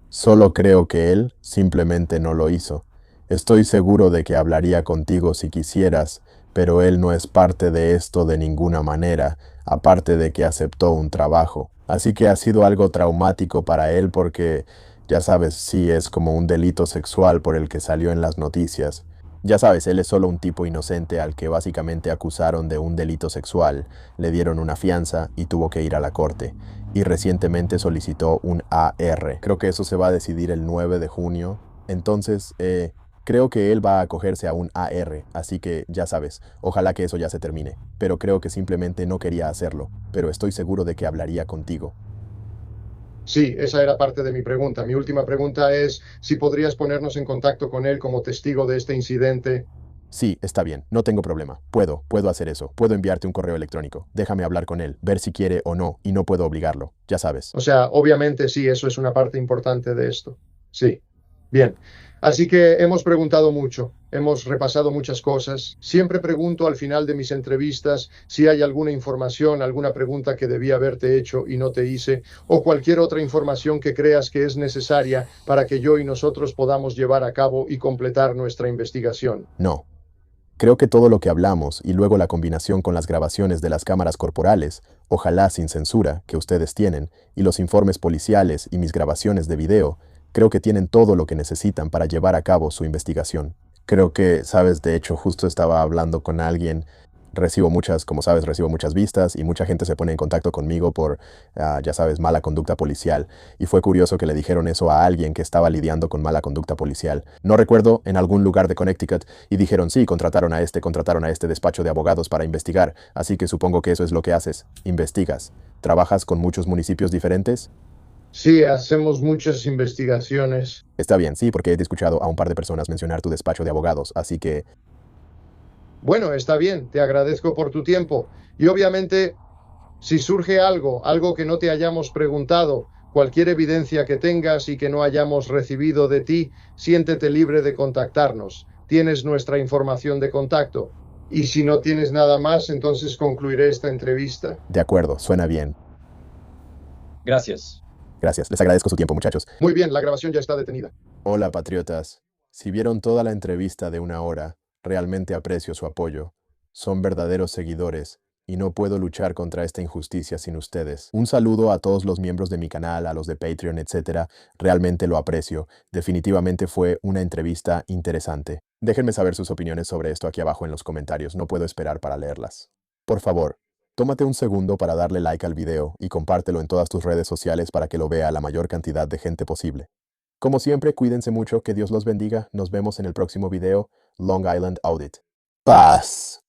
Solo creo que él simplemente no lo hizo. Estoy seguro de que hablaría contigo si quisieras, pero él no es parte de esto de ninguna manera, aparte de que aceptó un trabajo. Así que ha sido algo traumático para él porque, ya sabes, sí es como un delito sexual por el que salió en las noticias. Ya sabes, él es solo un tipo inocente al que básicamente acusaron de un delito sexual, le dieron una fianza y tuvo que ir a la corte. Y recientemente solicitó un AR. Creo que eso se va a decidir el 9 de junio. Entonces, creo que él va a acogerse a un AR, así que ya sabes, ojalá que eso ya se termine. Pero creo que simplemente no quería hacerlo, pero estoy seguro de que hablaría contigo. Sí, esa era parte de mi pregunta. Mi última pregunta es si podrías ponernos en contacto con él como testigo de este incidente. Sí, está bien, no tengo problema. Puedo hacer eso. Puedo enviarte un correo electrónico. Déjame hablar con él, ver si quiere o no, y no puedo obligarlo, ya sabes. O sea, obviamente sí, eso es una parte importante de esto. Sí. Bien. Así que hemos preguntado mucho, hemos repasado muchas cosas. Siempre pregunto al final de mis entrevistas si hay alguna información, alguna pregunta que debía haberte hecho y no te hice, o cualquier otra información que creas que es necesaria para que yo y nosotros podamos llevar a cabo y completar nuestra investigación. No. Creo que todo lo que hablamos y luego la combinación con las grabaciones de las cámaras corporales, ojalá sin censura, que ustedes tienen, y los informes policiales y mis grabaciones de video, creo que tienen todo lo que necesitan para llevar a cabo su investigación. Creo que, sabes, de hecho justo estaba hablando con alguien, como sabes, recibo muchas vistas y mucha gente se pone en contacto conmigo por, ya sabes, mala conducta policial. Y fue curioso que le dijeron eso a alguien que estaba lidiando con mala conducta policial. No recuerdo, en algún lugar de Connecticut, y dijeron, sí, contrataron a este despacho de abogados para investigar, así que supongo que eso es lo que haces, investigas. ¿Trabajas con muchos municipios diferentes? Sí, hacemos muchas investigaciones. Está bien, sí, porque he escuchado a un par de personas mencionar tu despacho de abogados, así que... Bueno, está bien, te agradezco por tu tiempo. Y obviamente, si surge algo que no te hayamos preguntado, cualquier evidencia que tengas y que no hayamos recibido de ti, siéntete libre de contactarnos. Tienes nuestra información de contacto. Y si no tienes nada más, entonces concluiré esta entrevista. De acuerdo, suena bien. Gracias. Gracias, les agradezco su tiempo, muchachos. Muy bien, la grabación ya está detenida. Hola, patriotas. Si vieron toda la entrevista de 1 hora, realmente aprecio su apoyo. Son verdaderos seguidores, y no puedo luchar contra esta injusticia sin ustedes. Un saludo a todos los miembros de mi canal, a los de Patreon, etc. Realmente lo aprecio. Definitivamente fue una entrevista interesante. Déjenme saber sus opiniones sobre esto aquí abajo en los comentarios. No puedo esperar para leerlas. Por favor, tómate un segundo para darle like al video y compártelo en todas tus redes sociales para que lo vea la mayor cantidad de gente posible. Como siempre, cuídense mucho, que Dios los bendiga. Nos vemos en el próximo video. Long Island Audit. Paz.